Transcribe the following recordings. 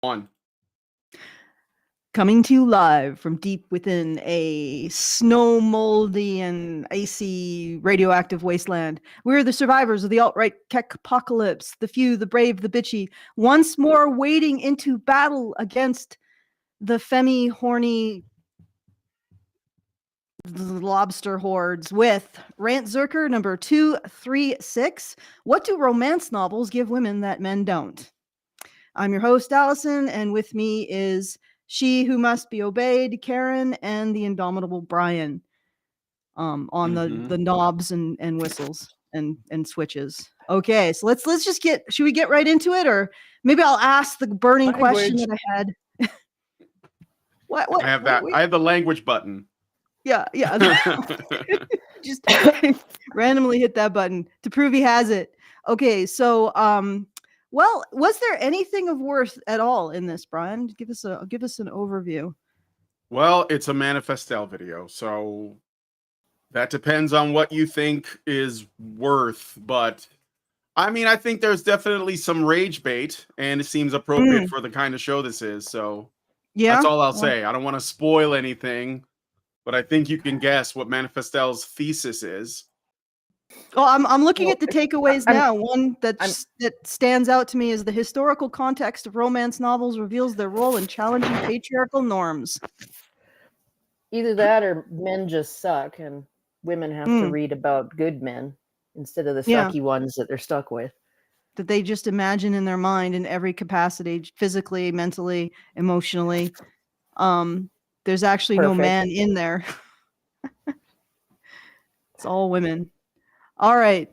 One. Coming to you live from deep within a snow, moldy, and icy radioactive wasteland. We're the survivors of the alt-right tech apocalypse, the few, the brave, the bitchy, once more wading into battle against the horny lobster hordes with Rantzerker number 236. What do romance novels give women that men don't? I'm your host, Alison, and with me is she who must be obeyed, Karen, and the indomitable Brian on the knobs and whistles and switches. Okay, so let's just should we get right into it, or maybe I'll ask the burning question that I had. What? I have that. I have the language button. Yeah. Just randomly hit that button to prove he has it. Okay, so well, was there anything of worth at all in this, Brian? Give us an overview. Well, it's a Manifestelle video, so that depends on what you think is worth. But I mean, I think there's definitely some rage bait, and it seems appropriate for the kind of show this is. So yeah, that's all I'll say. I don't want to spoil anything, but I think you can guess what Manifestelle's thesis is. Well, I'm looking at the takeaways now. One that stands out to me is the historical context of romance novels reveals their role in challenging patriarchal norms. Either that or men just suck and women have to read about good men instead of the sucky ones that they're stuck with. That they just imagine in their mind in every capacity, physically, mentally, emotionally. There's actually no man in there. It's all women. All right.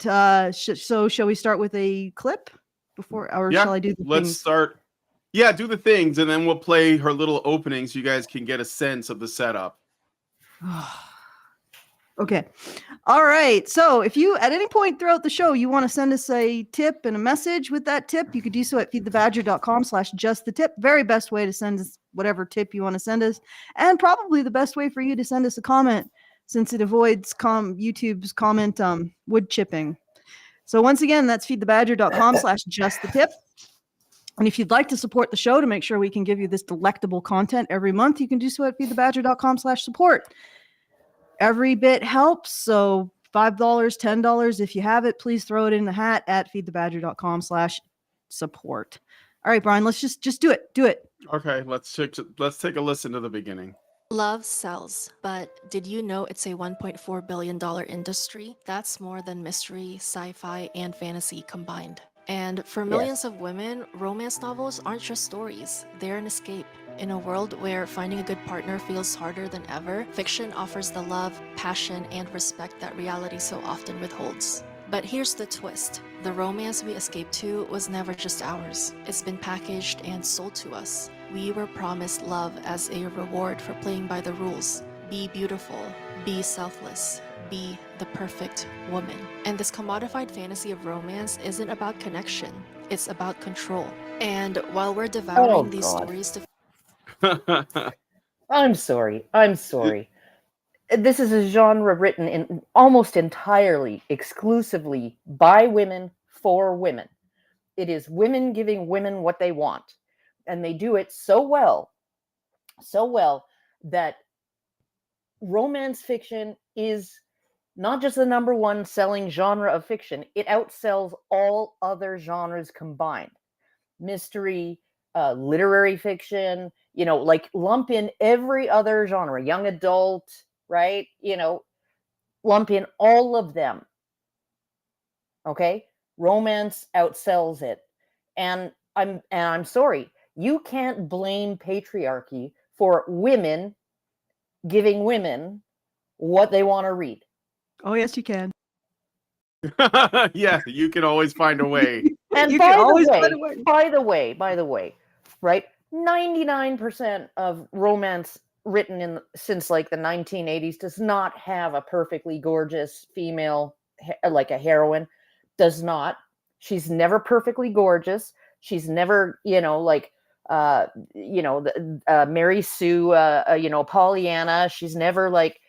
So shall we start with a clip before, or shall I do the let's things? Start. Yeah, do the things, and then we'll play her little opening so you guys can get a sense of the setup. Okay. All right. So if you, at any point throughout the show, you want to send us a tip and a message with that tip, you could do so at feedthebadger.com/justthetip. Very best way to send us whatever tip you want to send us. And probably the best way for you to send us a comment, since it avoids YouTube's comment wood chipping. So once again, that's feedthebadger.com/justthetip. And if you'd like to support the show to make sure we can give you this delectable content every month, you can do so at feedthebadger.com/support. Every bit helps. So $5, $10, if you have it, please throw it in the hat at feedthebadger.com/support. All right, Brian, let's just do it. Do it. Okay, let's take a listen to the beginning. Love sells, but did you know it's a $1.4 billion industry? That's more than mystery, sci-fi, and fantasy combined. And for millions of women, romance novels aren't just stories, they're an escape. In a world where finding a good partner feels harder than ever, fiction offers the love, passion, and respect that reality so often withholds. But here's the twist. The romance we escape to was never just ours. It's been packaged and sold to us. We were promised love as a reward for playing by the rules. Be beautiful, be selfless, be the perfect woman. And this commodified fantasy of romance isn't about connection, it's about control. And while we're devouring these stories to... I'm sorry. This is a genre written in almost entirely, exclusively by women for women. It is women giving women what they want. And they do it so well that romance fiction is not just the number one selling genre of fiction, it outsells all other genres combined. Mystery, literary fiction, like lump in every other genre, young adult, right? Lump in all of them. Okay? Romance outsells it. And I'm sorry, you can't blame patriarchy for women giving women what they want to read. Oh, yes, you can. Yeah, you can always find a way. And by the way, right? 99% of romance written since like the 1980s does not have a perfectly gorgeous female, like a heroine. Does not. She's never perfectly gorgeous. She's never, Mary Sue, Pollyanna. She's never like,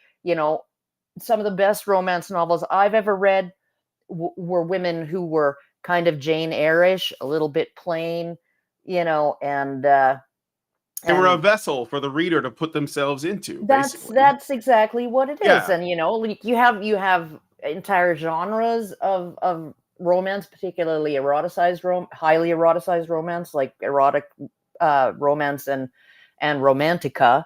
some of the best romance novels I've ever read were women who were kind of Jane Eyre-ish, a little bit plain, you know, and They were a and vessel for the reader to put themselves into. that's Basically. that's exactly what it is. Yeah. And you know, like you have entire genres of romance, particularly eroticized highly eroticized romance, like erotic romance and romantica,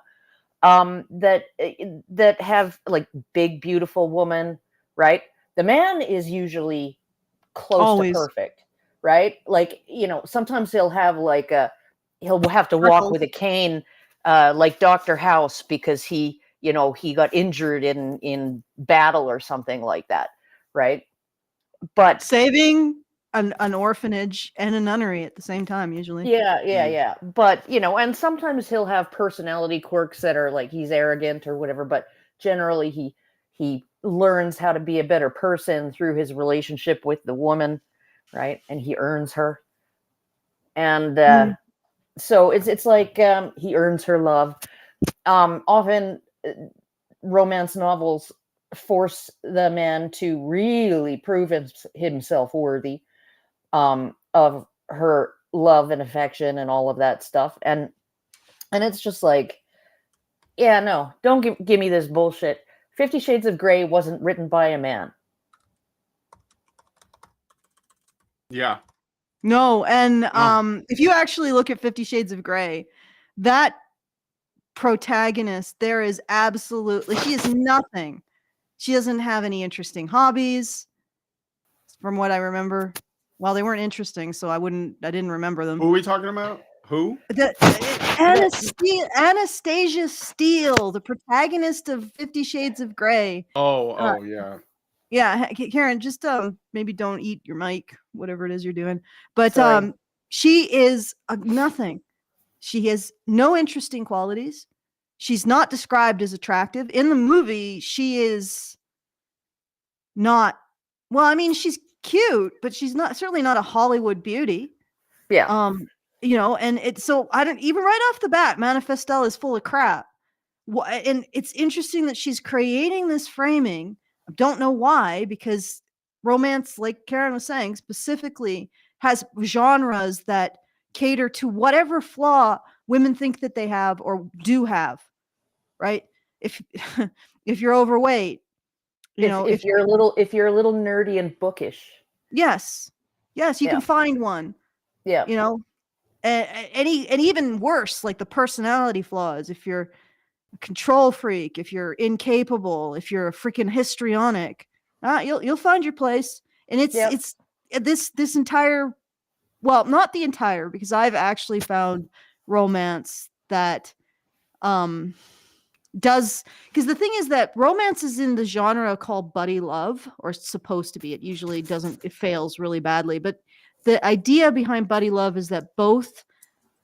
that have like big beautiful woman, right? The man is usually close Always. to perfect, right? Like, you know, sometimes he'll have he'll have to walk with a cane, like Dr. House, because he got injured in battle or something like that, right? But Saving an orphanage and a nunnery at the same time, usually. yeah. But, you know, and sometimes he'll have personality quirks that are like he's arrogant or whatever, but generally he learns how to be a better person through his relationship with the woman, right? And he earns her. And so it's like he earns her love. Often romance novels force the man to really prove himself worthy of her love and affection and all of that stuff. And it's just like, yeah, no, don't give me this bullshit. 50 Shades of Grey wasn't written by a man. Yeah. No, and No. if you actually look at 50 Shades of Grey, that protagonist, there is absolutely, she is nothing. She doesn't have any interesting hobbies, from what I remember. Well, they weren't interesting, so I didn't remember them. Who are we talking about? Who? Anastasia Steele, the protagonist of 50 Shades of Grey. Oh, yeah. Yeah, Karen, just maybe don't eat your mic, whatever it is you're doing. But Sorry. she is nothing. She has no interesting qualities. She's not described as attractive. In the movie, she is not, well, I mean, she's cute, but she's certainly not a Hollywood beauty. Yeah. You know, and it's so I don't even right off the bat, Manifestelle is full of crap. And it's interesting that she's creating this framing. I don't know why, because romance, like Karen was saying, specifically has genres that cater to whatever flaw women think that they have or do have, right? If if you're overweight, if you're a little nerdy and bookish, yes, you can find one. Yeah. You know, and even worse, like the personality flaws. If you're a control freak, if you're incapable, if you're a freaking histrionic, you'll find your place. And it's this entire, well, not the entire, because I've actually found romance that does, because the thing is that romance is in the genre called buddy love, or it's supposed to be. It usually doesn't, it fails really badly, but the idea behind buddy love is that both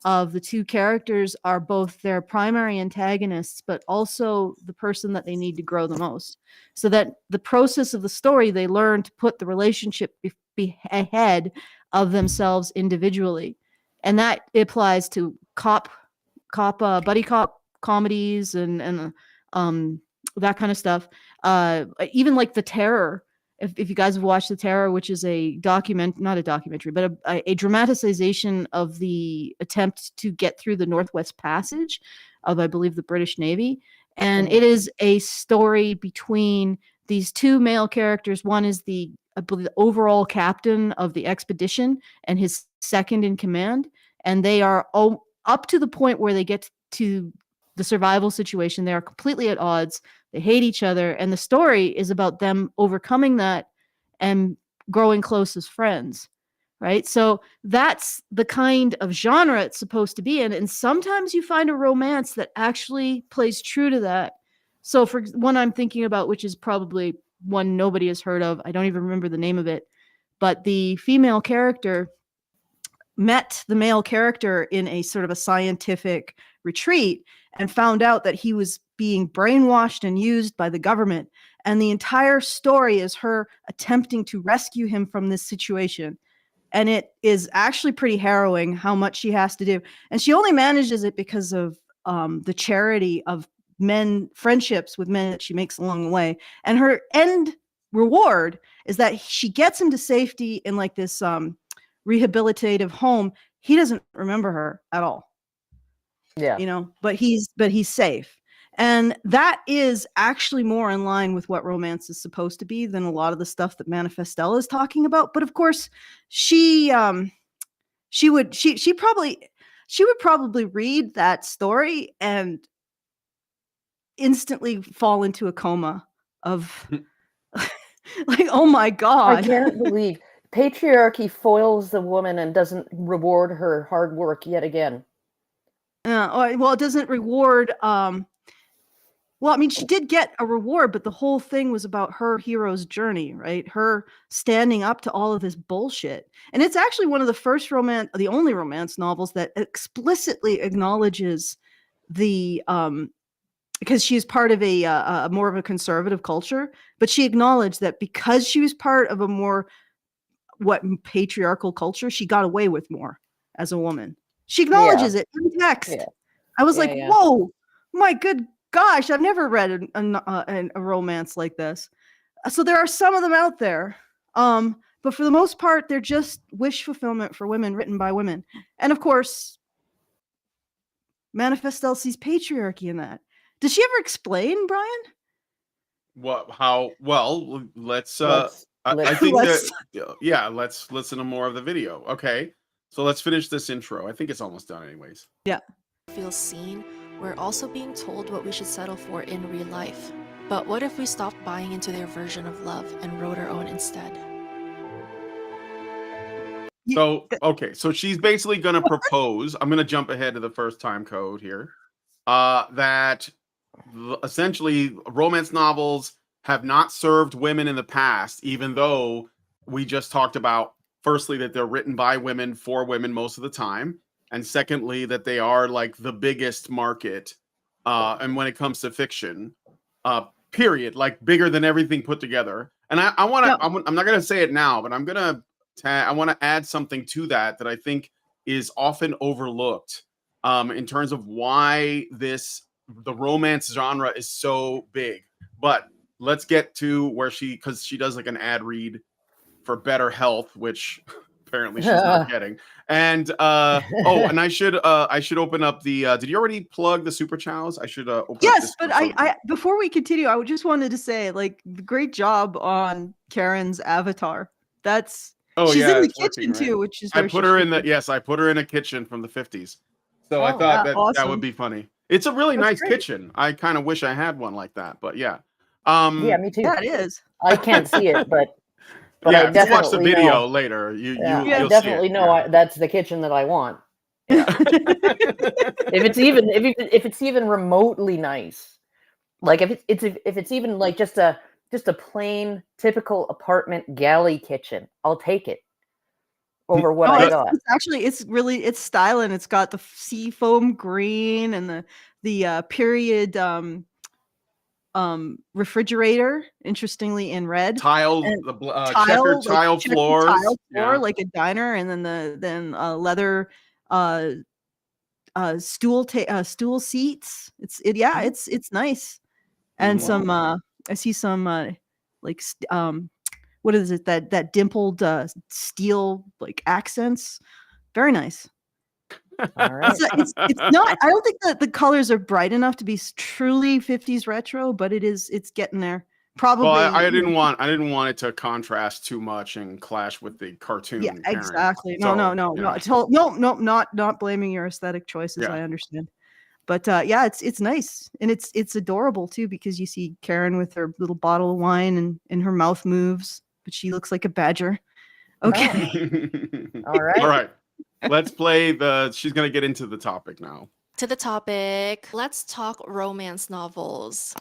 of the two characters are both their primary antagonists, but also the person that they need to grow the most. So that the process of the story, they learn to put the relationship be ahead of themselves individually. And that applies to buddy cop comedies and that kind of stuff. Even like The Terror. If you guys have watched The Terror, which is not a documentary, but a dramatization of the attempt to get through the Northwest Passage of, I believe, the British Navy. And it is a story between these two male characters. One is I believe, the overall captain of the expedition and his second in command. And they are up to the point where they get to the survival situation. They are completely at odds. They hate each other. And the story is about them overcoming that and growing close as friends, right? So that's the kind of genre it's supposed to be in. And sometimes you find a romance that actually plays true to that. So for one I'm thinking about, which is probably one nobody has heard of, I don't even remember the name of it, but the female character met the male character in a sort of a scientific retreat and found out that he was being brainwashed and used by the government. And the entire story is her attempting to rescue him from this situation. And it is actually pretty harrowing how much she has to do. And she only manages it because of the charity of friendships with men that she makes along the way. And her end reward is that she gets him to safety in like this rehabilitative home, he doesn't remember her at all. Yeah. You know, but he's safe. And that is actually more in line with what romance is supposed to be than a lot of the stuff that Manifestelle is talking about. But of course, she would probably read that story and instantly fall into a coma of like, oh my I God. can't believe patriarchy foils the woman and doesn't reward her hard work yet again. Well, it doesn't reward. Well, I mean, she did get a reward, but the whole thing was about her hero's journey, right? Her standing up to all of this bullshit. And it's actually one of the only romance novels that explicitly acknowledges the because she's part of a more of a conservative culture, but she acknowledged that because she was part of a more patriarchal culture, she got away with more as a woman. She acknowledges it in text. Yeah. I was Yeah, like, yeah. whoa, my good gosh, I've never read a romance like this. So there are some of them out there. But for the most part, they're just wish fulfillment for women written by women. And of course, Manifestelle sees patriarchy in that. Does she ever explain, Brian? Well, let's Let's- I think let's- that yeah, let's listen to more of the video. Okay. So let's finish this intro. I think it's almost done anyways. Feel seen, we're also being told what we should settle for in real life. But what if we stopped buying into their version of love and wrote our own instead? So, okay, so she's basically going to propose. I'm going to jump ahead to the first time code here. That essentially romance novels have not served women in the past, even though we just talked about, firstly, that they're written by women for women most of the time. And secondly, that they are like the biggest market. And when it comes to fiction, period, like bigger than everything put together. And I want to, I'm not going to say it now, but I want to add something to that I think is often overlooked in terms of why the romance genre is so big. But let's get to where because she does like an ad read for Better Health, which apparently she's not getting. And and I should open up the did you already plug the super chows? I should open up Yes, this but episode. I before we continue, I just wanted to say, like, great job on Karen's avatar. She's in the kitchen too, which is I where put she her should in be. I put her in a kitchen from the 50s. So I Oh, thought that awesome. would be funny. It's a really That's nice great. kitchen. I kind of wish I had one like that, but yeah. Yeah, me too. Yeah, it is. I can't see it, but yeah, I if you watch the definitely video know. later, I you'll definitely see it. know that's the kitchen that I want. Yeah. if it's even remotely nice, like if it's even like just a plain typical apartment galley kitchen, I'll take it over what I got. It's styling. It's got the seafoam green and the period refrigerator, interestingly in red, Tile, and checkered tile floors, like a diner, and then leather stool seats. It's nice, and some I see some what is it, that dimpled steel like accents, very nice. All right. It's not, I don't think that the colors are bright enough to be truly 50s retro, but it's getting there. Probably. Well, I didn't want it to contrast too much and clash with the cartoon. Yeah, Karen. exactly. So, Not blaming your aesthetic choices. Yeah. I understand, but it's nice, and it's adorable too, because you see Karen with her little bottle of wine and her mouth moves, but she looks like a badger. Okay. All right. All right. Let's play she's going to get into the topic now. To the topic, let's talk romance novels.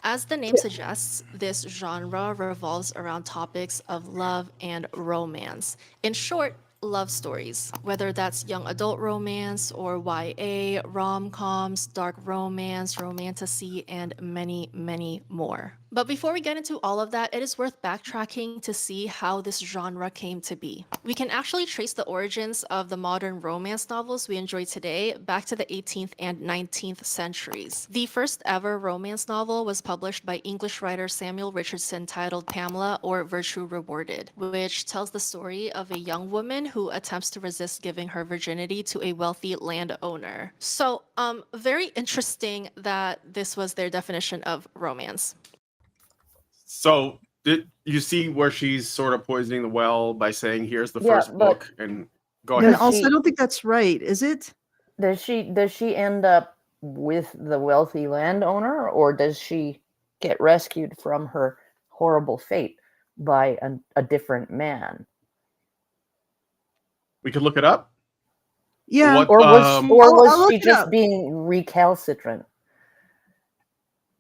As the name suggests, this genre revolves around topics of love and romance. In short, love stories, whether that's young adult romance or YA, rom-coms, dark romance, romantasy, and many, many more. But before we get into all of that, it is worth backtracking to see how this genre came to be. We can actually trace the origins of the modern romance novels we enjoy today back to the 18th and 19th centuries. The first ever romance novel was published by English writer Samuel Richardson titled Pamela, or Virtue Rewarded, which tells the story of a young woman who attempts to resist giving her virginity to a wealthy landowner. So, very interesting that this was their definition of romance. So did you see where she's sort of poisoning the well by saying, "Here's the Yeah, first but- book," and go And ahead. also, she- I don't think that's right, is it? Does she end up with the wealthy landowner, or does she get rescued from her horrible fate by a different man? We could look it up. Yeah. What, Or was Um, or I'll was look she it just up. being recalcitrant?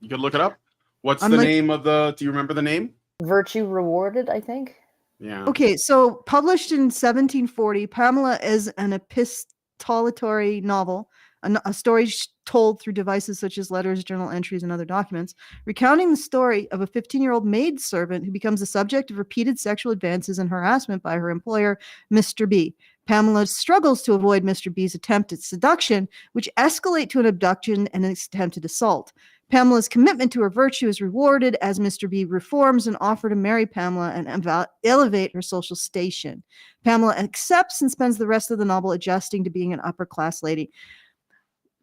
You could look it up. What's I'm the like- name of the? Do you remember the name? Virtue Rewarded, I think. Yeah. Okay, so published in 1740, Pamela is an epistolatory novel, a story told through devices such as letters, journal entries, and other documents, recounting the story of a 15-year-old maidservant who becomes the subject of repeated sexual advances and harassment by her employer, Mr. B. Pamela struggles to avoid Mr. B's attempt at seduction, which escalate to an abduction and an attempted assault. Pamela's commitment to her virtue is rewarded as Mr. B reforms and offers to marry Pamela and elevate her social station. Pamela accepts and spends the rest of the novel adjusting to being an upper-class lady.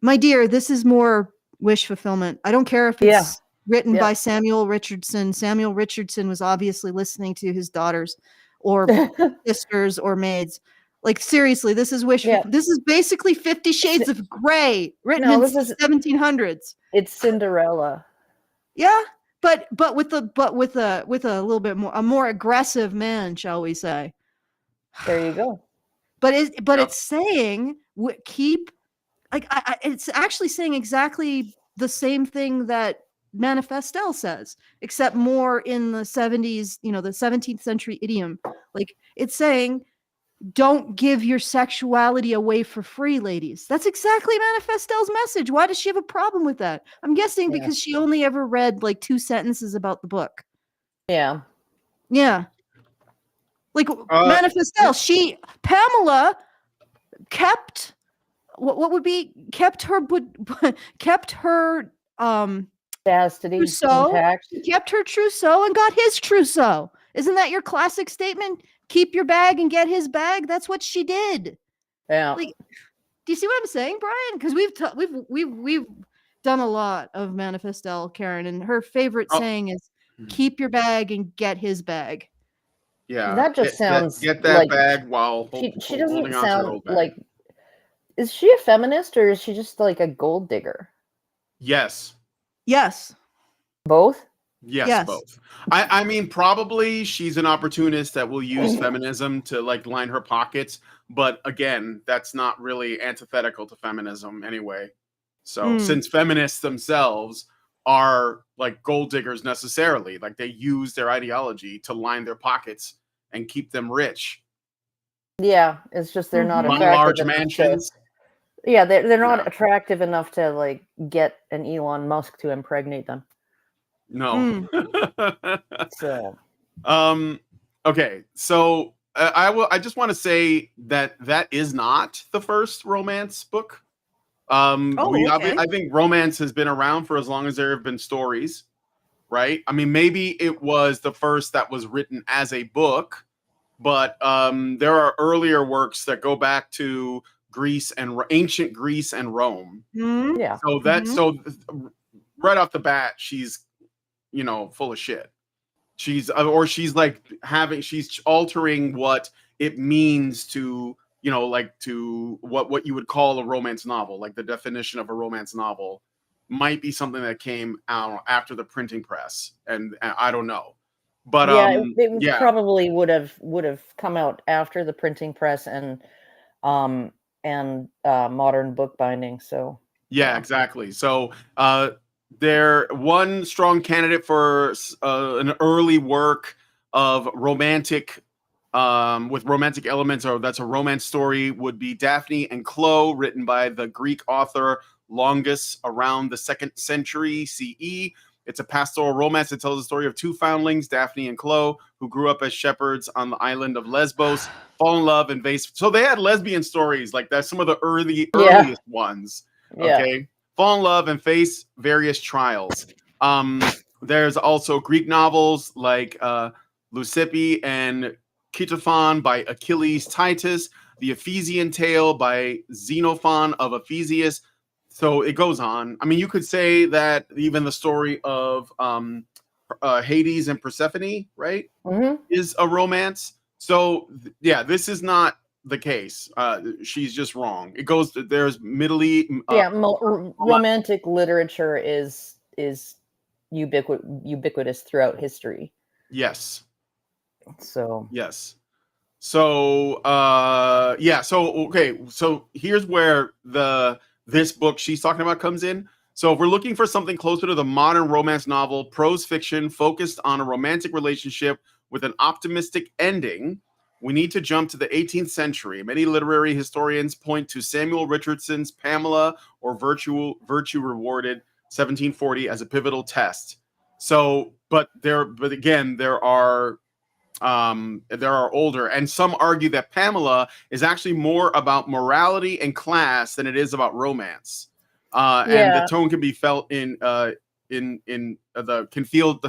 My dear, this is more wish fulfillment. I don't care if it's Yeah. written Yeah. by Samuel Richardson. Samuel Richardson was obviously listening to his daughters or sisters or maids. Like, seriously, this is Yeah. this is basically 50 Shades of Grey written No, in this is- 1700s. It's Cinderella. Yeah, but with a little bit more, a more aggressive man, shall we say? There you go. But Yep. it's saying keep, like, it's actually saying exactly the same thing that Manifestelle says, except more in the 70s, the 17th century idiom. Like, it's saying, don't give your sexuality away for free, ladies. That's exactly Manifestelle's message. Why does she have a problem with that? I'm guessing Yeah. because she only ever read like 2 sentences about the book. Yeah. Yeah. Like, Manifestelle, Pamela kept what would be kept her Chastity trousseau. intact. She kept her trousseau and got his trousseau. Isn't that your classic statement? Keep your bag and get his bag. That's what she did. Yeah. Like, do you see what I'm saying, Brian? Because we've done a lot of Manifestelle, Karen, and her favorite saying is "Keep your bag and get his bag." Yeah. That just sounds get that like bag while she doesn't holding on to her sound old bag. like. Is she a feminist or is she just like a gold digger? Yes. Yes. Both? Yes. Both. I mean, probably she's an opportunist that will use feminism to like line her pockets, but again, that's not really antithetical to feminism anyway. So since feminists themselves are like gold diggers necessarily, like they use their ideology to line their pockets and keep them rich. Yeah, it's just they're not Buy attractive large enough mansions. yeah, they're not Yeah. attractive enough to like get an Elon Musk to impregnate them. No. So Okay, so I just want to say that is not the first romance book. Okay. I think romance has been around for as long as there have been stories, right? I mean, maybe it was the first that was written as a book, but there are earlier works that go back to ancient Greece and Rome. Mhm. yeah. So right off the bat, she's full of shit. She's altering what it means to to what you would call a romance novel. Like the definition of a romance novel might be something that came out after the printing press, and I don't know, but it probably would have come out after the printing press and modern bookbinding. So yeah, exactly. So they're one strong candidate for an early work of romantic with romantic elements, or that's a romance story, would be Daphne and Chloe, written by the Greek author Longus around the 2nd century CE. It's a pastoral romance that tells the story of two foundlings, Daphne and Chloe, who grew up as shepherds on the island of Lesbos, fall in love and face. So they had lesbian stories like that. Some of the earliest ones. Yeah. Okay, fall in love and face various trials. There's also Greek novels like Leucippe and Ctesiphon by Achilles Titus, the Ephesian Tale by Xenophon of Ephesius. So it goes on. I mean, you could say that even the story of Hades and Persephone, right, is a romance. So yeah, this is not the case. She's just wrong. It goes. There's romantic literature is ubiquitous throughout history. Yes. So yes. So yeah. So okay. So here's where this book she's talking about comes in. So if we're looking for something closer to the modern romance novel, prose fiction focused on a romantic relationship with an optimistic ending, we need to jump to the 18th century. Many literary historians point to Samuel Richardson's Pamela or Virtue Rewarded 1740 as a pivotal test. So, but again, there are older, and some argue that Pamela is actually more about morality and class than it is about romance. And the tone can be felt the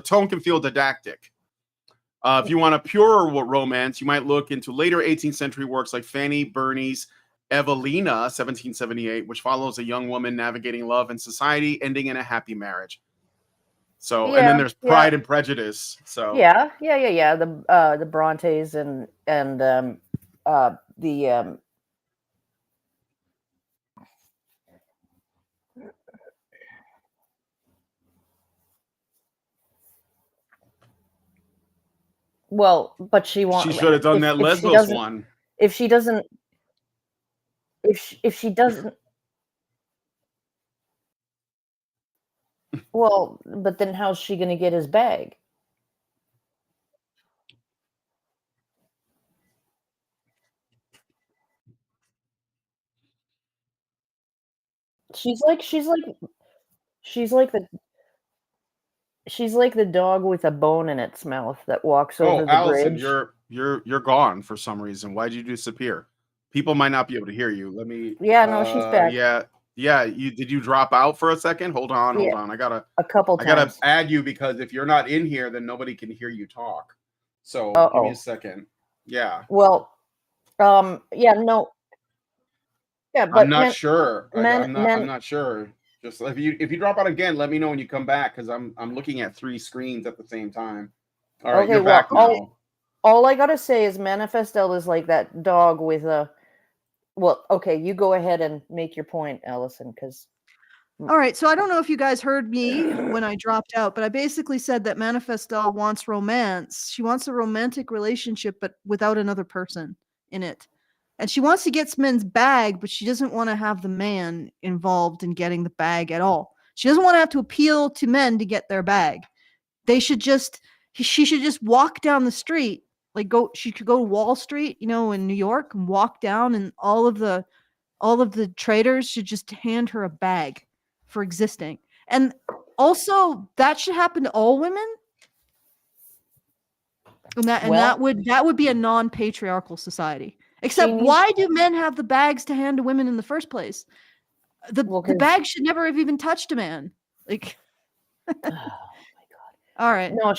tone can feel didactic. If you want a purer romance, you might look into later 18th century works like Fanny Burney's Evelina, 1778, which follows a young woman navigating love and society, ending in a happy marriage. So, and then there's Pride and Prejudice. So the Brontes and the well, but she should have done that Lesbos one. If she doesn't, well, but then how's she going to get his bag? She's like the dog with a bone in its mouth that walks over the Alison, bridge. you're gone for some reason. Why'd you disappear? People might not be able to hear you. Let me. Yeah, no, she's back. Yeah. Did you drop out for a second? Hold on. I gotta add you because if you're not in here, then nobody can hear you talk. So give me a second. Yeah. Well, no. Yeah, but I'm not sure. I'm not sure. Just if you drop out again, let me know when you come back because I'm looking at 3 screens at the same time. All right, you're back now. All I gotta say is Manifestelle is like that dog with a. Well, okay, you go ahead and make your point, Alison, because. All right, so I don't know if you guys heard me when I dropped out, but I basically said that Manifestelle wants romance. She wants a romantic relationship, but without another person in it. And she wants to get men's bag, but she doesn't want to have the man involved in getting the bag at all. She doesn't want to have to appeal to men to get their bag. She should just walk down the street, she could go to Wall Street, in New York and walk down, and all of the traders should just hand her a bag for existing. And also that should happen to all women. And that would be a non-patriarchal society. Except why do men have the bags to hand to women in the first place? The bag should never have even touched a man. Like, oh my god! All right. No,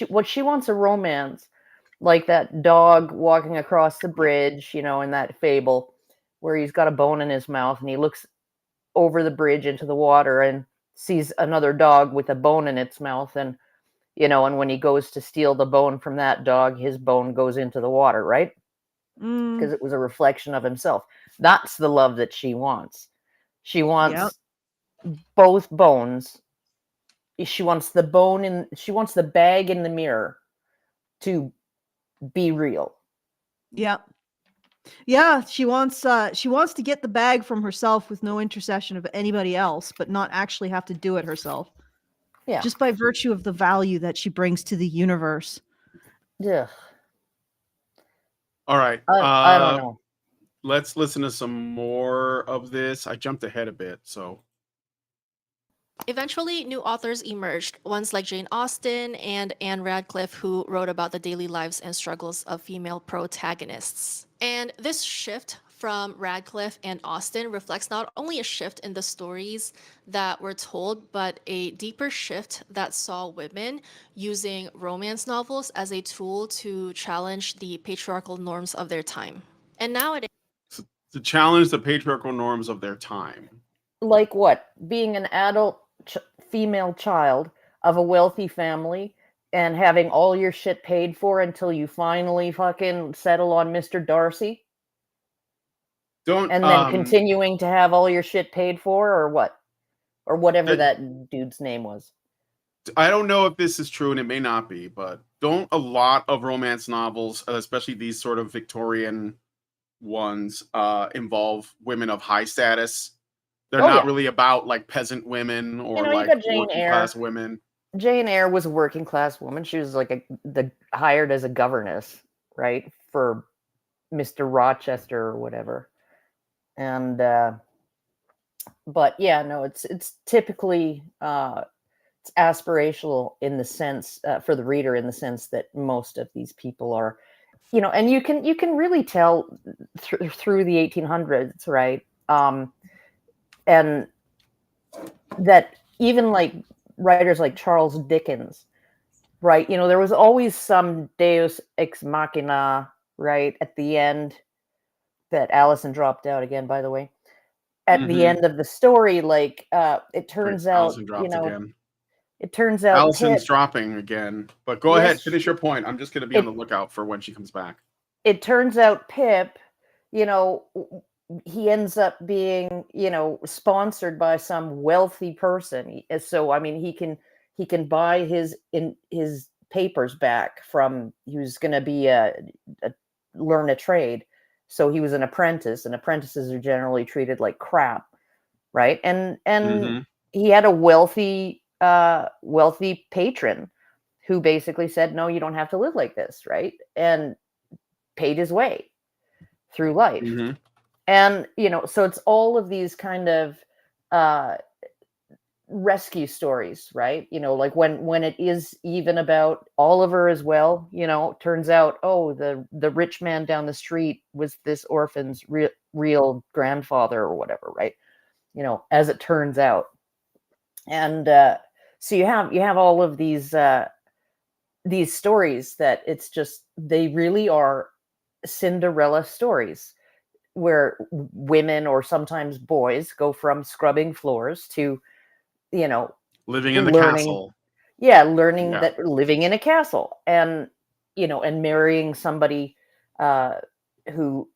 what she wants a romance, like that dog walking across the bridge, in that fable, where he's got a bone in his mouth and he looks over the bridge into the water and sees another dog with a bone in its mouth, and and when he goes to steal the bone from that dog, his bone goes into the water, right? Because it was a reflection of himself. That's the love that she wants. She wants both bones. She wants the bag in the mirror to be real. Yeah. Yeah, she wants to get the bag from herself with no intercession of anybody else, but not actually have to do it herself. Yeah. Just by virtue of the value that she brings to the universe. Yeah. All right. I don't know. Let's listen to some more of this. I jumped ahead a bit, so. Eventually, new authors emerged, ones like Jane Austen and Anne Radcliffe, who wrote about the daily lives and struggles of female protagonists. And this shift from Radcliffe and Austen reflects not only a shift in the stories that were told, but a deeper shift that saw women using romance novels as a tool to challenge the patriarchal norms of their time. And nowadays, To challenge the patriarchal norms of their time. Like what? Being an adult female child of a wealthy family and having all your shit paid for until you finally fucking settle on Mr. Darcy? Don't And then continuing to have all your shit paid for, or what? Or whatever that dude's name was. I don't know if this is true, and it may not be, but don't a lot of romance novels, especially these sort of Victorian ones, involve women of high status? They're not really about like peasant women or like working class women. Jane Eyre was a working class woman. She was like hired as a governess, right, for Mr. Rochester or whatever. And but yeah, no, it's typically it's aspirational in the sense for the reader, in the sense that most of these people are, you know, and you can really tell through the 1800s, right? And that even like writers like Charles Dickens, right? You know, there was always some Deus ex machina, right, at the end. That Alison dropped out again, by the way. At the end of the story, like it turns out, you know, again. It turns out Alison's dropping again. But go ahead, finish your point. I'm just going to be on the lookout for when she comes back. It turns out Pip, you know, he ends up being, you know, sponsored by some wealthy person. So I mean, he can buy his papers back from, he was going to be learn a trade. So he was an apprentice, and apprentices are generally treated like crap, right? And he had a wealthy patron who basically said, no, you don't have to live like this, right? And paid his way through life. And, you know, so it's all of these kind of rescue stories, right? You know, like when it is even about Oliver as well, you know, turns out, oh, the rich man down the street was this orphan's real grandfather or whatever, right? You know, as it turns out. And so you have all of these stories that it's just, they really are Cinderella stories, where women or sometimes boys go from scrubbing floors to, you know, living in the castle. Yeah, learning that living in a castle, and, you know, and marrying somebody who,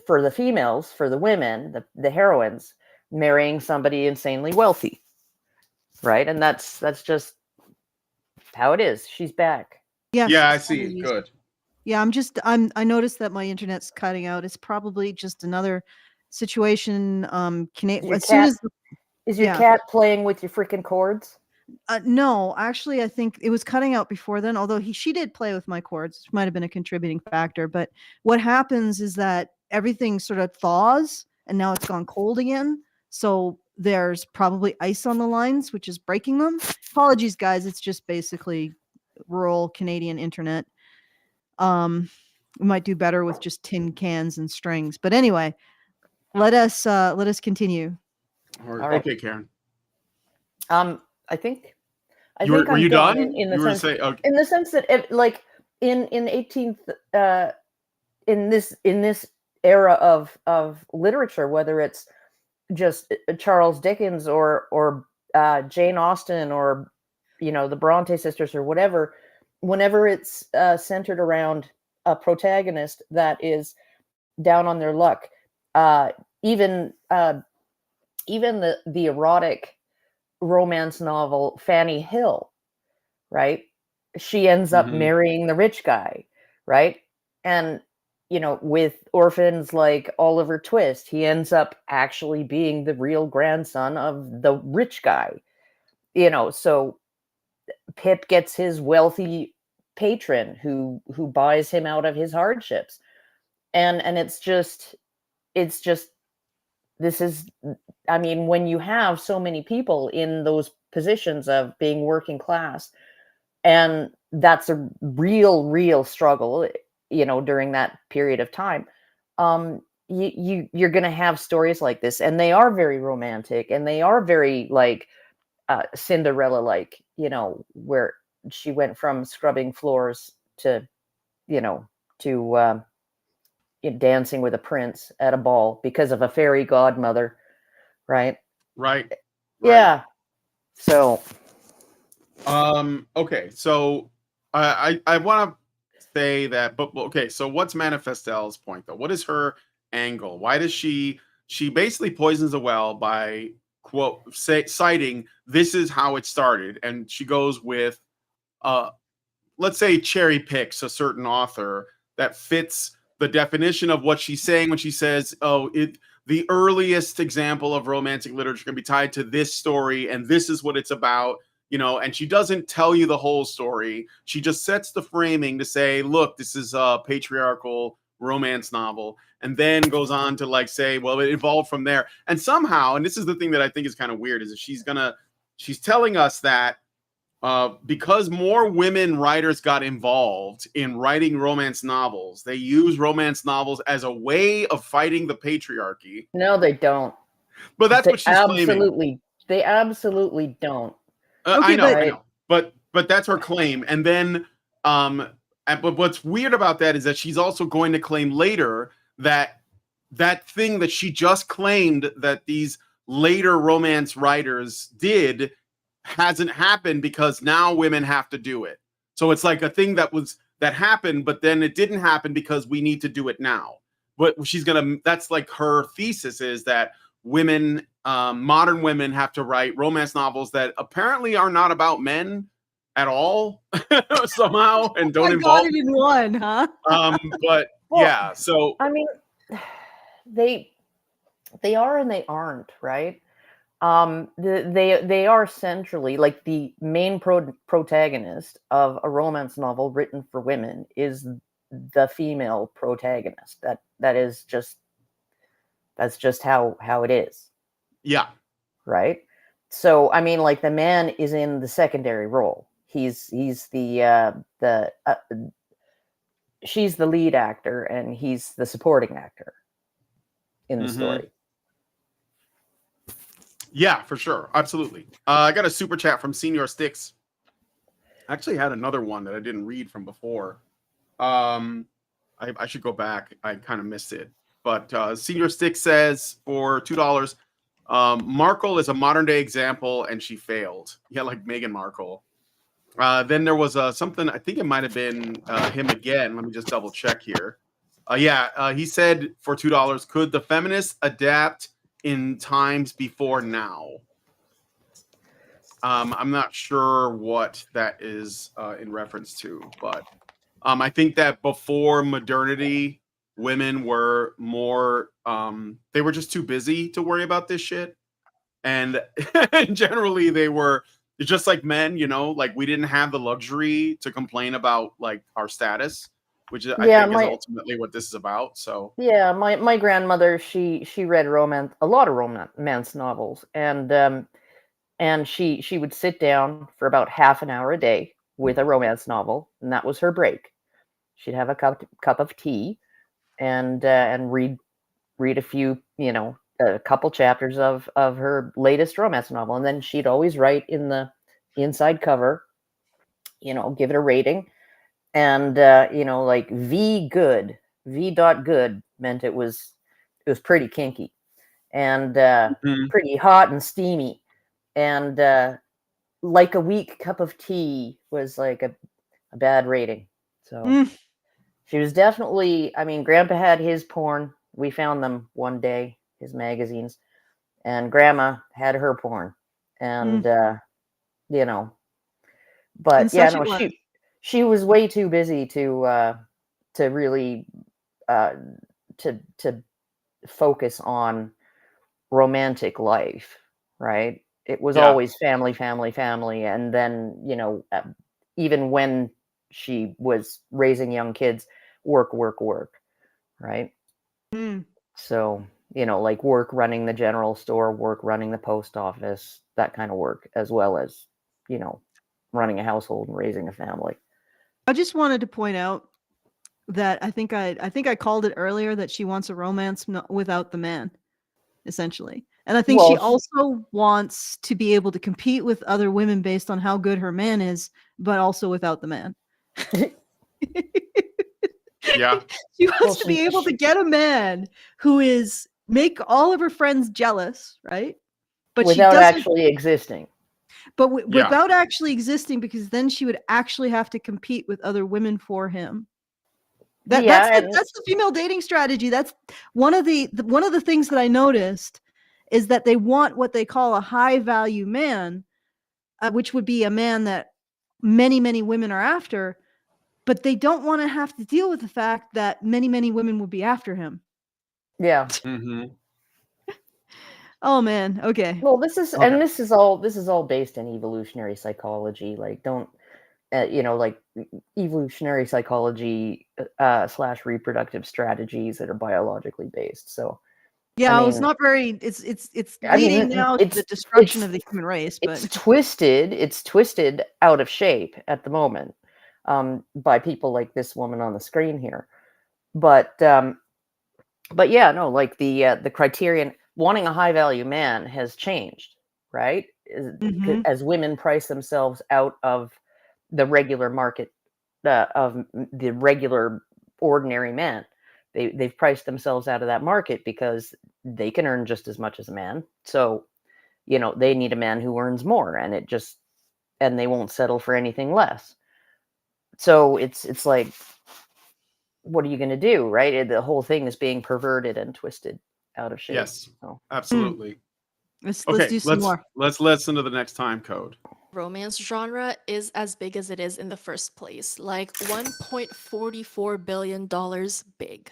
for the females, for the women, the heroines, marrying somebody insanely wealthy, right? And that's just how it is. She's back. Yes, yeah, I see. Good. Yeah, I noticed that my internet's cutting out. It's probably just another situation. Is your cat playing with your freaking cords? No, actually, I think it was cutting out before then. Although she did play with my cords, which might have been a contributing factor. But what happens is that everything sort of thaws, and now it's gone cold again. So there's probably ice on the lines, which is breaking them. Apologies, guys. It's just basically rural Canadian internet. We might do better with just tin cans and strings. But anyway, let us continue. All right. Okay, Karen. I think were you done? In the sense that it, like in 18th in this era of literature, whether it's just Charles Dickens or Jane Austen, or, you know, the Bronte sisters or whatever, whenever it's centered around a protagonist that is down on their luck, even the erotic romance novel Fanny Hill, right? She ends up marrying the rich guy, right? And, you know, with orphans like Oliver Twist, he ends up actually being the real grandson of the rich guy, you know. So Pip gets his wealthy patron who buys him out of his hardships, and it's just this is, I mean, when you have so many people in those positions of being working class, and that's a real struggle, you know, during that period of time. You're going to have stories like this, and they are very romantic, and they are very like Cinderella like, you know, where she went from scrubbing floors to, you know, to dancing with a prince at a ball because of a fairy godmother, right? Right. Yeah. So Okay, so I want to say that, but okay, so what's Manifestelle's point though? What is her angle? Why does she basically poisons a well by citing this is how it started, and she goes with let's say cherry picks a certain author that fits the definition of what she's saying when she says, oh, the earliest example of romantic literature can be tied to this story, and this is what it's about, you know, and she doesn't tell you the whole story. She just sets the framing to say, look, this is a patriarchal romance novel, and then goes on to like say, well, it evolved from there. And somehow, and this is the thing that I think is kind of weird, is that she's telling us that because more women writers got involved in writing romance novels, they use romance novels as a way of fighting the patriarchy. no, they don't. But that's They what she's claiming. They absolutely don't. I know, but- I know. But that's her claim. And then, but what's weird about that is that she's also going to claim later that that thing that she just claimed that these later romance writers did hasn't happened because now women have to do it. So it's like a thing that happened, but then it didn't happen because we need to do it now. But that's like her thesis, is that women, modern women, have to write romance novels that apparently are not about men at all somehow, and don't involve it in one, huh? but Well, yeah, so I mean, they are and they aren't, right? They are centrally, like, the main protagonist of a romance novel written for women is the female protagonist. That's just how it is, yeah, right? So I mean, like, the man is in the secondary role. He's she's the lead actor, and he's the supporting actor in the story. Yeah, for sure. Absolutely. I got a super chat from Senior Sticks. I actually had another one that I didn't read from before. I should go back. I kind of missed it. But Senior Sticks says for $2, Markle is a modern day example and she failed. Yeah, like Meghan Markle. Then there was something, I think it might have been him again. Let me just double check here. He said for $2, could the feminists adapt in times before now? I'm not sure what that is in reference to, but I think that before modernity, women were more, they were just too busy to worry about this shit. And generally they were just like men, you know, like we didn't have the luxury to complain about like our status, which I think is ultimately what this is about. So yeah, my grandmother, she read a lot of romance novels, and she would sit down for about half an hour a day with a romance novel, and that was her break. She'd have a cup of tea and read a few, you know, a couple chapters of her latest romance novel, and then she'd always write in the inside cover, you know, give it a rating, and you know, like V dot good meant it was pretty kinky, and pretty hot and steamy, and like a weak cup of tea was like a bad rating. So she was definitely, I mean, Grandpa had his porn. We found them one day, his magazines, and Grandma had her porn, and you know, but And so yeah, she no, was. she was way too busy to really to focus on romantic life, right? It was yeah, always family, family, family, and then, you know, even when she was raising young kids, work, work, work, right? Mm. So like work running the general store, work running the post office, that kind of work, as well as, running a household and raising a family. I just wanted to point out that I think I called it earlier that she wants a romance without the man, essentially. And I think she also wants to be able to compete with other women based on how good her man is, but also without the man. Yeah. She wants to be able to get a man who is make all of her friends jealous, right? But without she doesn't actually existing. But without actually existing, because then she would actually have to compete with other women for him. That's the female dating strategy. That's one of the things that I noticed is that they want what they call a high value man, which would be a man that many women are after, but they don't want to have to deal with the fact that many women would be after him. Yeah. Mm-hmm. Oh man. Okay. Well, this is all based in evolutionary psychology. Like, don't like evolutionary psychology / reproductive strategies that are biologically based. So yeah, it's not very. It's leading now to the destruction of the human race. But it's twisted out of shape at the moment by people like this woman on the screen here. But yeah, no, like the criterion. Wanting a high value man has changed, right? As women price themselves out of the regular market of the regular ordinary man, they've priced themselves out of that market because they can earn just as much as a man. So, they need a man who earns more, and they won't settle for anything less. So it's like, what are you going to do, right? The whole thing is being perverted and twisted out of shape. Yes, so. absolutely. Let's do some more. Let's listen to the next time code. Romance genre is as big as it is in the first place, like $1.44 billion big.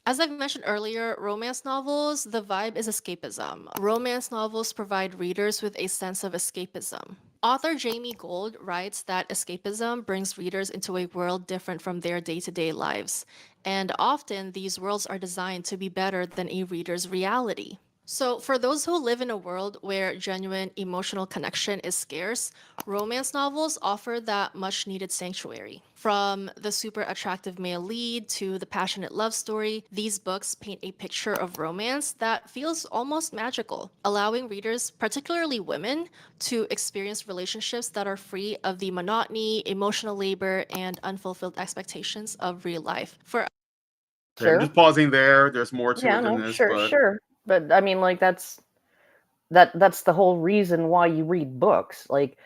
As I've mentioned earlier, romance novels, the vibe is escapism. Romance novels provide readers with a sense of escapism. Author Jamie Gold writes that escapism brings readers into a world different from their day-to-day lives, and often these worlds are designed to be better than a reader's reality. So for those who live in a world where genuine emotional connection is scarce, romance novels offer that much-needed sanctuary. From the super attractive male lead to the passionate love story, these books paint a picture of romance that feels almost magical, allowing readers, particularly women, to experience relationships that are free of the monotony, emotional labor, and unfulfilled expectations of real life. I'm just pausing there. There's more to it than this. Sure. But I mean, like, that's the whole reason why you read books. Like,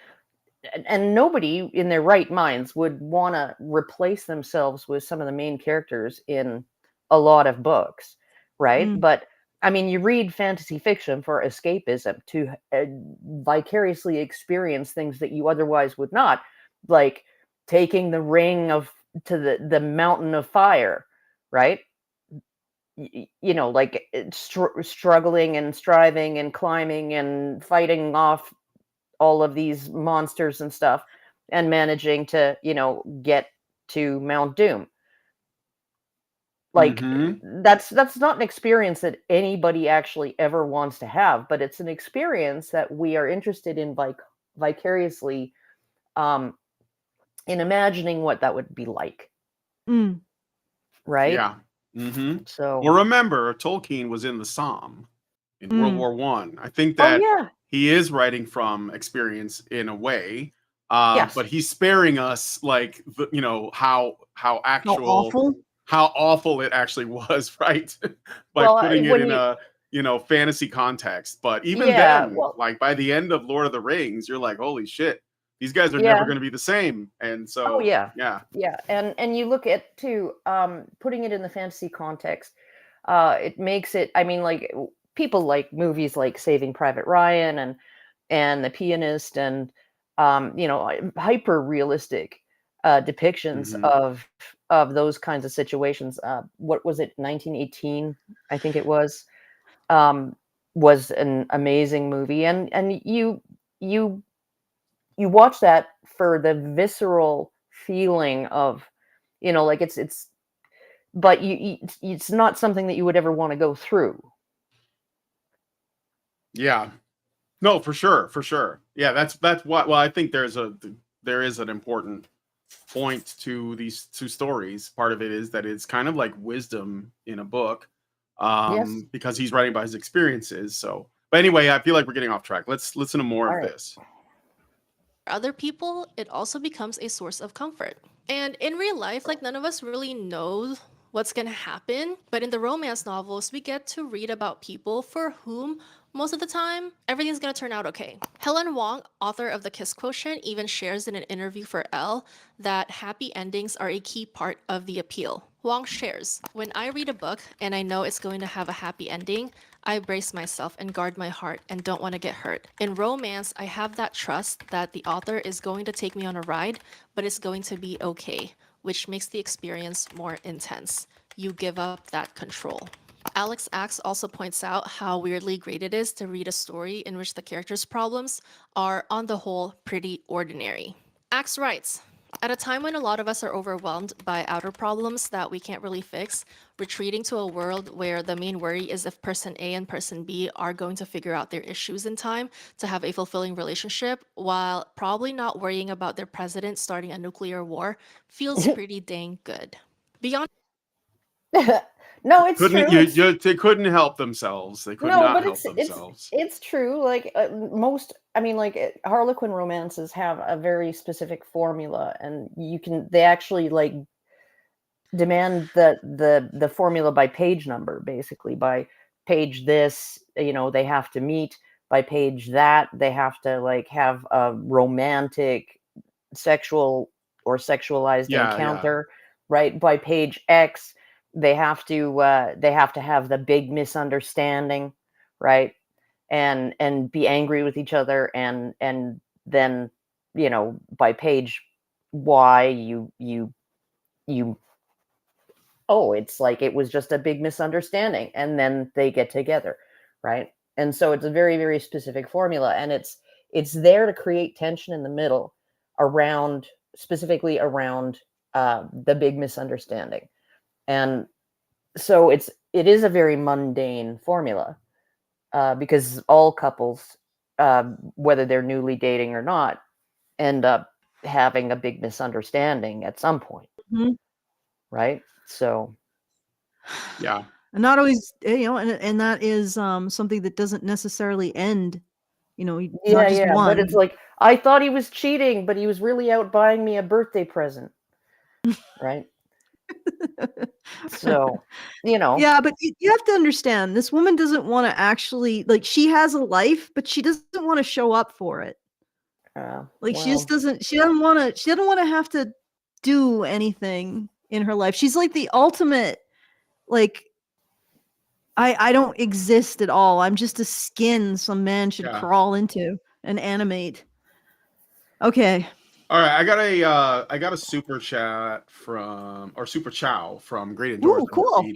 and nobody in their right minds would want to replace themselves with some of the main characters in a lot of books, right? But I mean, you read fantasy fiction for escapism, to vicariously experience things that you otherwise would not, like taking the ring to the mountain of fire, right? Like struggling and striving and climbing and fighting off all of these monsters and stuff, and managing to get to Mount Doom. Like, that's not an experience that anybody actually ever wants to have, but it's an experience that we are interested in vicariously in imagining what that would be like. Right? Yeah. Mm-hmm. So, well, remember, Tolkien was in the Somme in World War One. I think that he is writing from experience in a way, but he's sparing us, like, how awful it actually was, right? By putting it in a fantasy context. But even then, like, by the end of Lord of the Rings, you're like, holy shit, these guys are never going to be the same. And so, and you look at too, putting it in the fantasy context, it makes it. I mean, like, people like movies like Saving Private Ryan and The Pianist, and hyper realistic depictions of those kinds of situations. What was it? 1918, I think it was an amazing movie, and you watch that for the visceral feeling of, like, it's but it's not something that you would ever want to go through. Yeah. No, for sure. Yeah, that's what. Well, I think there is an important point to these two stories. Part of it is that it's kind of like wisdom in a book, Yes. because he's writing about his experiences. So, but anyway, I feel like we're getting off track. Let's listen to more All of right. this. For other people, it also becomes a source of comfort. And in real life, like, none of us really know what's gonna happen, but in the romance novels, we get to read about people for whom, most of the time, everything's gonna turn out okay. Helen Wong, author of The Kiss Quotient, even shares in an interview for Elle that happy endings are a key part of the appeal. Wong shares, "When I read a book and I know it's going to have a happy ending, I brace myself and guard my heart and don't want to get hurt. In romance, I have that trust that the author is going to take me on a ride, but it's going to be okay, which makes the experience more intense. You give up that control." Alex Axe also points out how weirdly great it is to read a story in which the characters' problems are, on the whole, pretty ordinary. Axe writes, "At a time when a lot of us are overwhelmed by outer problems that we can't really fix, retreating to a world where the main worry is if person A and person B are going to figure out their issues in time to have a fulfilling relationship, while probably not worrying about their president starting a nuclear war, feels pretty dang good." Beyond No, it's Couldn't true. they couldn't help themselves. They could No, not but help themselves. it's true. Like most, I mean, like Harlequin romances have a very specific formula, and they actually like demand the formula by page number, basically by page this, they have to meet, by page that they have to like have a romantic, sexual or sexualized Yeah, encounter, right? By page X they have to have the big misunderstanding, right? And be angry with each other, and then by page Y you oh, it's like it was just a big misunderstanding, and then they get together, right? And so it's a very, very specific formula, and it's there to create tension in the middle, around specifically around the big misunderstanding. And so it is a very mundane formula, because all couples, whether they're newly dating or not, end up having a big misunderstanding at some point, Mhm. right? So yeah. And not always, and that is something that doesn't necessarily end, not just yeah, but it's one. like, I thought he was cheating, but he was really out buying me a birthday present, right? So, Yeah, but you have to understand, this woman doesn't want to actually, like, she has a life, but she doesn't want to show up for it. Like, she just well, doesn't, she doesn't want to have to do anything in her life. She's like the ultimate, like, I don't exist at all. I'm just a skin some man should Yeah. crawl into and animate. Okay. All right, I got a super chat super chow from Great Endurance. Ooh, cool.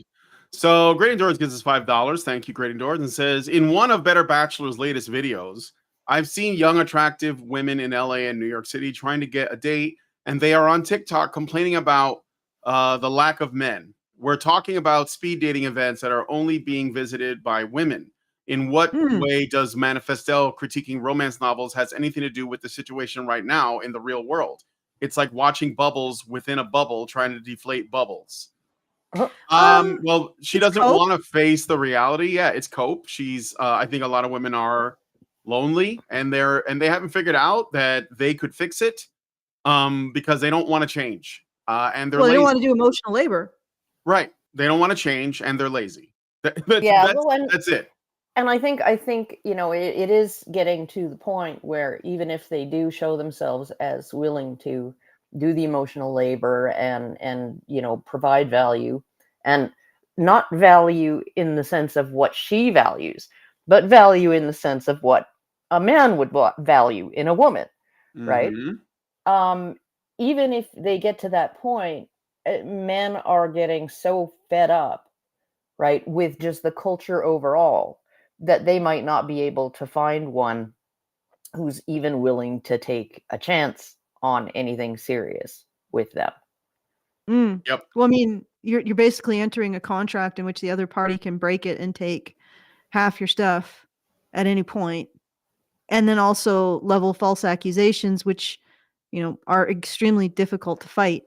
So Great Endurance gives us $5. Thank you, Great Endurance, and says, "In one of Better Bachelor's latest videos, I've seen young, attractive women in LA and New York City trying to get a date, and they are on TikTok complaining about the lack of men. We're talking about speed dating events that are only being visited by women. In what way does Manifestelle critiquing romance novels has anything to do with the situation right now in the real world? It's like watching bubbles within a bubble trying to deflate bubbles." Well, she It's doesn't cope. want to face the reality. Yeah, it's cope. She's I think a lot of women are lonely, and they haven't figured out that they could fix it, because they don't want to change. And they're Well, they don't lazy. want to do emotional labor. Right. They don't want to change, and they're lazy. yeah, well, That's it. and I think it is getting to the point where even if they do show themselves as willing to do the emotional labor and provide value, and not value in the sense of what she values, but value in the sense of what a man would value in a woman, right? Mhm. Even if they get to that point, men are getting so fed up, right, with just the culture overall, that they might not be able to find one who's even willing to take a chance on anything serious with them. Yep. Well, I mean, you're basically entering a contract in which the other party can break it and take half your stuff at any point, and then also level false accusations, which are extremely difficult to fight.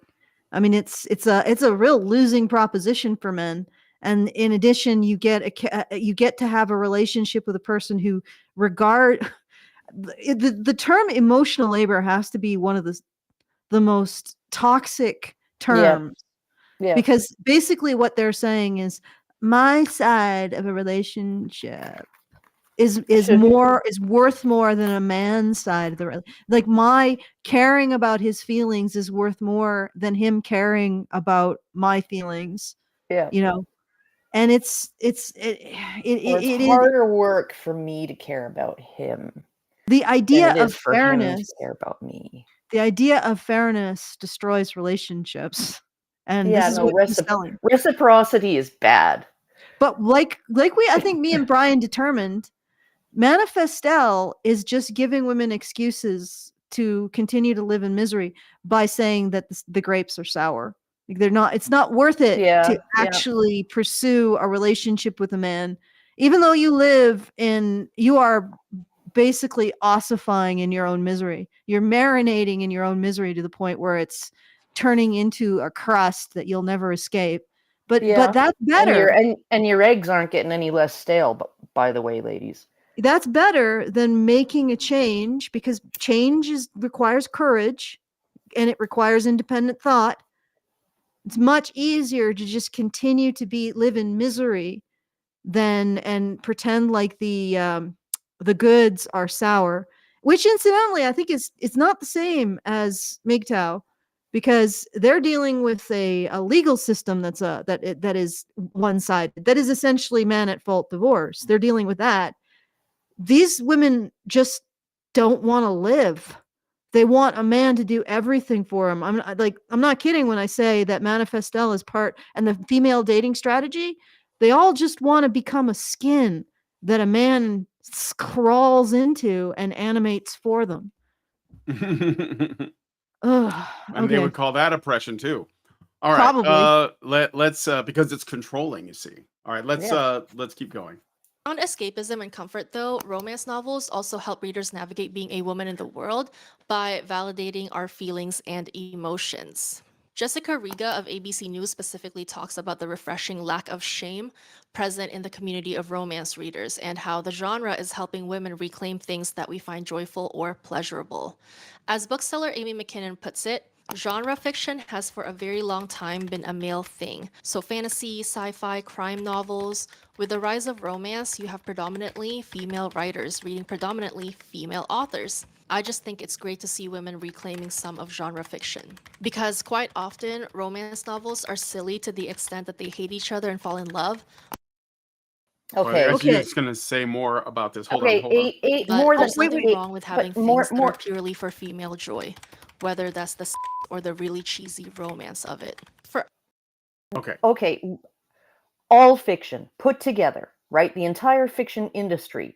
I mean, it's a real losing proposition for men. And in addition, you get to have a relationship with a person who the term emotional labor has to be one of the most toxic terms. Yeah. Because basically what they're saying is my side of a relationship is worth more than a man's side of the like my caring about his feelings is worth more than him caring about my feelings. Yeah. And it's harder work for me to care about him. The idea of fairness him to care about me. The idea of fairness destroys relationships. And this is what he's selling. Reciprocity is bad. But I think me and Brian determined, Manifestelle is just giving women excuses to continue to live in misery by saying that the grapes are sour. Like it's not worth it to actually pursue a relationship with a man, even though you are basically ossifying in your own misery. You're marinating in your own misery to the point where it's turning into a crust that you'll never escape. But that's better. And your eggs aren't getting any less stale, by the way, ladies. That's better than making a change, because change requires courage and it requires independent thought. It's much easier to just continue to live in misery and pretend like the goods are sour, which incidentally I think it's not the same as MGTOW, because they're dealing with a legal system that is one-sided, that is essentially man at fault divorce. They're dealing with that. These women just don't want to live. They want a man to do everything for them. I'm not kidding when I say that Manifestelle is part, and the female dating strategy, they all just want to become a skin that a man crawls into and animates for them. And they would call that oppression too. All right. Probably. Let's because it's controlling, you see. All right, let's keep going. On escapism and comfort, though, romance novels also help readers navigate being a woman in the world by validating our feelings and emotions. Jessica Riga of ABC News specifically talks about the refreshing lack of shame present in the community of romance readers and how the genre is helping women reclaim things that we find joyful or pleasurable. As bookseller Amy McKinnon puts it, genre fiction has for a very long time been a male thing. So fantasy, sci-fi, crime novels. With the rise of romance, you have predominantly female writers reading predominantly female authors. I just think it's great to see women reclaiming some of genre fiction. Because quite often, romance novels are silly to the extent that they hate each other and fall in love. Okay. You're just going to say more about this. Hold on. But there's nothing wrong with having things that are purely for female joy, whether that's the or the really cheesy romance of it. Okay. All fiction put together, right? The entire fiction industry,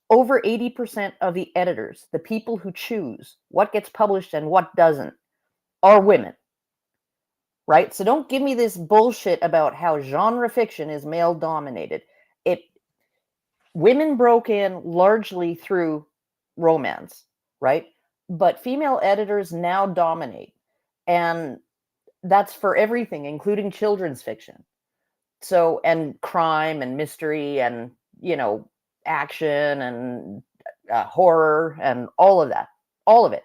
over 80% of the editors, the people who choose what gets published and what doesn't, are women, right? So don't give me this bullshit about how genre fiction is male dominated. Women broke in largely through romance, right? But female editors now dominate, and that's for everything, including children's fiction. So, and crime and mystery and, action and horror and all of that, all of it.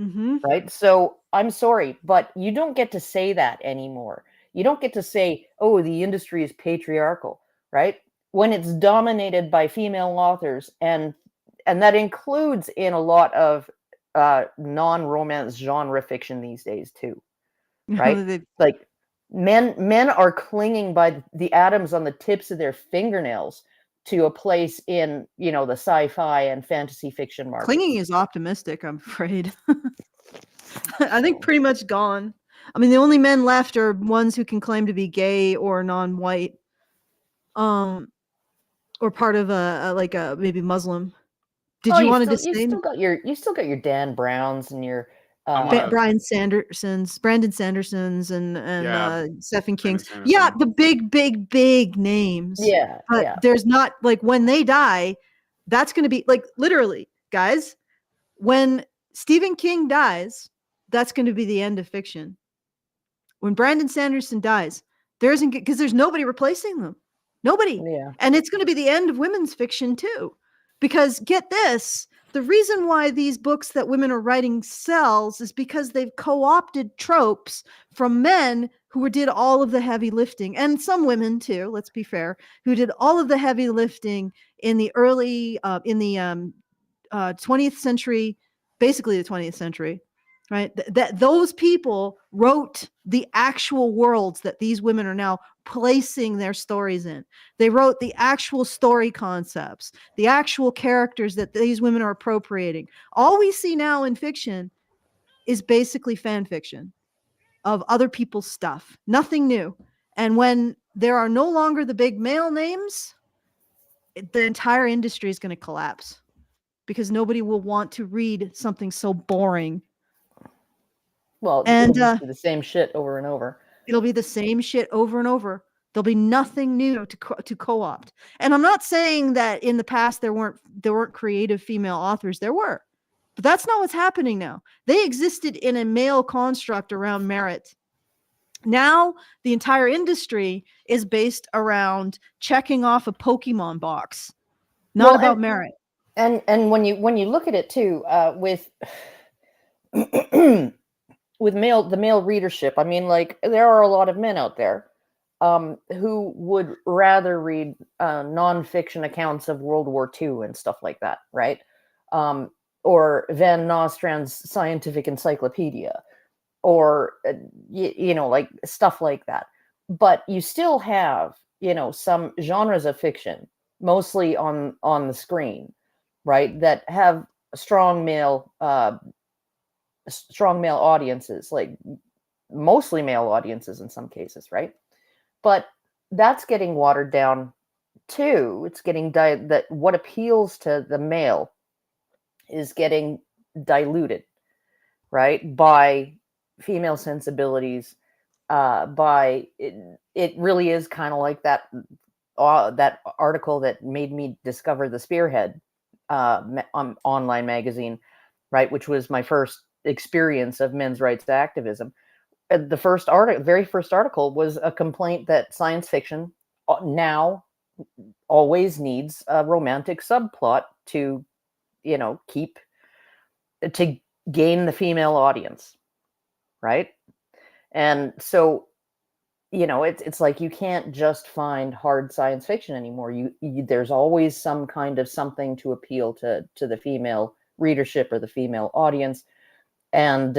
Mm-hmm. Right? So I'm sorry, but you don't get to say that anymore. You don't get to say, oh, the industry is patriarchal, right? When it's dominated by female authors, and that includes in a lot of non-romance genre fiction these days too, right? Like men are clinging by the atoms on the tips of their fingernails to a place in, the sci-fi and fantasy fiction market. Clinging is optimistic, I'm afraid. I think pretty much gone. I mean, the only men left are ones who can claim to be gay or non-white, or part of a maybe Muslim. Did you want to disdain? You still got your Dan Browns and your Brandon Sandersons, and Yeah, Stephen King's. Sanderson. Yeah, the big names. Yeah, But yeah. there's not, like, when they die, that's going to be like, literally, guys, when Stephen King dies, that's going to be the end of fiction. When Brandon Sanderson dies, there isn't, because there's nobody replacing them. Nobody. Yeah. And it's going to be the end of women's fiction too. Because get this, the reason why these books that women are writing sells is because they've co-opted tropes from men who did all of the heavy lifting, and some women too, let's be fair, who did all of the heavy lifting in the early 20th century, basically the 20th century, right? That those people wrote the actual worlds that these women are now placing their stories in. They wrote the actual story concepts, the actual characters that these women are appropriating. All we see now in fiction is basically fan fiction of other people's stuff, nothing new. And when there are no longer the big male names, the entire industry is going to collapse, because nobody will want to read something so boring. Well, And it'll just be the same shit over and over. it'll be the same shit over and over. There'll be nothing new to co-opt. And I'm not saying that in the past there weren't creative female authors. There were. But that's not what's happening now. They existed in a male construct around merit. Now the entire industry is based around checking off a Pokemon box, not about merit. And when you look at it too, with with the male readership, I mean, like, there are a lot of men out there who would rather read nonfiction accounts of World War II and stuff like that, right? Or Van Nostrand's Scientific Encyclopedia, or you know, like, stuff like that. But you still have, you know, some genres of fiction, mostly on the screen, right, that have strong male audiences, like mostly male audiences in some cases, right? But that's getting watered down too. It's getting that what appeals to the male is getting diluted, right, by female sensibilities. By it really is kind of like that article that made me discover the Spearhead online magazine, right, which was my first experience of men's rights activism. The very first article was a complaint that science fiction now always needs a romantic subplot to, you know, to gain the female audience, right? And so, you know, it's like you can't just find hard science fiction anymore. There's always some kind of something to appeal to the female readership or the female audience. And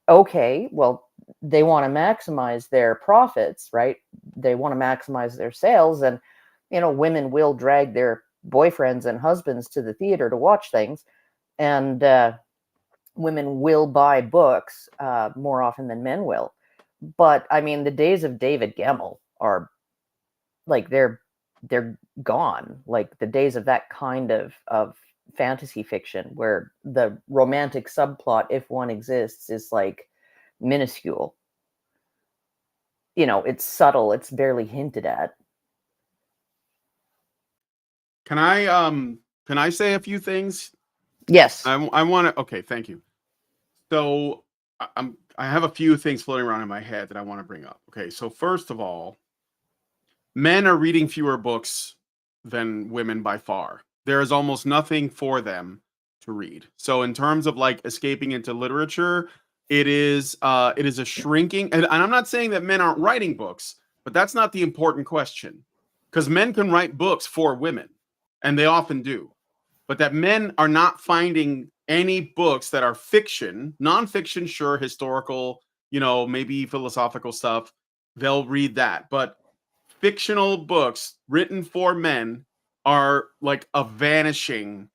okay, well, they want to maximize their profits, right? They want to maximize their sales, and, you know, women will drag their boyfriends and husbands to the theater to watch things, and women will buy books more often than men will. But I mean, the days of David Gemmell are, like, they're gone. Like, the days of that kind of fantasy fiction where the romantic subplot, if one exists, is like minuscule. You know, it's subtle, it's barely hinted at. Can I say a few things? Yes. I want to. Okay, thank you. So I have a few things floating around in my head that I want to bring up. Okay, so first of all, men are reading fewer books than women by far. There is almost nothing for them to read. So in terms of, like, escaping into literature, it is a shrinking. And I'm not saying that men aren't writing books, but that's not the important question, because men can write books for women, and they often do. But that men are not finding any books that are fiction, nonfiction, sure, historical, you know, maybe philosophical stuff, they'll read that. But fictional books written for men are like a vanishing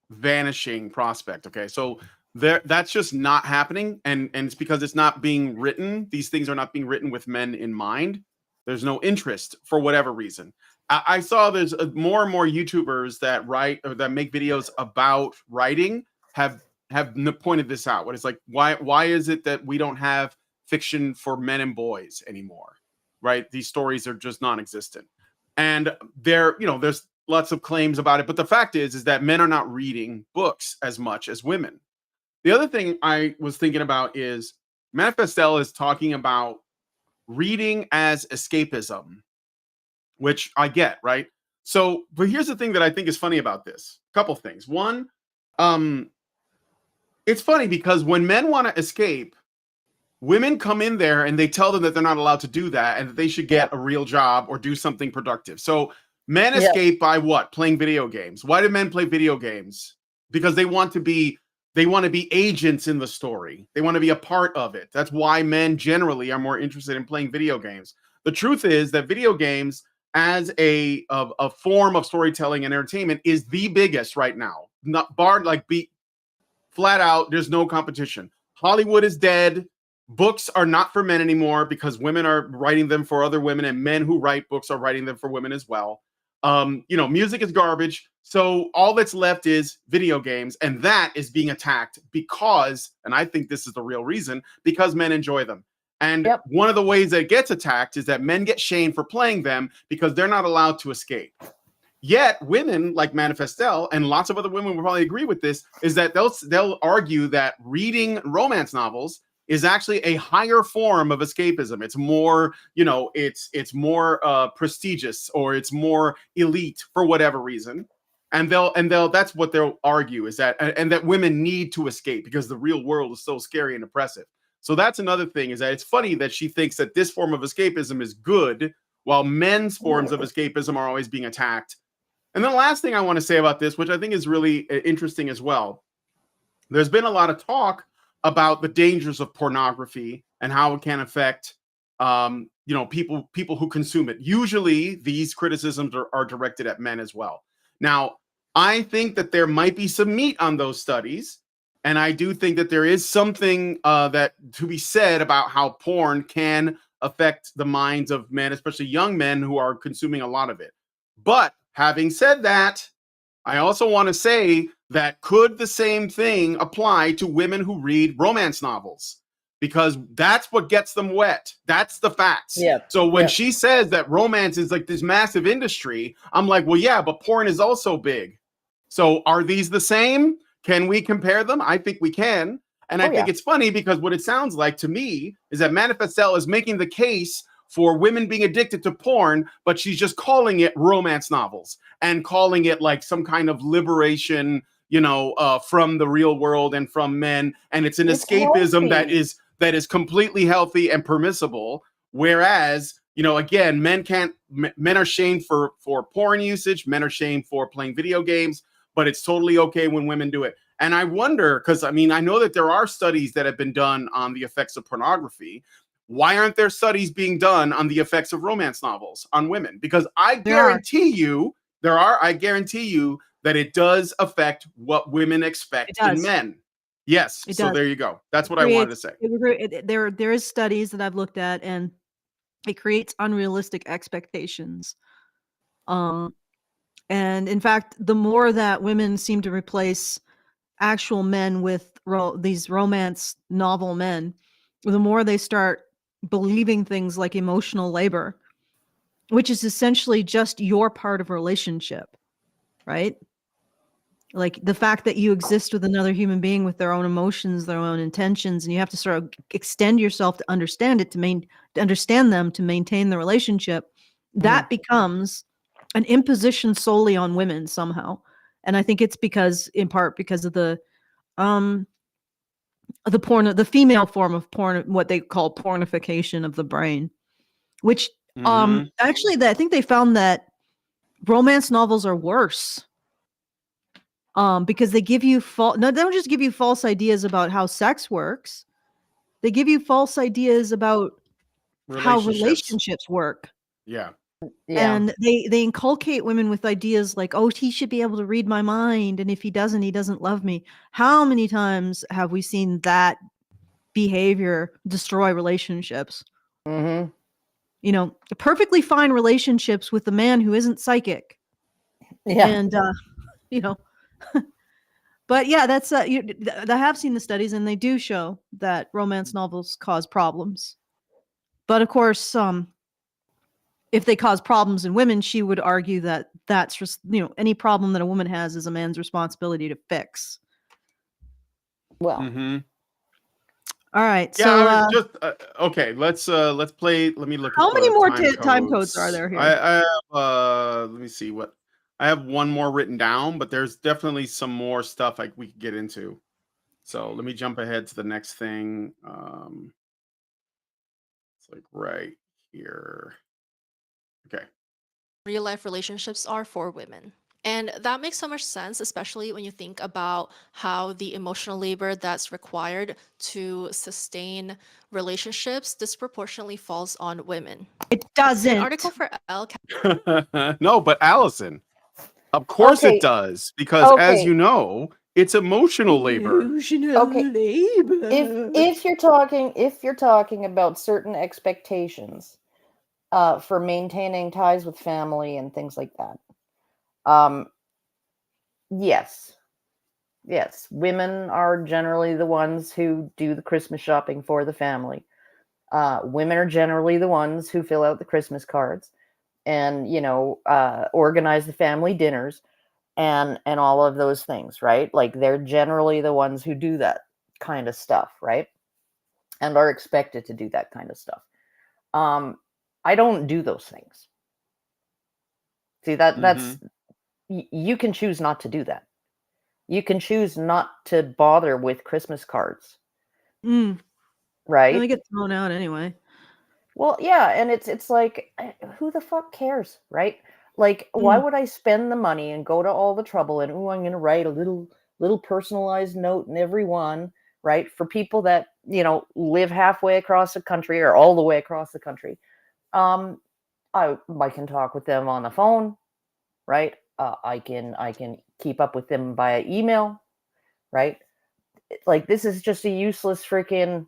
prospect. Okay, so that's just not happening, and it's because it's not being written. These things are not being written with men in mind. There's no interest for whatever reason. I saw there's more and more YouTubers that write or that make videos about writing have pointed this out. What it's like, why is it that we don't have fiction for men and boys anymore? Right? These stories are just non-existent. And there's lots of claims about it, but the fact is that men are not reading books as much as women. The other thing I was thinking about is Manifestelle is talking about reading as escapism, which I get, right? So, but here's the thing that I think is funny about this. A couple things. One, it's funny because when men want to escape, women come in there and they tell them that they're not allowed to do that and that they should get a real job or do something productive. So men escape by what? Playing video games. Why do men play video games? Because they want to be agents in the story. They want to be a part of it. That's why men generally are more interested in playing video games. The truth is that video games as a form of storytelling and entertainment is the biggest right now. Not barred, flat out, there's no competition. Hollywood is dead. Books are not for men anymore because women are writing them for other women, and men who write books are writing them for women as well. Music is garbage. So all that's left is video games, and that is being attacked because, and I think this is the real reason, because men enjoy them. And one of the ways that it gets attacked is that men get shamed for playing them because they're not allowed to escape. Yet women like Manifestelle and lots of other women will probably agree with this, is that they'll argue that reading romance novels is actually a higher form of escapism. It's more, it's more prestigious, or it's more elite for whatever reason. And they'll that's what they'll argue, is that and that women need to escape because the real world is so scary and oppressive. So that's another thing, is that it's funny that she thinks that this form of escapism is good while men's forms of escapism are always being attacked. And then the last thing I want to say about this, which I think is really interesting as well, there's been a lot of talk about the dangers of pornography and how it can affect people who consume it. Usually these criticisms are directed at men as well. Now, I think that there might be some meat on those studies, and I do think that there is something that to be said about how porn can affect the minds of men, especially young men who are consuming a lot of it. But having said that, I also want to say that could the same thing apply to women who read romance novels? Because that's what gets them wet. That's the facts. Yeah. So when she says that romance is like this massive industry, I'm like, well, yeah, but porn is also big. So are these the same? Can we compare them? I think we can. And I think it's funny because what it sounds like to me is that Manifestelle is making the case for women being addicted to porn, but she's just calling it romance novels and calling it like some kind of liberation, from the real world and from men. And it's an escapism that is completely healthy and permissible. Whereas, again, men are shamed for porn usage. Men are shamed for playing video games, but it's totally okay when women do it. And I wonder, because I know that there are studies that have been done on the effects of pornography. Why aren't there studies being done on the effects of romance novels on women? Because I guarantee you that it does affect what women expect in men. Yes. So there you go. That's what I wanted to say. There is studies that I've looked at, and it creates unrealistic expectations. And in fact, the more that women seem to replace actual men with these romance novel men, the more they start believing things like emotional labor, which is essentially just your part of a relationship, right? Like the fact that you exist with another human being with their own emotions, their own intentions, and you have to sort of extend yourself to understand it, to understand them, to maintain the relationship. That becomes an imposition solely on women somehow. And I think it's in part because of the female form of porn, what they call pornification of the brain, which actually I think they found that romance novels are worse. Because they give you they don't just give you false ideas about how sex works. They give you false ideas about how relationships work. Yeah. And they inculcate women with ideas like, oh, he should be able to read my mind, and if he doesn't love me. How many times have we seen that behavior destroy relationships? Perfectly fine relationships with a man who isn't psychic. And But yeah, that's I have seen the studies, and they do show that romance novels cause problems. But of course, if they cause problems in women, she would argue that that's just, any problem that a woman has is a man's responsibility to fix. Well, Mm-hmm. All right, Yeah, so I was just okay. Let's play. Let me look. how at many the more time time codes are there here? I have let me see what I have one more written down, but there's definitely some more stuff like we could get into. So let me jump ahead to the next thing. It's like right here. Okay. Real life relationships are for women. And that makes so much sense, especially when you think about how the emotional labor that's required to sustain relationships disproportionately falls on women. It An doesn't. article for Elle No, but Allison, of course Okay. it does, because as Okay. you know, it's emotional labor. Emotional Okay. labor. If you're talking about certain expectations for maintaining ties with family and things like that, yes, women are generally the ones who do the Christmas shopping for the family. Women are generally the ones who fill out the Christmas cards and organize the family dinners and all of those things, right? Like they're generally the ones who do that kind of stuff, right? And are expected to do that kind of stuff. I don't do those things. See, that's you can choose not to do that. You can choose not to bother with Christmas cards, They right? get thrown out anyway. Well, yeah, and it's like, who the fuck cares, right? Like, why would I spend the money and go to all the trouble and I'm going to write a little personalized note in every one, right? For people that live halfway across the country or all the way across the country. I can talk with them on the phone, right? I can keep up with them via email, right? Like this is just a useless freaking.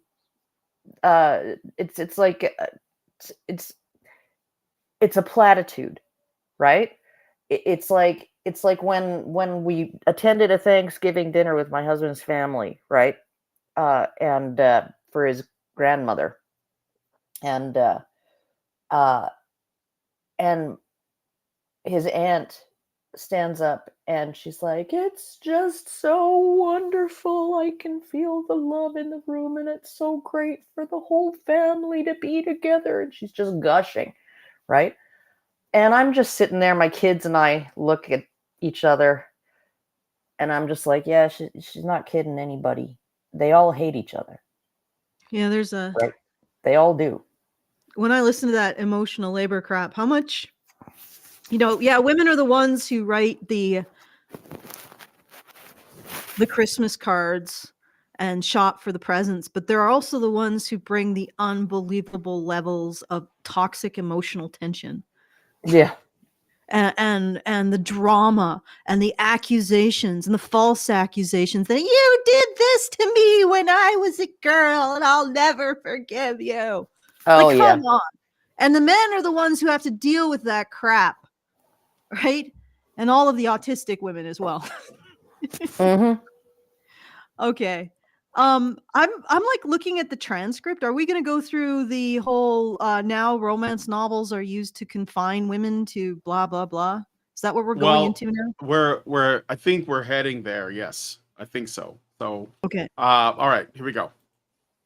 It's like it's a platitude, right? It's like when we attended a Thanksgiving dinner with my husband's family, right? And for his grandmother, and and his aunt stands up and she's like, "It's just so wonderful. I can feel the love in the room and it's so great for the whole family to be together." And she's just gushing, right? And I'm just sitting there, my kids and I look at each other and I'm just like, yeah, she's not kidding anybody. They all hate each other. Yeah, there's a right? They all do. When I listen to that emotional labor crap, how much women are the ones who write the Christmas cards and shop for the presents, but they're also the ones who bring the unbelievable levels of toxic emotional tension. Yeah. And the drama and the accusations and the false accusations that you did this to me when I was a girl and I'll never forgive you. Oh, like, yeah. come on. And the men are the ones who have to deal with that crap, right? And all of the autistic women as well. Mm-hmm. Okay. I'm like looking at the transcript. Are we going to go through the whole now romance novels are used to confine women to blah blah blah? Is that what we're going into now? We're I think we're heading there. Yes, I think so. So Okay. all right, here we go.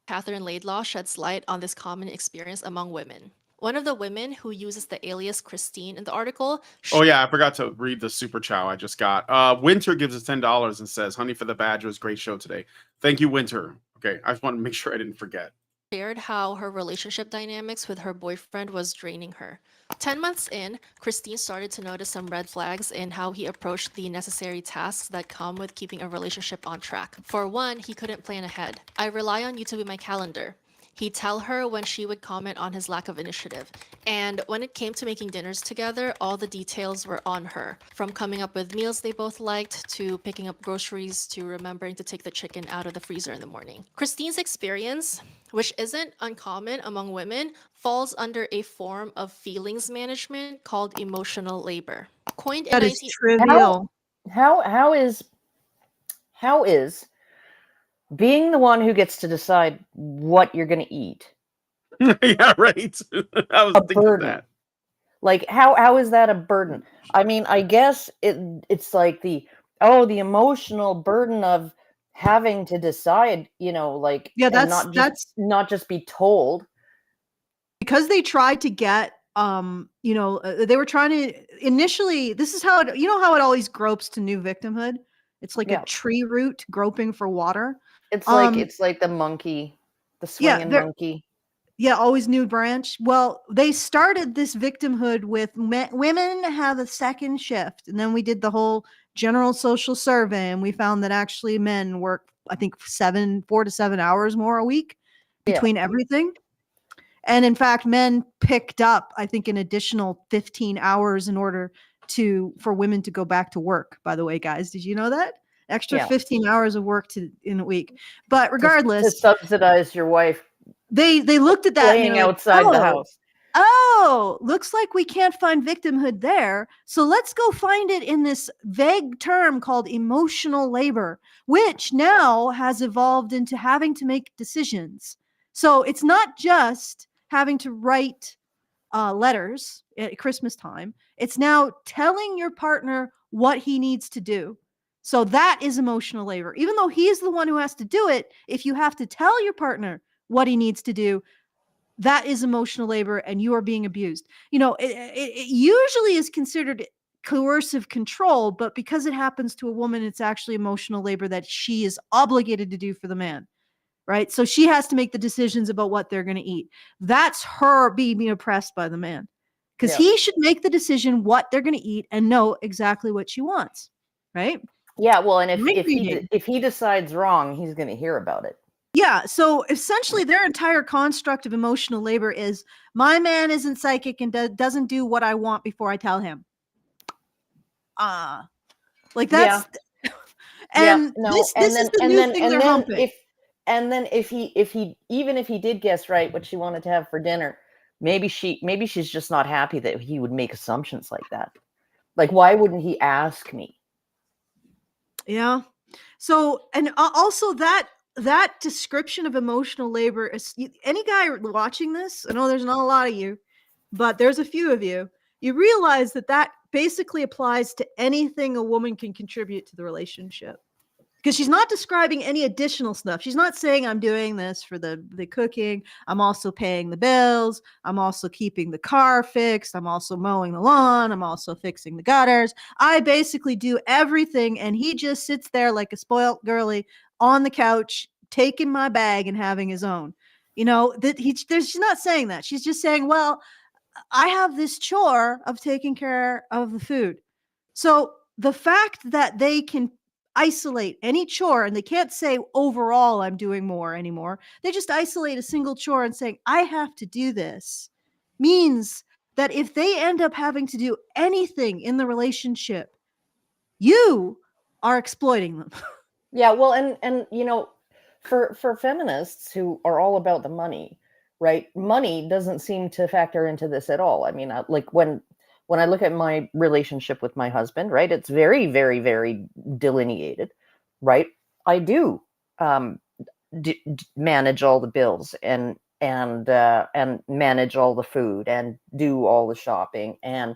Catherine Laidlaw sheds light on this common experience among women. One of the women who uses the alias Christine in the article. Oh yeah, I forgot to read the super chow I just got. Winter gives us $10 and says, "Honey for the Badgers, great show today." Thank you, Winter. Okay, I just want to make sure I didn't forget. Shared how her relationship dynamics with her boyfriend was draining her. 10 months in, Christine started to notice some red flags in how he approached the necessary tasks that come with keeping a relationship on track. For one, he couldn't plan ahead. "I rely on you to be my calendar," he'd tell her when she would comment on his lack of initiative. And when it came to making dinners together, all the details were on her. From coming up with meals they both liked, to picking up groceries, to remembering to take the chicken out of the freezer in the morning. Christine's experience, which isn't uncommon among women, falls under a form of feelings management called emotional labor. Coined in That is 19... trivial. How how is being the one who gets to decide what you're going to eat Yeah, right. I was a thinking burden? that. Like, how is that a burden? I mean, I guess it's like the emotional burden of having to decide, like, Yeah, and that's not just be told. because they tried to get they were trying to initially, this is how it, how it always gropes to new victimhood. It's like a Yeah. tree root groping for water. It's Um, like the monkey, the yeah, swinging they're monkey. yeah, always new branch. Well, they started this victimhood with women have a second shift, and then we did the whole general social survey, and we found that actually men work, I think, 4 to 7 hours more a week Yeah. between everything. And in fact, men picked up, I think, an additional 15 hours in order for women to go back to work. By the way, guys, did you know that? Extra Yeah. 15 hours of work in a week. But To regardless, subsidize your wife they looked at that and playing they're like, outside the house. oh, looks like we can't find victimhood there. So let's go find it in this vague term called emotional labor, which now has evolved into having to make decisions. So it's not just having to write letters at Christmas time. It's now telling your partner what he needs to do. So that is emotional labor. Even though he's the one who has to do it, if you have to tell your partner what he needs to do, that is emotional labor and you are being abused. It usually is considered coercive control, but because it happens to a woman, it's actually emotional labor that she is obligated to do for the man. Right? So she has to make the decisions about what they're going to eat. That's her being oppressed by the man, because he should make the decision what they're going to eat and know exactly what she wants. Right? Yeah, well, and Mind if reading. he decides wrong, he's going to hear about it. Yeah. So essentially, their entire construct of emotional labor is my man isn't psychic and doesn't do what I want before I tell him. Like that's, and this is the new thing they're humping. If he even if he did guess right what she wanted to have for dinner, maybe she's just not happy that he would make assumptions like that. Like, why wouldn't he ask me? Yeah. So, and also that description of emotional labor is, any guy watching this, I know there's not a lot of you, but there's a few of you, you realize that basically applies to anything a woman can contribute to the relationship. Because she's not describing any additional stuff. She's not saying I'm doing this for the cooking. I'm also paying the bills. I'm also keeping the car fixed. I'm also mowing the lawn. I'm also fixing the gutters. I basically do everything. And he just sits there like a spoiled girly on the couch, taking my bag and having his own. She's not saying that. She's just saying, well, I have this chore of taking care of the food. So the fact that they can isolate any chore, and they can't say overall I'm doing more anymore, they just isolate a single chore and saying I have to do this, means that if they end up having to do anything in the relationship, you are exploiting them. Yeah, well, and for feminists who are all about the money, right? Money doesn't seem to factor into this at all. I mean, like when I look at my relationship with my husband, right, it's very, very, very delineated, right? I do manage all the bills and manage all the food and do all the shopping and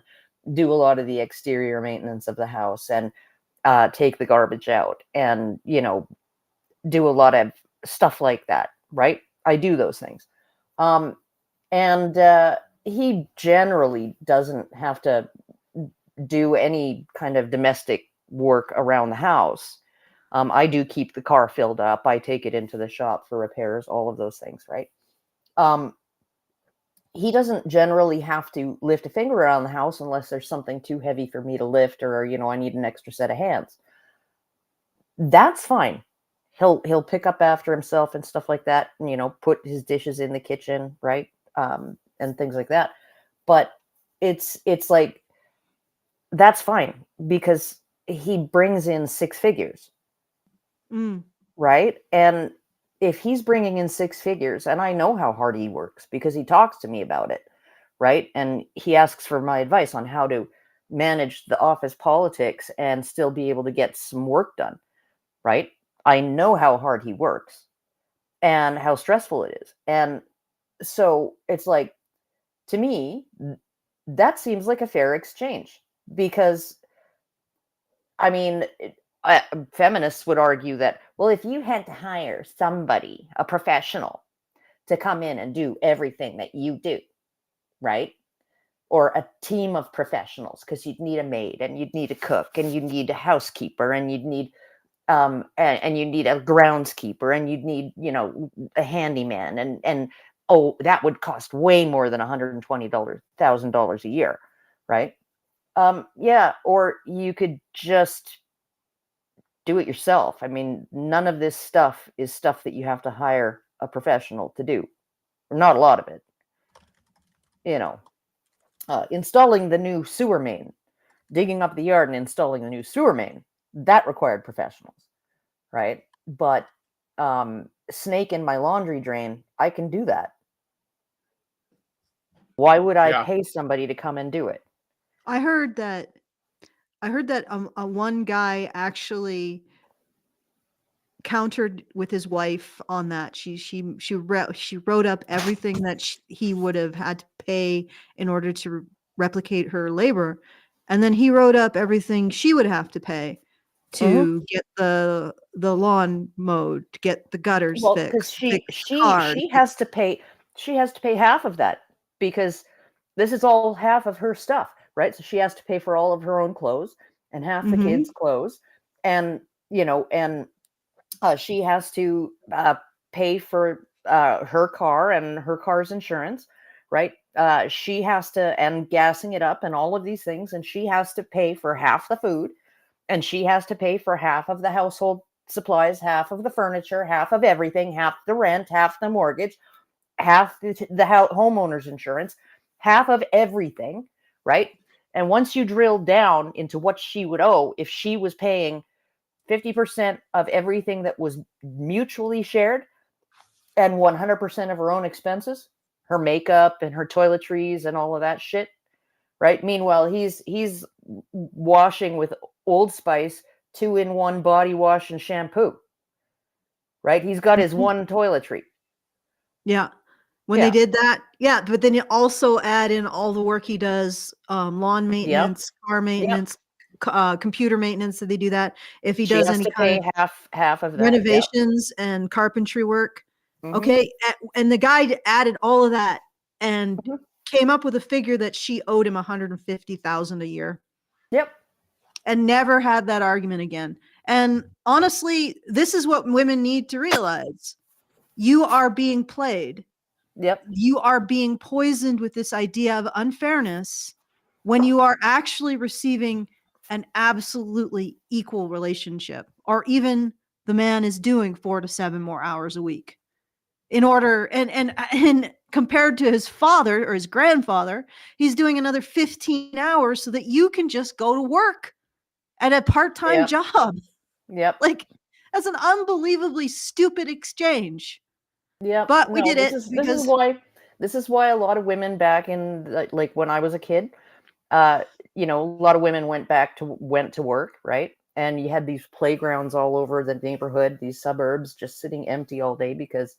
do a lot of the exterior maintenance of the house and take the garbage out and do a lot of stuff like that, right? I do those things, and he generally doesn't have to do any kind of domestic work around the house. I do keep the car filled up. I take it into the shop for repairs, all of those things, right? He doesn't generally have to lift a finger around the house unless there's something too heavy for me to lift or, I need an extra set of hands. That's fine. He'll pick up after himself and stuff like that, and, put his dishes in the kitchen, right? And things like that. But it's like, that's fine because he brings in 6 figures. Right? And if he's bringing in 6 figures, and I know how hard he works because he talks to me about it, right? And he asks for my advice on how to manage the office politics and still be able to get some work done, right? I know how hard he works and how stressful it is. And so it's like, to me, that seems like a fair exchange, because I mean, feminists would argue that, well, if you had to hire somebody, a professional, to come in and do everything that you do, right? Or a team of professionals, because you'd need a maid and you'd need a cook and you'd need a housekeeper and you'd need and you need a groundskeeper and you'd need, a handyman, and oh, that would cost way more than $120,000 a year, right? Yeah, or you could just do it yourself. I mean, none of this stuff is stuff that you have to hire a professional to do. Not a lot of it. Installing the new sewer main, digging up the yard and installing the new sewer main, that required professionals, right? But snake in my laundry drain, I can do that. Why would I pay somebody to come and do it? I heard that one guy actually countered with his wife on that. She wrote up everything that he would have had to pay in order to replicate her labor, and then he wrote up everything she would have to pay to get the lawn mowed, to get the gutters fixed. Because she has to pay half of that, because this is all half of her stuff, right? So she has to pay for all of her own clothes and half the kids' clothes, and she has to pay for her car and her car's insurance, right? She has to, and gassing it up and all of these things, and she has to pay for half the food, and she has to pay for half of the household supplies, half of the furniture, half of everything, half the rent, half the mortgage, half the homeowner's insurance, half of everything, right? And once you drill down into what she would owe, if she was paying 50% of everything that was mutually shared and 100% of her own expenses, her makeup and her toiletries and all of that shit, right? Meanwhile, he's washing with Old Spice 2-in-1 body wash and shampoo, right? He's got his one toiletry. Yeah. When they did that, but then you also add in all the work he does, lawn maintenance, car maintenance, computer maintenance. So they do that. If he does any kind of half of that, renovations and carpentry work. Okay. And the guy added all of that and came up with a figure that she owed him $150,000 a year. Yep. And never had that argument again. And honestly, this is what women need to realize. You are being played. Yep. You are being poisoned with this idea of unfairness when you are actually receiving an absolutely equal relationship, or even the man is doing 4 to 7 more hours a week in order, and compared to his father or his grandfather, he's doing another 15 hours so that you can just go to work at a part-time job. Yep. Like, that's an unbelievably stupid exchange. Yeah, but we did it because this is why a lot of women back in, like when I was a kid, a lot of women went to work, right? And you had these playgrounds all over the neighborhood, these suburbs just sitting empty all day because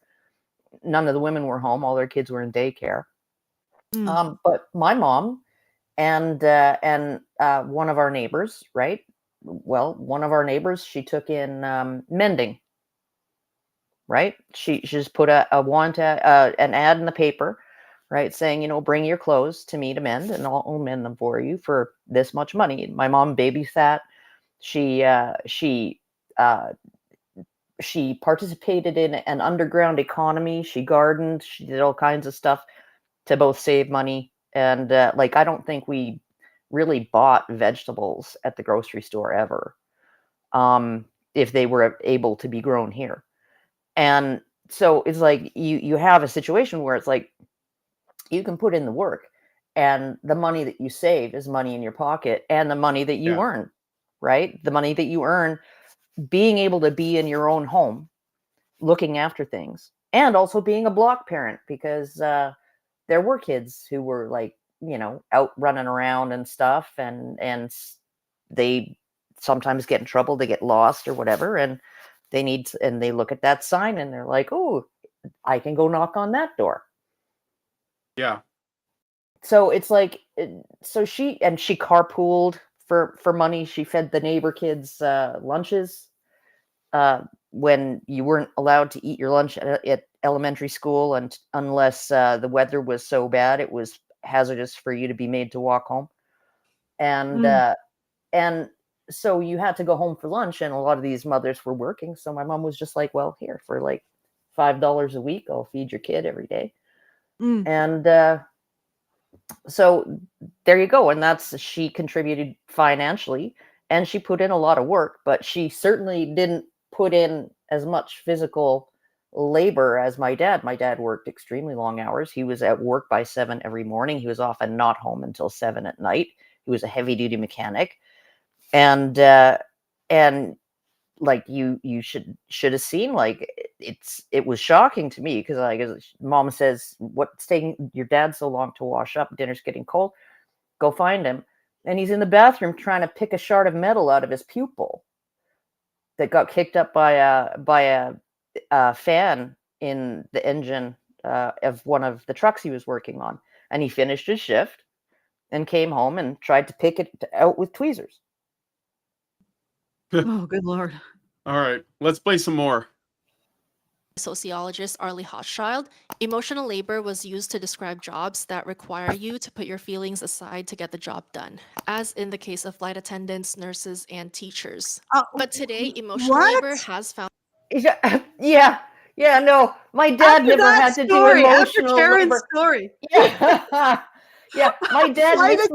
none of the women were home. All their kids were in daycare. But my mom and one of our neighbors, right? Well, one of our neighbors, she took in mending. Right? She just put an ad in the paper, right, saying, bring your clothes to me to mend, and I'll mend them for you for this much money. My mom babysat. She participated in an underground economy. She gardened. She did all kinds of stuff to both save money and I don't think we really bought vegetables at the grocery store ever, if they were able to be grown here. And so it's like you have a situation where it's like you can put in the work, and the money that you save is money in your pocket, and the money that you earn, right? The money that you earn being able to be in your own home, looking after things, and also being a block parent, because there were kids who were out running around and stuff, and they sometimes get in trouble, they get lost or whatever, and and they look at that sign and they're like, oh, I can go knock on that door. Yeah. So it's like, so she carpooled for money. She fed the neighbor kids lunches when you weren't allowed to eat your lunch at elementary school, and unless the weather was so bad it was hazardous for you to be made to walk home. And so you had to go home for lunch, and a lot of these mothers were working. So my mom was just like, well, here, for like $5 a week, I'll feed your kid every day. And so there you go. And she contributed financially, and she put in a lot of work, but she certainly didn't put in as much physical labor as my dad. My dad worked extremely long hours. He was at work by 7 every morning. He was often not home until 7 at night. He was a heavy duty mechanic. And like you should have seen, like, it was shocking to me, because like mom says, what's taking your dad so long to wash up? Dinner's getting cold. Go find him. And he's in the bathroom trying to pick a shard of metal out of his pupil that got kicked up by a fan in the engine of one of the trucks he was working on. And he finished his shift and came home and tried to pick it out with tweezers. Oh, good Lord. All right, let's play some more. Sociologist Arlie Hochschild, emotional labor was used to describe jobs that require you to put your feelings aside to get the job done, as in the case of flight attendants, nurses, and teachers. But today, emotional labor has found... Yeah, no, my dad never had to do emotional labor. Story. Yeah, yeah, my dad missed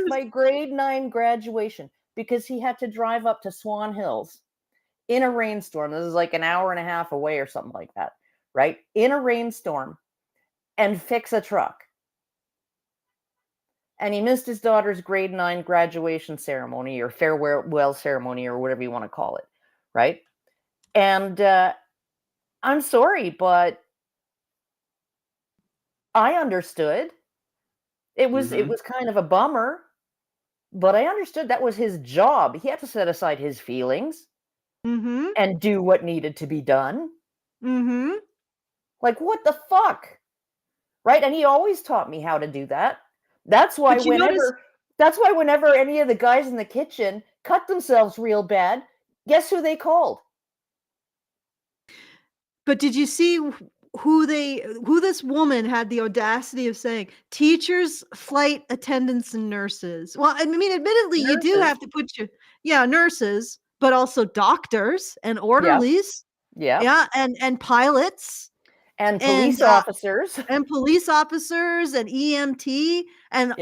my grade 9 graduation because he had to drive up to Swan Hills in a rainstorm. This is like an hour and a half away or something like that, right? In a rainstorm, and fix a truck. And he missed his daughter's grade 9 graduation ceremony, or farewell ceremony, or whatever you want to call it, right? And I'm sorry, but I understood. It was kind of a bummer, but I understood that was his job. He had to set aside his feelings and do what needed to be done. Like, what the fuck? Right? And he always taught me how to do that. That's why whenever any of the guys in the kitchen cut themselves real bad, guess who they called? But did you see who this woman had the audacity of saying? Teachers, flight attendants, and nurses. Well, I mean, admittedly, nurses. You do have to put nurses, but also doctors and orderlies. Yeah, and pilots. And police officers. And police officers and EMT. And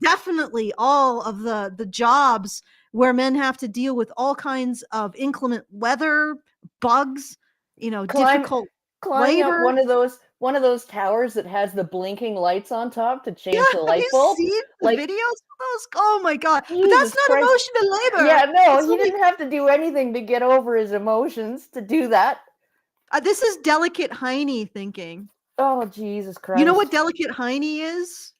definitely all of the jobs where men have to deal with all kinds of inclement weather, bugs, difficult climbing labor. up one of those towers that has the blinking lights on top to change the light bulb. Have you seen the videos of those? Oh my God. Jesus but that's not Christ. emotional labor. Yeah, no, he didn't have to do anything to get over his emotions to do that. This is delicate hiney thinking. Oh, Jesus Christ. You know what delicate hiney is?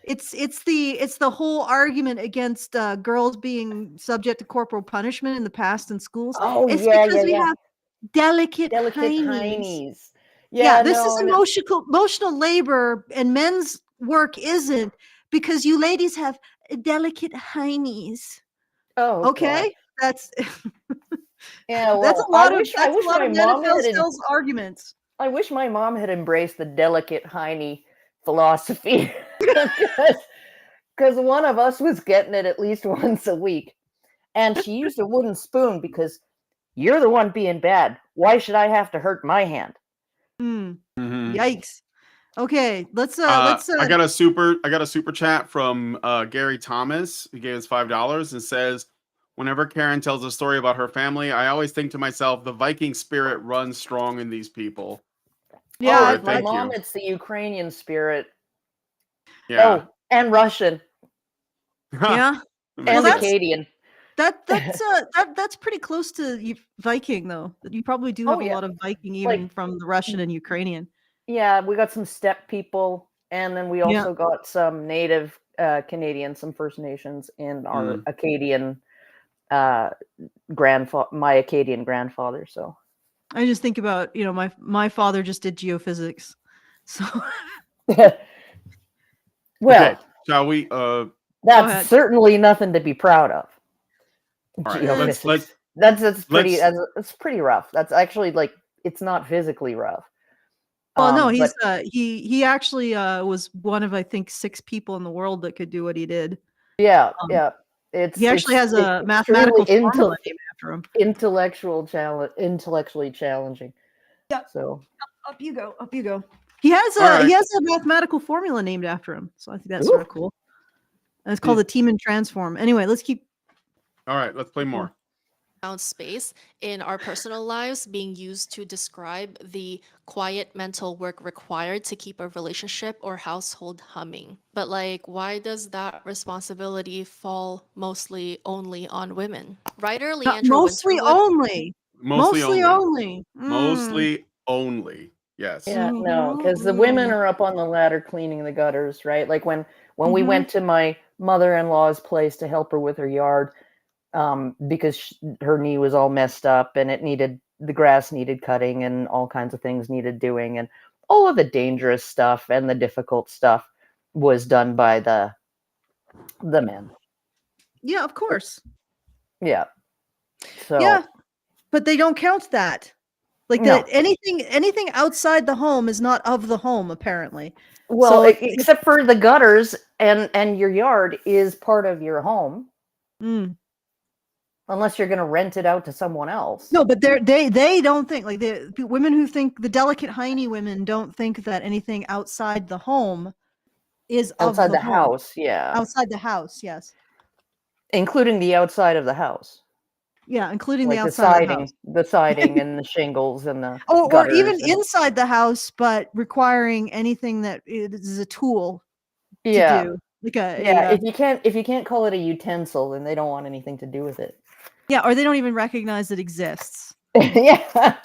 It's the whole argument against girls being subject to corporal punishment in the past in schools. Oh, it's yeah, because we yeah. have delicate heinies. Yeah, this is emotional labor, and men's work isn't, because you ladies have delicate heinies. Oh, okay. God. That's yeah. Well, that's a lot of Manifestelle arguments. I wish my mom had embraced the delicate hiney philosophy, because one of us was getting it at least once a week, and she used a wooden spoon because you're the one being bad. Why should I have to hurt my hand? Yikes. Okay, let's I got a super chat from Gary Thomas. He gave us $5 and says, whenever Karen tells a story about her family, I always think to myself, the Viking spirit runs strong in these people. Yeah, my mom, it's the Ukrainian spirit. Yeah. Oh, and Russian. Yeah. And Acadian. That's pretty close to Viking, though. You probably do have a lot of Viking, even from the Russian and Ukrainian. Yeah, we got some steppe people, and then we also got some native Canadians, some First Nations in our Acadian my Acadian grandfather. So I just think about, my father just did geophysics. So well, Okay, shall we? ahead. that's certainly nothing to be proud of. All right, Geophysics. let's That's pretty rough. That's actually like, it's not physically rough. Well, no, but he actually was one of, I think, 6 people in the world that could do what he did. yeah, Um, yeah. He actually has a it's mathematical extremely formula named after him. intellectually challenging. Yeah. So Up you go. Up you go. He has All right. a mathematical formula named after him. So I think that's Ooh. sort of cool. And it's called the Teeman transform. Anyway, let's keep. all right. Let's play more. Found space in our personal lives being used to describe the quiet mental work required to keep a relationship or household humming. But like, why does that responsibility fall mostly only on women? Writer Leandra Mostly Winterwood. only. Mostly only. Mm. Mostly only. Yes. yeah, no, because the women are up on the ladder cleaning the gutters, right? Like when we went to my mother-in-law's place to help her with her yard, because her knee was all messed up and the grass needed cutting and all kinds of things needed doing, and all of the dangerous stuff and the difficult stuff was done by the men. Yeah, of course. Yeah. So Yeah, but they don't count that. Like No. that anything outside the home is not of the home, apparently. well, So except for the gutters and your yard is part of your home, unless you're going to rent it out to someone else. No, but they don't think, like, the women who think, the delicate hiney women don't think that anything outside the home is Outside of the home. house, yeah. Outside the house, yes. Including the outside of the house. Yeah, including Like the outside of the house. the siding and the shingles and the Or gutters even and- inside the house, but requiring anything that is a tool yeah. to do. Like If you can't call it a utensil, then they don't want anything to do with it. yeah, or they don't even recognize it exists. Yeah.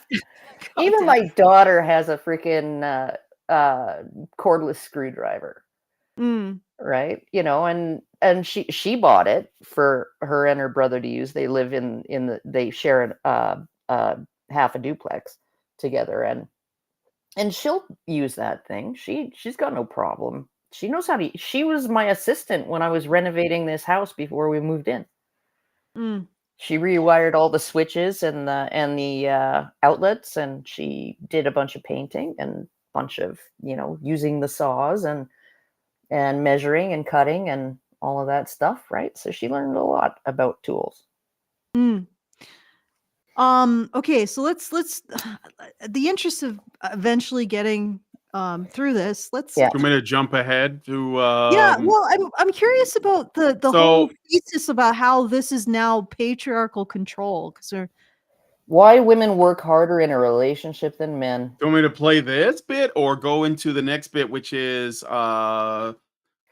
Even damn my daughter has a freaking cordless screwdriver. Right? And she bought it for her and her brother to use. They live they share half a duplex together, and she'll use that thing. She's got no problem. She knows how to. She was my assistant when I was renovating this house before we moved in. She rewired all the switches and the outlets, and she did a bunch of painting and a bunch of using the saws and measuring and cutting and all of that stuff, right? So she learned a lot about tools. Okay, so let's the interest of eventually getting through this, let's Yeah. Do you want me to jump ahead to well, I'm curious about the So- whole thesis about how this is now patriarchal control, because Why women work harder in a relationship than men. Do you want me to play this bit or go into the next bit, which is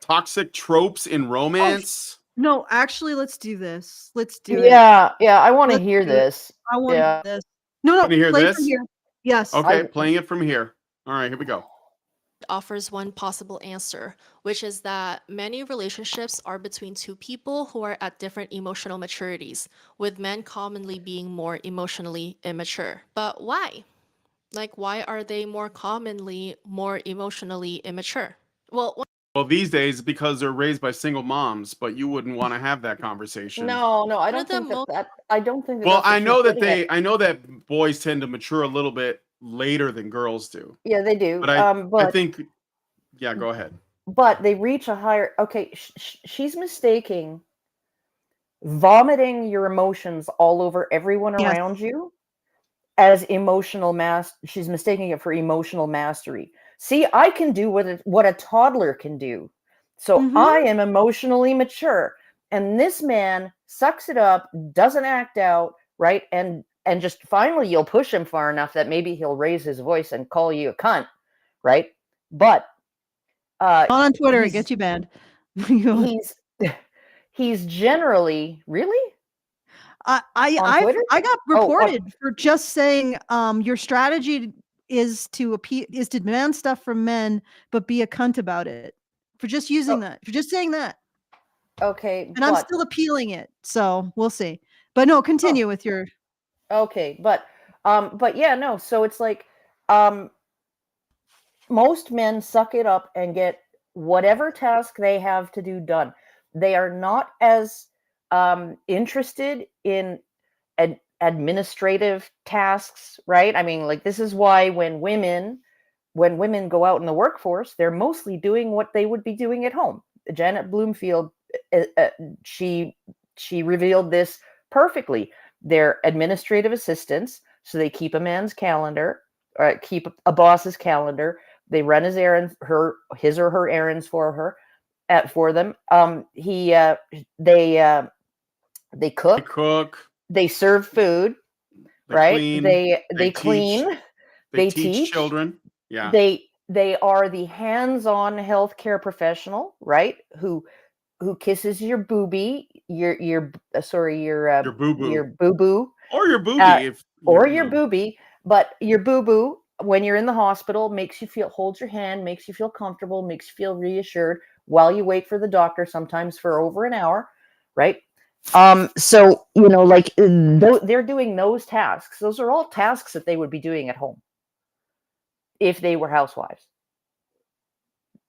toxic tropes in romance? no, actually, let's do this. Let's do it. Yeah, I want to Let's hear do it. this. I want Yeah. this. No, Wanna hear play this? from here. Yes. Okay, playing it from here. All right, here we go. Offers one possible answer, which is that many relationships are between two people who are at different emotional maturities, with men commonly being more emotionally immature. But why? Like, why are they more commonly more emotionally immature? Well, Well, these days because they're raised by single moms, but you wouldn't want to have that conversation. No, I One don't of the think most- that. I don't think that. Well, that's what I know she's that getting at. I know that boys tend to mature a little bit later than girls do. Yeah, they do. But I but think, yeah, go ahead. but they reach a higher. Okay, she's mistaking vomiting your emotions all over everyone Yes. around you as emotional she's mistaking it for emotional mastery. See, I can do what a toddler can do. So I am emotionally mature, and this man sucks it up, doesn't act out, right? And just finally you'll push him far enough that maybe he'll raise his voice and call you a cunt, right? But Not on Twitter, it gets you banned. he's generally really I Twitter? got reported for just saying your strategy is to demand stuff from men, but be a cunt about it. For just using that, for just saying that. okay. And I'm still appealing it, so we'll see. But no, continue with your. Okay, but yeah, no. So it's like most men suck it up and get whatever task they have to do done. They are not as interested in administrative tasks, right? I mean, like, this is why when women go out in the workforce, they're mostly doing what they would be doing at home. Janet Bloomfield, she revealed this perfectly. They're administrative assistants, so they keep a man's calendar, or keep a boss's calendar. They run his errands, his or her errands for them. They cook. They serve food, right? Clean, they clean. They teach children. Yeah. They are the hands-on healthcare professional, right? Who kisses your boobie, your boo-boo. your boo-boo, Or your boobie, boobie, but your boo-boo, when you're in the hospital, holds your hand, makes you feel comfortable, makes you feel reassured while you wait for the doctor, sometimes for over an hour, right? So, like, they're doing those tasks. Those are all tasks that they would be doing at home if they were housewives.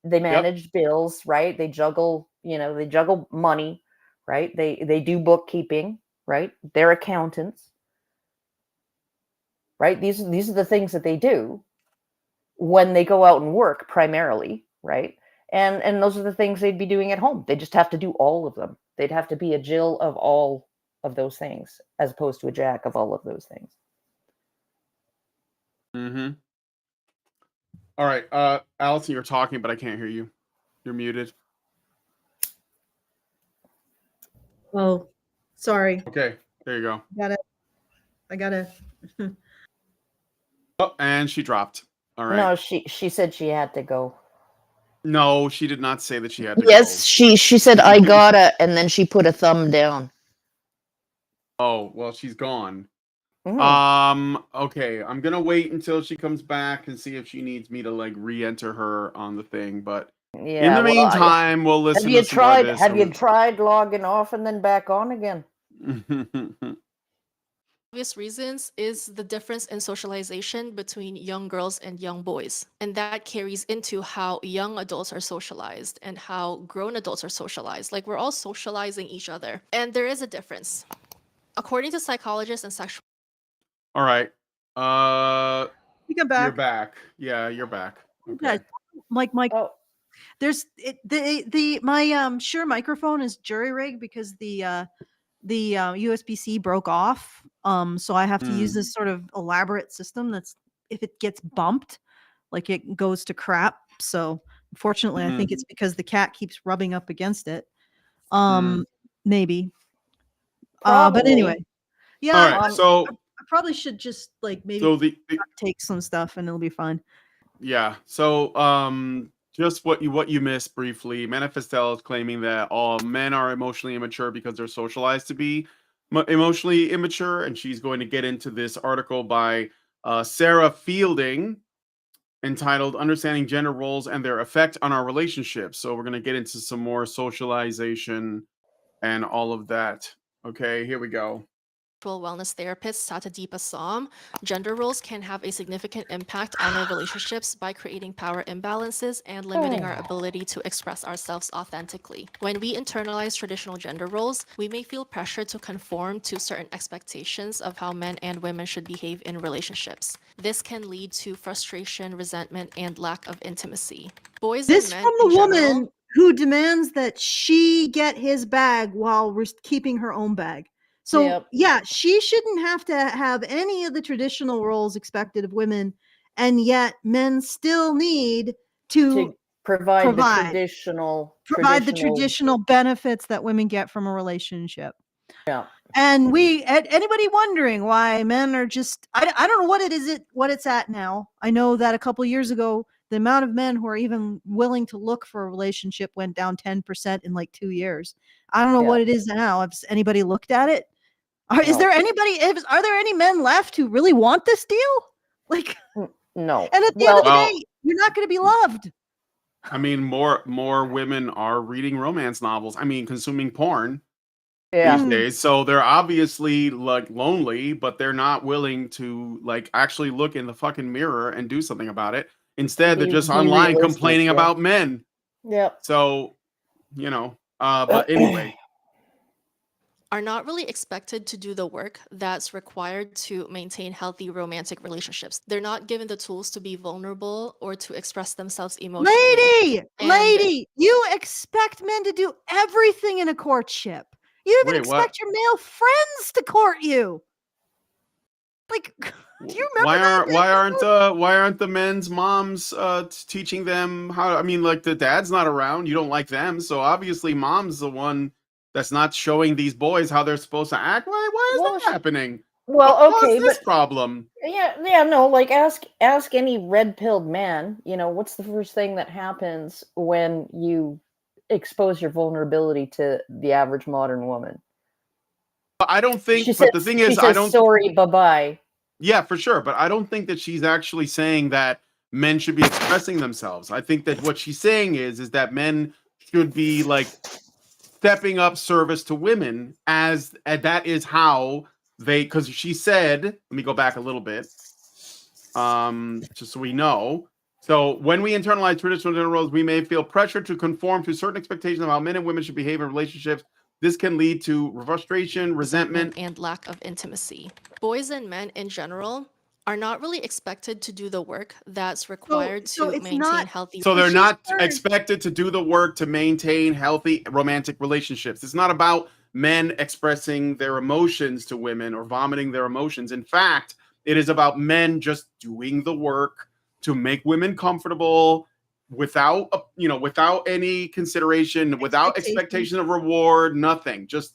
They manage bills, right? They juggle money, right? They do bookkeeping, right? They're accountants, right? These are the things that they do when they go out and work primarily, right? And those are the things they'd be doing at home. They just have to do all of them. They'd have to be a Jill of all of those things, as opposed to a Jack of all of those things. Mm-hmm. All right, Alison, you're talking, but I can't hear you. You're muted. Oh, sorry. Okay, there you go. I gotta. Oh, and she dropped. All right. No, she said she had to go. No, she did not say that she had to Yes, go. she said I gotta, and then she put a thumb down. Oh, well, she's gone. Mm. Okay, I'm gonna wait until she comes back and see if she needs me to like re-enter her on the thing. But in the meantime, we'll listen. Have you tried logging off and then back on again? Obvious reasons is the difference in socialization between young girls and young boys. And that carries into how young adults are socialized and how grown adults are socialized. Like, we're all socializing each other. And there is a difference. According to psychologists and sexual... All right. You come back. You're back. Yeah, you're back. Okay. Mike. Oh. There's my Shure microphone is jury rigged because the USB-C broke off. So I have to use this sort of elaborate system that's, if it gets bumped, like, it goes to crap. So unfortunately, I think it's because the cat keeps rubbing up against it. Maybe. But anyway, yeah. All right, so I probably should just like maybe take some stuff and it'll be fine. Yeah. So just what you missed briefly. Manifestelle is claiming that all men are emotionally immature because they're socialized to be emotionally immature, and she's going to get into this article by Sarah Fielding entitled "Understanding Gender Roles and Their Effect on Our Relationships." So we're going to get into some more socialization and all of that. Okay, here we go. Wellness therapist Satadeep Assam, gender roles can have a significant impact on our relationships by creating power imbalances and limiting our ability to express ourselves authentically. When we internalize traditional gender roles, we may feel pressure to conform to certain expectations of how men and women should behave in relationships. This can lead to frustration, resentment, and lack of intimacy. Boys This and men from the in woman general, who demands that she get his bag while we're keeping her own bag. So yeah, she shouldn't have to have any of the traditional roles expected of women, and yet men still need to provide the traditional benefits that women get from a relationship. Yeah. And anybody wondering why men are just, I don't know what it's at now. I know that a couple of years ago, the amount of men who are even willing to look for a relationship went down 10% in like 2 years. I don't know what it is now. Has anybody looked at it? Are there any men left who really want this deal? Like, no. And at the end of the day, you're not going to be loved. I mean, more women are reading romance novels. I mean, consuming porn. Yeah. these days. So they're obviously like lonely, but they're not willing to like actually look in the fucking mirror and do something about it. Instead, they're just Be online realistic, complaining yeah. about men. Yep. So, but anyway, Are not really expected to do the work that's required to maintain healthy romantic relationships. They're not given the tools to be vulnerable or to express themselves emotionally. And- Lady, you expect men to do everything in a courtship. You even Wait, what? expect your male friends to court you. Like, do you remember why aren't the men's moms teaching them how? I mean, like the dad's not around. You don't like them, so obviously mom's the one that's not showing these boys how they're supposed to act. Why is Well, that happening? Well, What okay, caused this but problem? yeah, no, like ask any red-pilled man, what's the first thing that happens when you expose your vulnerability to the average modern woman? I don't think. She But says, the thing she is, I says, don't. sorry, bye-bye. Yeah, for sure. But I don't think that she's actually saying that men should be expressing themselves. I think that what she's saying is that men should be like stepping up service to women as and that is how they, because she said, let me go back a little bit, just so we know. So when we internalize traditional gender roles, we may feel pressure to conform to certain expectations of how men and women should behave in relationships. This can lead to frustration, resentment, and lack of intimacy. Boys and men in general are not really expected to do the work that's required so to it's maintain not- healthy. So they're she's not heard- expected to do the work to maintain healthy romantic relationships. It's not about men expressing their emotions to women or vomiting their emotions. In fact, it is about men just doing the work to make women comfortable without, without any consideration, without expectation of reward, nothing. Just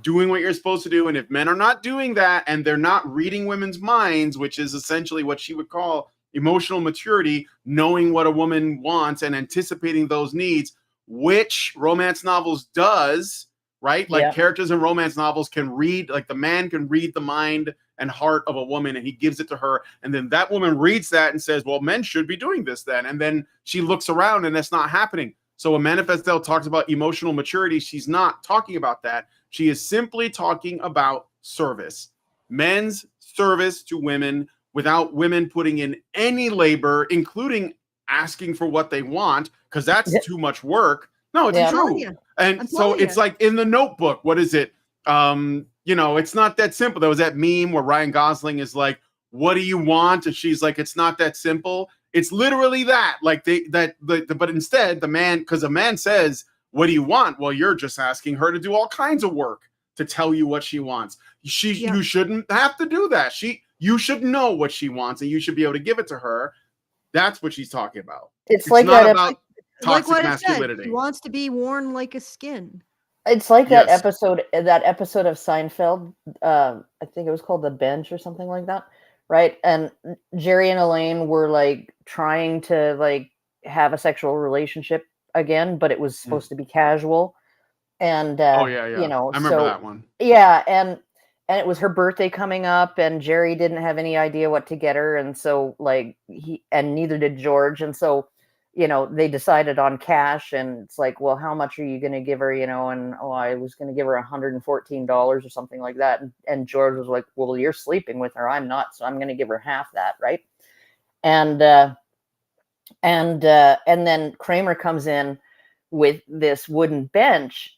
doing what you're supposed to do. And if men are not doing that and they're not reading women's minds, which is essentially what she would call emotional maturity, knowing what a woman wants and anticipating those needs, which romance novels does, right? Like Yeah. characters in romance novels can read, like the man can read the mind and heart of a woman and he gives it to her. And then that woman reads that and says, well, men should be doing this then. And then she looks around and that's not happening. So when Manifestelle talks about emotional maturity, she's not talking about that. She is simply talking about service. Men's service to women without women putting in any labor, including asking for what they want, because that's too much work. No, it's Yeah. true. And I'm so telling it's ya. like in The Notebook, what is it? It's not that simple. There was that meme where Ryan Gosling is like, what do you want? And she's like, it's not that simple. It's literally that. Like but instead the man, because a man says, what do you want? Well, you're just asking her to do all kinds of work to tell you what she wants. You shouldn't have to do that. You should know what she wants and you should be able to give it to her. That's what she's talking about. It's like not that about like toxic what I said, masculinity. he wants to be worn like a skin. It's like that Yes. episode of Seinfeld. I think it was called The Bench or something like that, right? And Jerry and Elaine were like trying to like have a sexual relationship again, but it was supposed to be casual. And Oh yeah. I remember that one. Yeah, and it was her birthday coming up, and Jerry didn't have any idea what to get her, and so like neither did George, and so they decided on cash, and it's like, well, how much are you going to give her? And I was going to give her $114 or something like that, and George was like, well, you're sleeping with her, I'm not, so I'm going to give her half that, right? And then Kramer comes in with this wooden bench.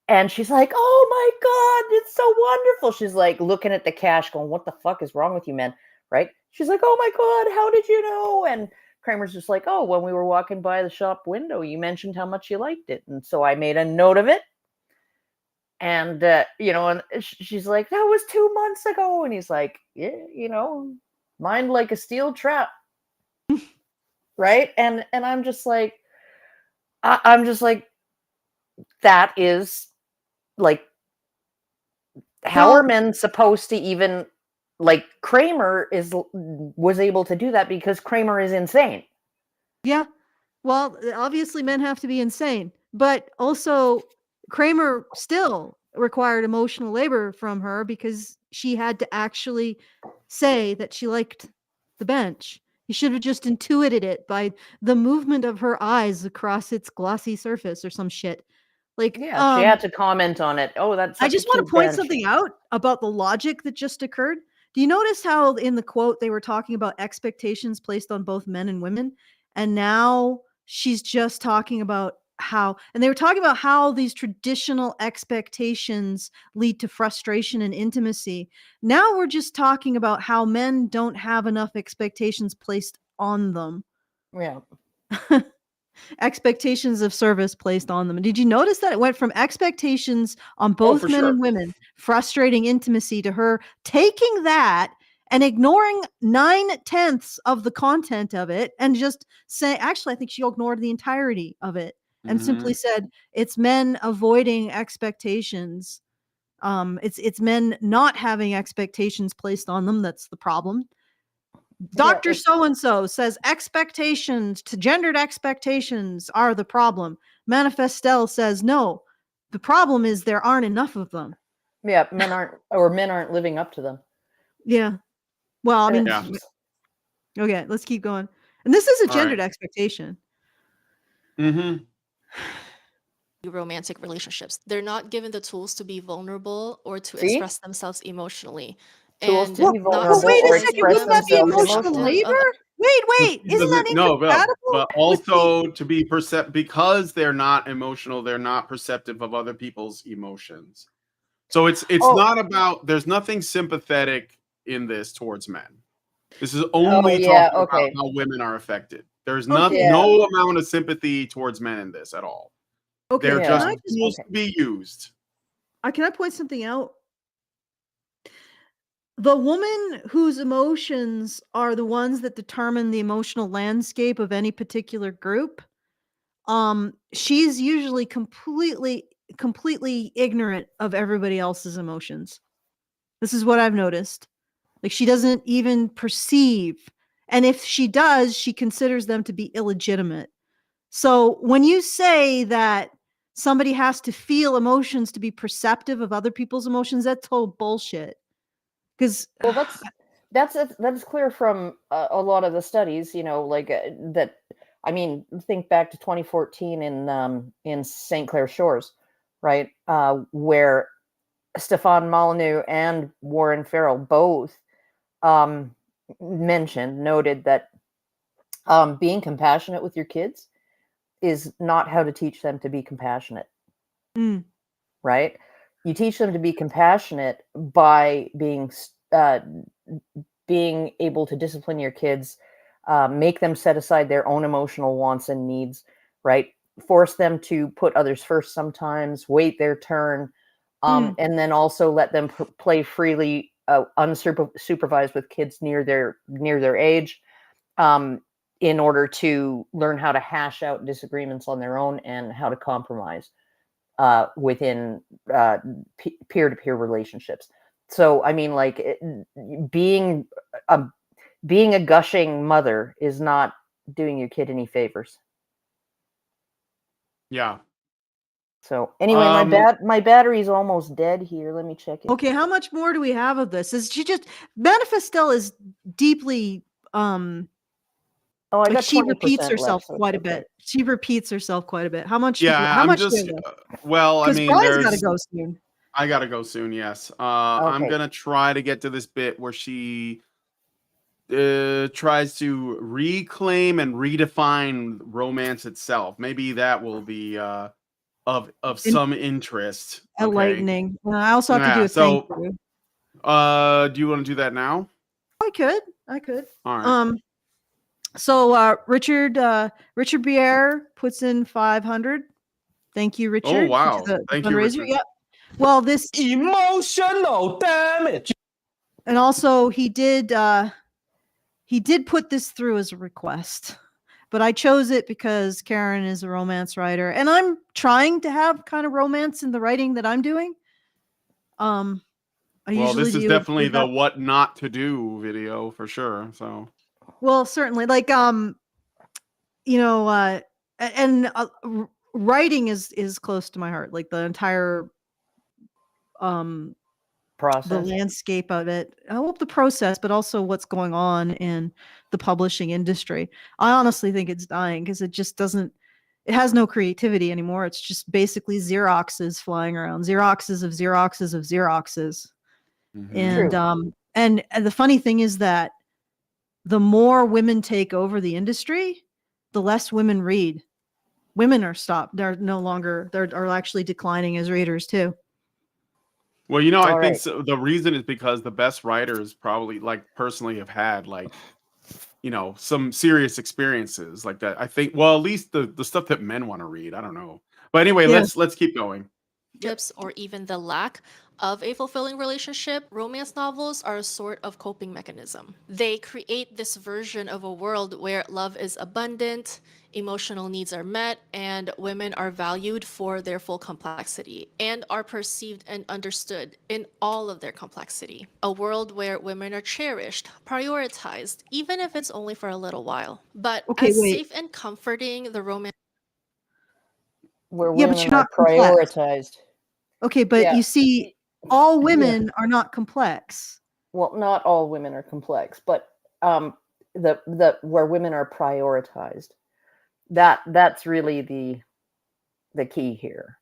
And she's like, oh my God, it's so wonderful. She's like looking at the cash going, what the fuck is wrong with you, man? Right? She's like, oh my God, how did you know? And Kramer's just like, oh, when we were walking by the shop window, you mentioned how much you liked it. And so I made a note of it. And, and she's like, that was 2 months ago. And he's like, yeah, mind like a steel trap. Right? And I'm just like, that is like, how are men supposed to even, like, Kramer was able to do that because Kramer is insane. Yeah. Well, obviously men have to be insane, but also Kramer still required emotional labor from her because she had to actually say that she liked the bench. You should have just intuited it by the movement of her eyes across its glossy surface or some shit. Like, Yeah, she had to comment on it. Oh, that's. I such a just want cute to point bench. something out about the logic that just occurred. Do you notice how in the quote they were talking about expectations placed on both men and women? And now she's just talking about how, and they were talking about how these traditional expectations lead to frustration and intimacy. Now we're just talking about how men don't have enough expectations placed on them. Yeah. Expectations of service placed on them. Did you notice that it went from expectations on both for men sure. and women, frustrating intimacy, to her taking that and ignoring 9/10 of the content of it and just say, actually, I think she ignored the entirety of it and simply said, it's men avoiding expectations. It's men not having expectations placed on them. That's the problem. Dr. So-and-so says expectations to gendered expectations are the problem. Manifestelle says no. The problem is there aren't enough of them. Yeah, men aren't living up to them. Yeah. Well, I mean, Yeah. okay, let's keep going. And this is a All gendered right. expectation. Mm-hmm. Romantic relationships. They're not given the tools to be vulnerable or to See? express themselves emotionally. Tools And to be not vulnerable But wait a or supporting second, express wouldn't that be them themselves emotional emotionally. labor? Wait, isn't that No, incompatible? but with the- also to be because they're not emotional, they're not perceptive of other people's emotions. So it's Oh. not about, there's nothing sympathetic in this towards men. This is only yeah, talking okay. about how women are affected. There's Okay. no amount of sympathy towards men in this at all. Okay, They're Yeah. just can I just supposed to be used. can I point something out? The woman whose emotions are the ones that determine the emotional landscape of any particular group, she's usually completely ignorant of everybody else's emotions. This is what I've noticed. Like, she doesn't even perceive, and if she does, she considers them to be illegitimate. So when you say that somebody has to feel emotions to be perceptive of other people's emotions, that's total bullshit. Because Well, that's clear from a lot of the studies. You know, like that. I mean, think back to 2014 in St. Clair Shores, right, where Stefan Molyneux and Warren Farrell both noted that being compassionate with your kids is not how to teach them to be compassionate. Mm. Right? You teach them to be compassionate by being able to discipline your kids, make them set aside their own emotional wants and needs, right? Force them to put others first sometimes, wait their turn, and then also let them play freely, unsupervised with kids near their age, in order to learn how to hash out disagreements on their own and how to compromise within peer-to-peer relationships. So, I mean, like, being a gushing mother is not doing your kid any favors. Yeah. So, anyway, my battery's almost dead here. Let me check it. Okay, how much more do we have of this? Is she just Manifestelle is deeply Oh, I like got she 20% repeats left, herself so quite a it's okay. bit. She repeats herself quite a bit. How much? Yeah, How I'm much? just well, I Because mean, Brian's got to go soon. I gotta go soon, yes. I'm Okay. gonna try to get to this bit where she tries to reclaim and redefine romance itself. Maybe that will be of some interest. Okay. Enlightening. I also have to do Yeah, a thank so you. do you want to do that now? I could. All right. So Richard Bier puts in 500. Thank you, Richard. Oh, wow. Which is a Thank you, fundraiser. Richard. Yep. Well, this Emotional damage. and also he did put this through as a request. But I chose it because Karen is a romance writer, and I'm trying to have kind of romance in the writing that I'm doing. Well, this is definitely the what not to do video for sure. So, well, certainly, like writing is close to my heart. Like the entire the Process. landscape of it. I hope the process, but also what's going on in the publishing industry. I honestly think it's dying because it just doesn't. it has no creativity anymore. It's just basically Xeroxes flying around, Xeroxes of Xeroxes of Xeroxes. Mhm. And the funny thing is that the more women take over the industry, the less women read. Women are stopped. They're no longer, are actually declining as readers too. Well, you know, I All think right. so, the reason is because the best writers probably, like, personally have had, like, you know, some serious experiences like that. I think, well, at least the stuff that men want to read. I don't know. But anyway, Yeah. let's keep going. Relationships or even the lack of a fulfilling relationship, romance novels are a sort of coping mechanism. They create this version of a world where love is abundant, emotional needs are met, and women are valued for their full complexity and are perceived and understood in all of their complexity. A world where women are cherished, prioritized, even if it's only for a little while. But Okay, as wait. safe and comforting the romance Where Yeah, but women you're are not complex. prioritized. Okay, but Yeah. you see, all women are not complex. Well, not all women are complex, but the where women are prioritized. That's really the key here.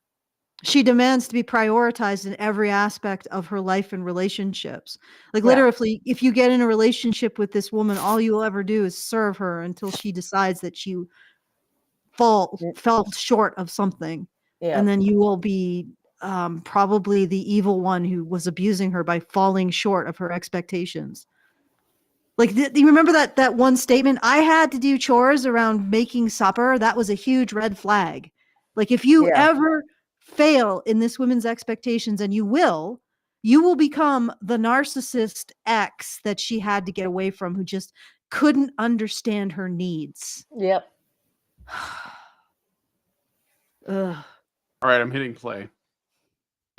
She demands to be prioritized in every aspect of her life and relationships. Like Yeah. literally, if you get in a relationship with this woman, all you'll ever do is serve her until she decides that she fell short of something. Yeah. And then you will be probably the evil one who was abusing her by falling short of her expectations. Like, do you remember that one statement? I had to do chores around making supper. That was a huge red flag. Like, if you Yeah. ever fail in this woman's expectations, and you will become the narcissist ex that she had to get away from, who just couldn't understand her needs. Yep. Ugh. All right, I'm hitting play.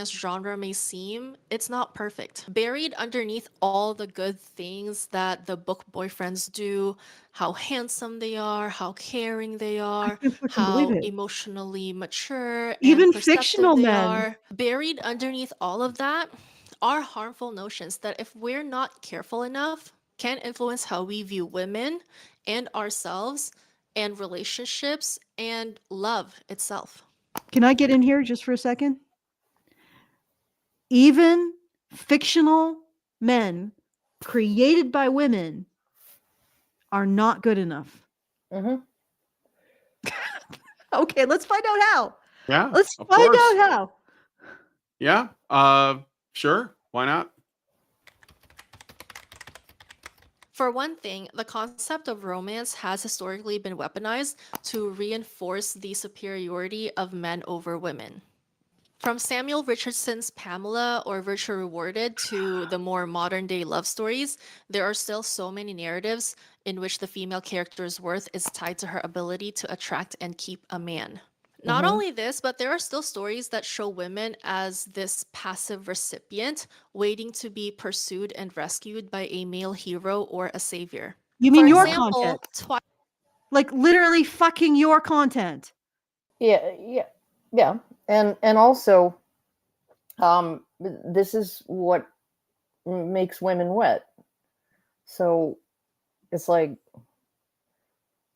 genre may seem, it's not perfect. Buried underneath all the good things that the book boyfriends do, how handsome they are, how caring they are, can't fucking how believe it. emotionally mature Even and perceptive fictional they men. are. Buried underneath all of that are harmful notions that, if we're not careful enough, can influence how we view women and ourselves and relationships and love itself. Can I get in here just for a second? Even fictional men created by women are not good enough. Mm-hmm. Okay, let's find out how. Yeah, Let's of find course. out how. Yeah. Sure. Why not? For one thing, the concept of romance has historically been weaponized to reinforce the superiority of men over women. From Samuel Richardson's Pamela or Virtue Rewarded to the more modern day love stories, there are still so many narratives in which the female character's worth is tied to her ability to attract and keep a man. Not Mhm. only this, but there are still stories that show women as this passive recipient waiting to be pursued and rescued by a male hero or a savior. You For mean your example, content? Like literally fucking your content. Yeah. And also, this is what makes women wet. So it's like,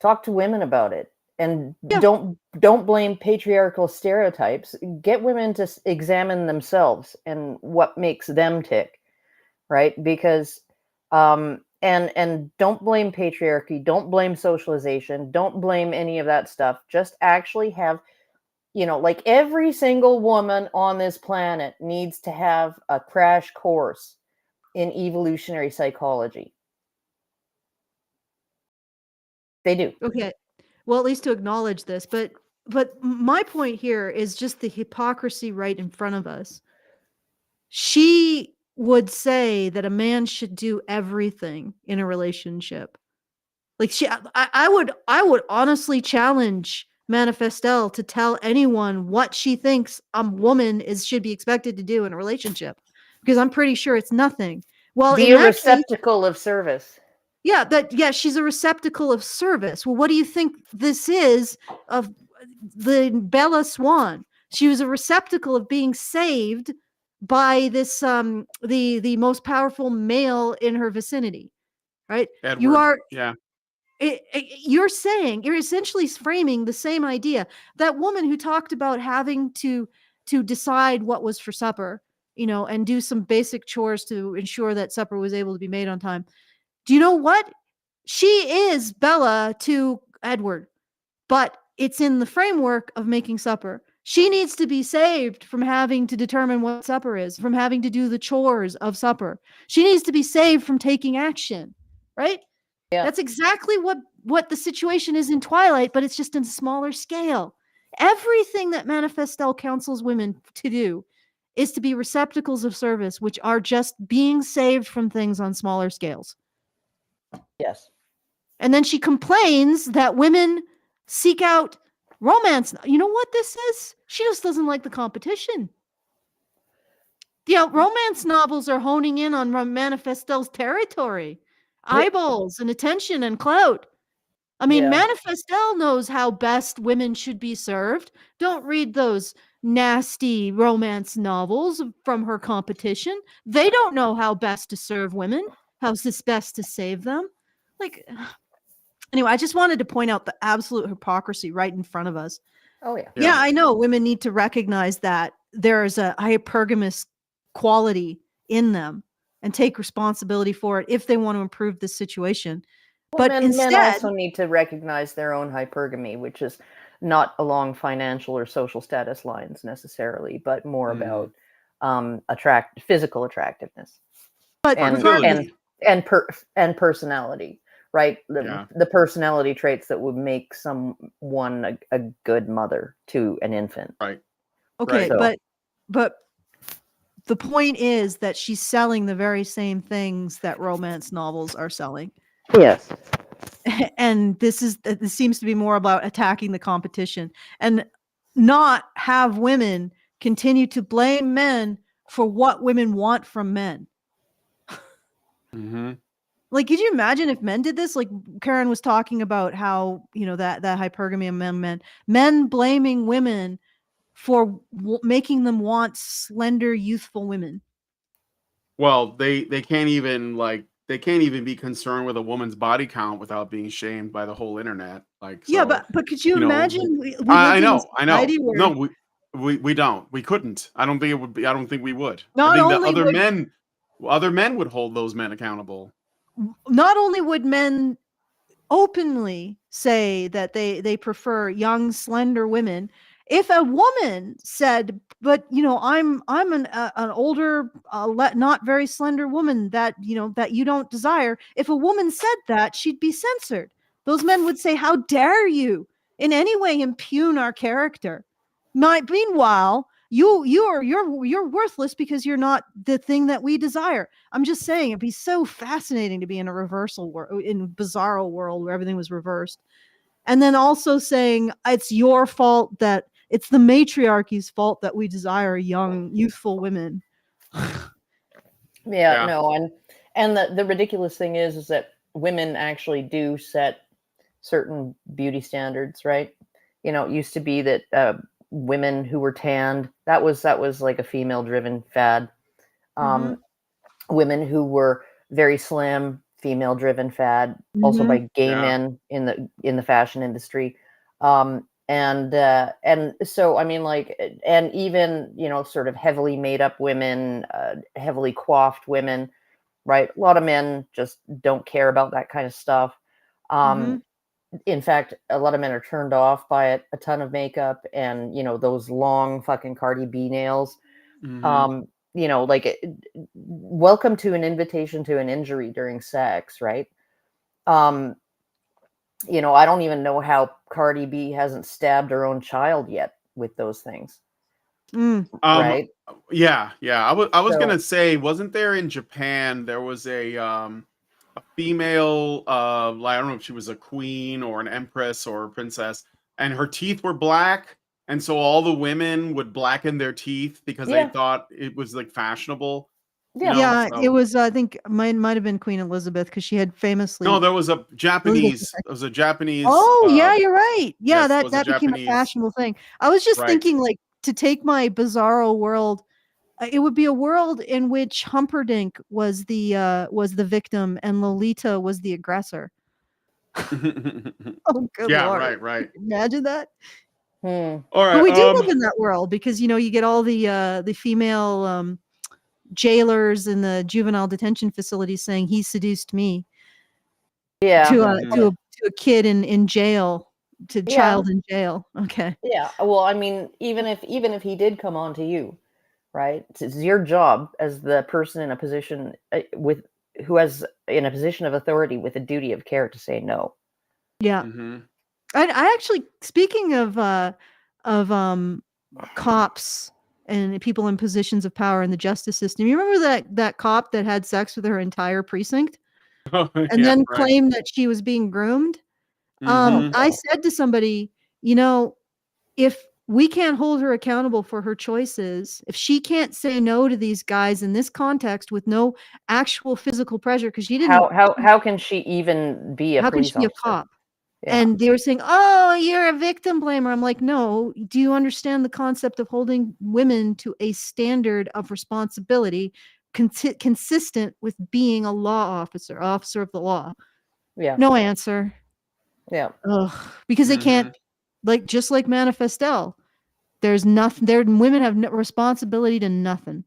talk to women about it, and Yeah. don't blame patriarchal stereotypes. Get women to examine themselves and what makes them tick, right? Because and don't blame patriarchy, don't blame socialization, don't blame any of that stuff. Just actually have, like, every single woman on this planet needs to have a crash course in evolutionary psychology. They do. Okay. Well, at least to acknowledge this, but my point here is just the hypocrisy right in front of us. She would say that a man should do everything in a relationship. Like I would honestly challenge Manifestelle to tell anyone what she thinks a woman should be expected to do in a relationship, because I'm pretty sure it's nothing. Well, Be in a that case, receptacle of service. yeah, she's a receptacle of service. Well, what do you think this is of the Bella Swan? She was a receptacle of being saved by this the most powerful male in her vicinity, right? You Edward. are Yeah. you're essentially framing the same idea. That woman who talked about having to decide what was for supper, and do some basic chores to ensure that supper was able to be made on time. Do you know what? She is Bella to Edward, but it's in the framework of making supper. She needs to be saved from having to determine what supper is, from having to do the chores of supper. She needs to be saved from taking action, right? Yeah. That's exactly what the situation is in Twilight, but it's just in a smaller scale. Everything that Manifestelle counsels women to do is to be receptacles of service, which are just being saved from things on smaller scales. Yes. And then she complains that women seek out romance. You know what this is? She just doesn't like the competition. Romance novels are honing in on Manifestelle's territory, eyeballs and attention and clout. I mean, Yeah. Manifestelle knows how best women should be served. Don't read those nasty romance novels from her competition. They don't know how best to serve women, how's this best to save them. Anyway, I just wanted to point out the absolute hypocrisy right in front of us. Oh yeah. Yeah, I know women need to recognize that there's a hypergamous quality in them and take responsibility for it if they want to improve this situation. Well, But men instead, also need to recognize their own hypergamy, which is not along financial or social status lines necessarily, but more about physical attractiveness, but regardless, and personality, right? The personality traits that would make someone a good mother to an infant. Right. okay, Right. but the point is that she's selling the very same things that romance novels are selling. Yes. And this seems to be more about attacking the competition and not have women continue to blame men for what women want from men. Mm-hmm. Like, could you imagine if men did this? Like Karen was talking about how, that hypergamy of men blaming women for making them want slender, youthful women. Well, they can't even be concerned with a woman's body count without being shamed by the whole internet. Yeah, but could you imagine? We I lived in a know. society where No, we don't. We couldn't. I don't think it would be. I don't think we would. Not I think only that other men would hold those men accountable. not only would men openly say that they prefer young, slender women, if a woman said, but I'm an older, not very slender woman that you don't desire, if a woman said that, she'd be censored. Those men would say, how dare you in any way impugn our character? Meanwhile, you're worthless because you're not the thing that we desire. I'm just saying, it'd be so fascinating to be in a reversal world, in a bizarro world where everything was reversed. And then also saying it's your fault, that it's the matriarchy's fault that we desire young, youthful women. Yeah, no, and the ridiculous thing is that women actually do set certain beauty standards, right? It used to be that women who were tanned, that was like a female driven fad. Women who were very slim, female driven fad, also by gay men in the fashion industry. And so I mean, and even sort of heavily made up women, heavily coiffed women, right? A lot of men just don't care about that kind of stuff. In fact, a lot of men are turned off by it. A ton of makeup and those long fucking Cardi B nails. Welcome to an invitation to an injury during sex, right? I don't even know how Cardi B hasn't stabbed her own child yet with those things. Right? Yeah. I was gonna say, wasn't there in Japan, there was a female, I don't know if she was a queen or an empress or a princess, and her teeth were black, and so all the women would blacken their teeth because they thought it was fashionable. It was, I think might have been Queen Elizabeth, because she had famously. No, there was a Japanese. Oh, yeah, you're right. Yeah, yes, that became a fashionable thing. I was just thinking, to take my bizarro world, it would be a world in which Humperdinck was the victim and Lolita was the aggressor. Oh, good Yeah, lord! right. Imagine that. All But right. we do live in that world because you get all the female jailers in the juvenile detention facilities saying he seduced me Yeah. to Mhm. to a kid in jail, to Yeah. child in jail. Okay. Yeah. Well, I mean, even if he did come on to you, right? It's your job as the person in a position in a position of authority with a duty of care to say no. Yeah. Mhm. I actually, speaking of cops and people in positions of power in the justice system, you remember that cop that had sex with her entire precinct Oh, and yeah, then right. claimed that she was being groomed? Mhm. I said to somebody, if we can't hold her accountable for her choices, if she can't say no to these guys in this context with no actual physical pressure, because she didn't, How can she even be a how can she police be a officer? cop? Yeah. And they were saying, "Oh, you're a victim blamer." I'm like, "No, do you understand the concept of holding women to a standard of responsibility consistent with being a law officer of the law?" Yeah. No answer. Yeah. Ugh, because they can't, just like Manifestelle. There's nothing there. Women have no responsibility to nothing.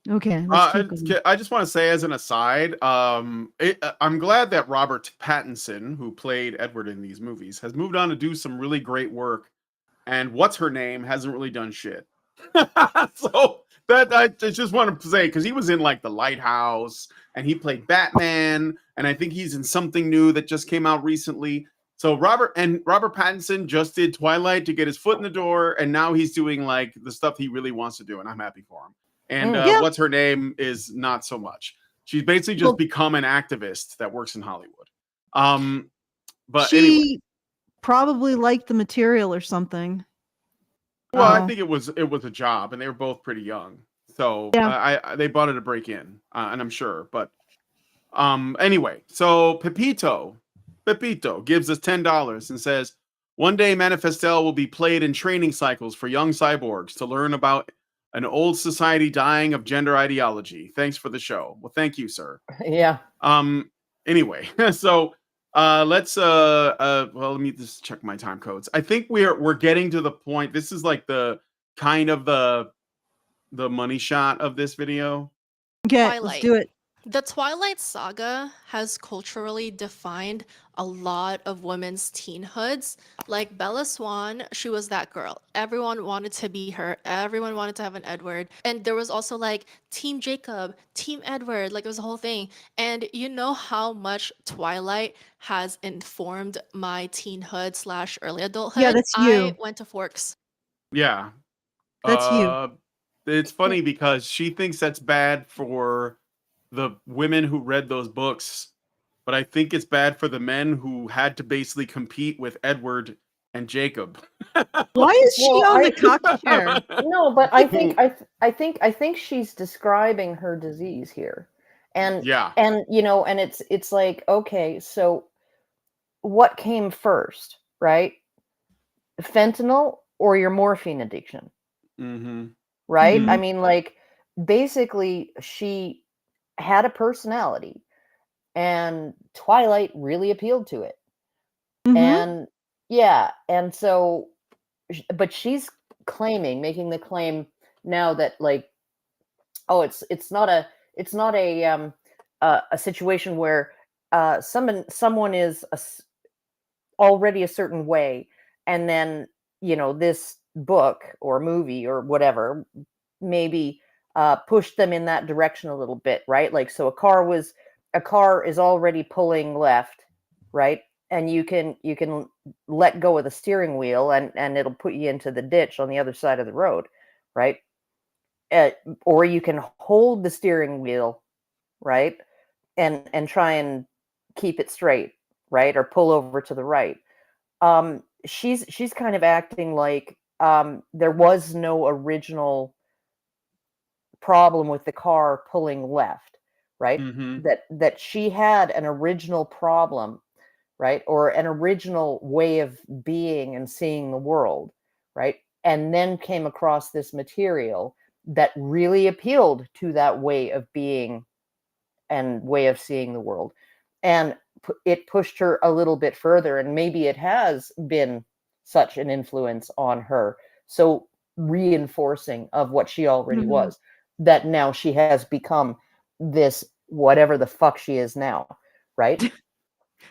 Okay, let's keep going. I just want to say, as an aside, I'm glad that Robert Pattinson, who played Edward in these movies, has moved on to do some really great work. And what's her name hasn't really done shit. So that I just want to say, because he was in like The Lighthouse, and he played Batman, and I think he's in something new that just came out recently. So Robert Pattinson just did Twilight to get his foot in the door, and now he's doing like the stuff he really wants to do, and I'm happy for him. And Yeah. what's her name is not so much. She's basically just become an activist that works in Hollywood. But she anyway, probably liked the material or something. well, I think it was a job, and they were both pretty young, so Yeah. they wanted to break in, and I'm sure. But anyway, so Pepito gives us $10 and says, "One day Manifestelle will be played in training cycles for young cyborgs to learn about an old society dying of gender ideology. Thanks for the show." Well, thank you, sir. Yeah. Anyway, so let's well, let me just check my time codes. I think we're getting to the point. This is like the kind of the money shot of this video. Okay, let's Twilight. do it. The Twilight saga has culturally defined a lot of women's teenhoods. Like Bella Swan, she was that girl. Everyone wanted to be her. Everyone wanted to have an Edward. And there was also like Team Jacob, Team Edward, like it was a whole thing. And you know how much Twilight has informed my teenhood / early adulthood? Yeah, that's I you. went to Forks. Yeah. That's you. It's funny because she thinks that's bad for the women who read those books, but I think it's bad for the men who had to basically compete with Edward and Jacob. Why is she Well, on the cock chair? No, but I think she's describing her disease here. And Yeah. and it's like, okay, so what came first, right? Fentanyl or your morphine addiction, Mm-hmm. right? Mhm. I mean, like, basically she had a personality and Twilight really appealed to it. Mhm. And yeah, and so but she's making the claim now that, like, oh, it's not a situation where someone is already a certain way, and then this book or movie or whatever maybe pushed them in that direction a little bit, right? Like, so a car is already pulling left, right? And you can let go of the steering wheel, and it'll put you into the ditch on the other side of the road, right? Or you can hold the steering wheel, right, and try and keep it straight, right, or pull over to the right. She's kind of acting like there was no original problem with the car pulling left, right? Mm-hmm. That she had an original problem, right, or an original way of being and seeing the world, right, and then came across this material that really appealed to that way of being and way of seeing the world. And it pushed her a little bit further, and maybe it has been such an influence on her, so reinforcing of what she already was, that now she has become this whatever the fuck she is now, right? Okay.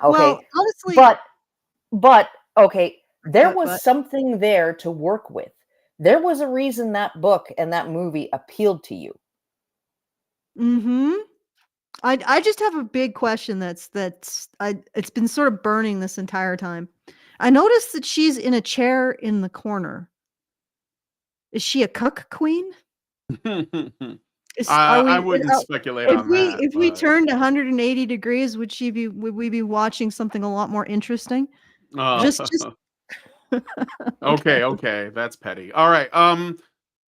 Well, honestly, but okay, there was but something there to work with. There was a reason that book and that movie appealed to you. I just have a big question it's been sort of burning this entire time. I noticed that she's in a chair in the corner. Is she a cook queen? I wouldn't speculate on that. If we turned 180 degrees, would we be watching something a lot more interesting? Just okay, that's petty. All right.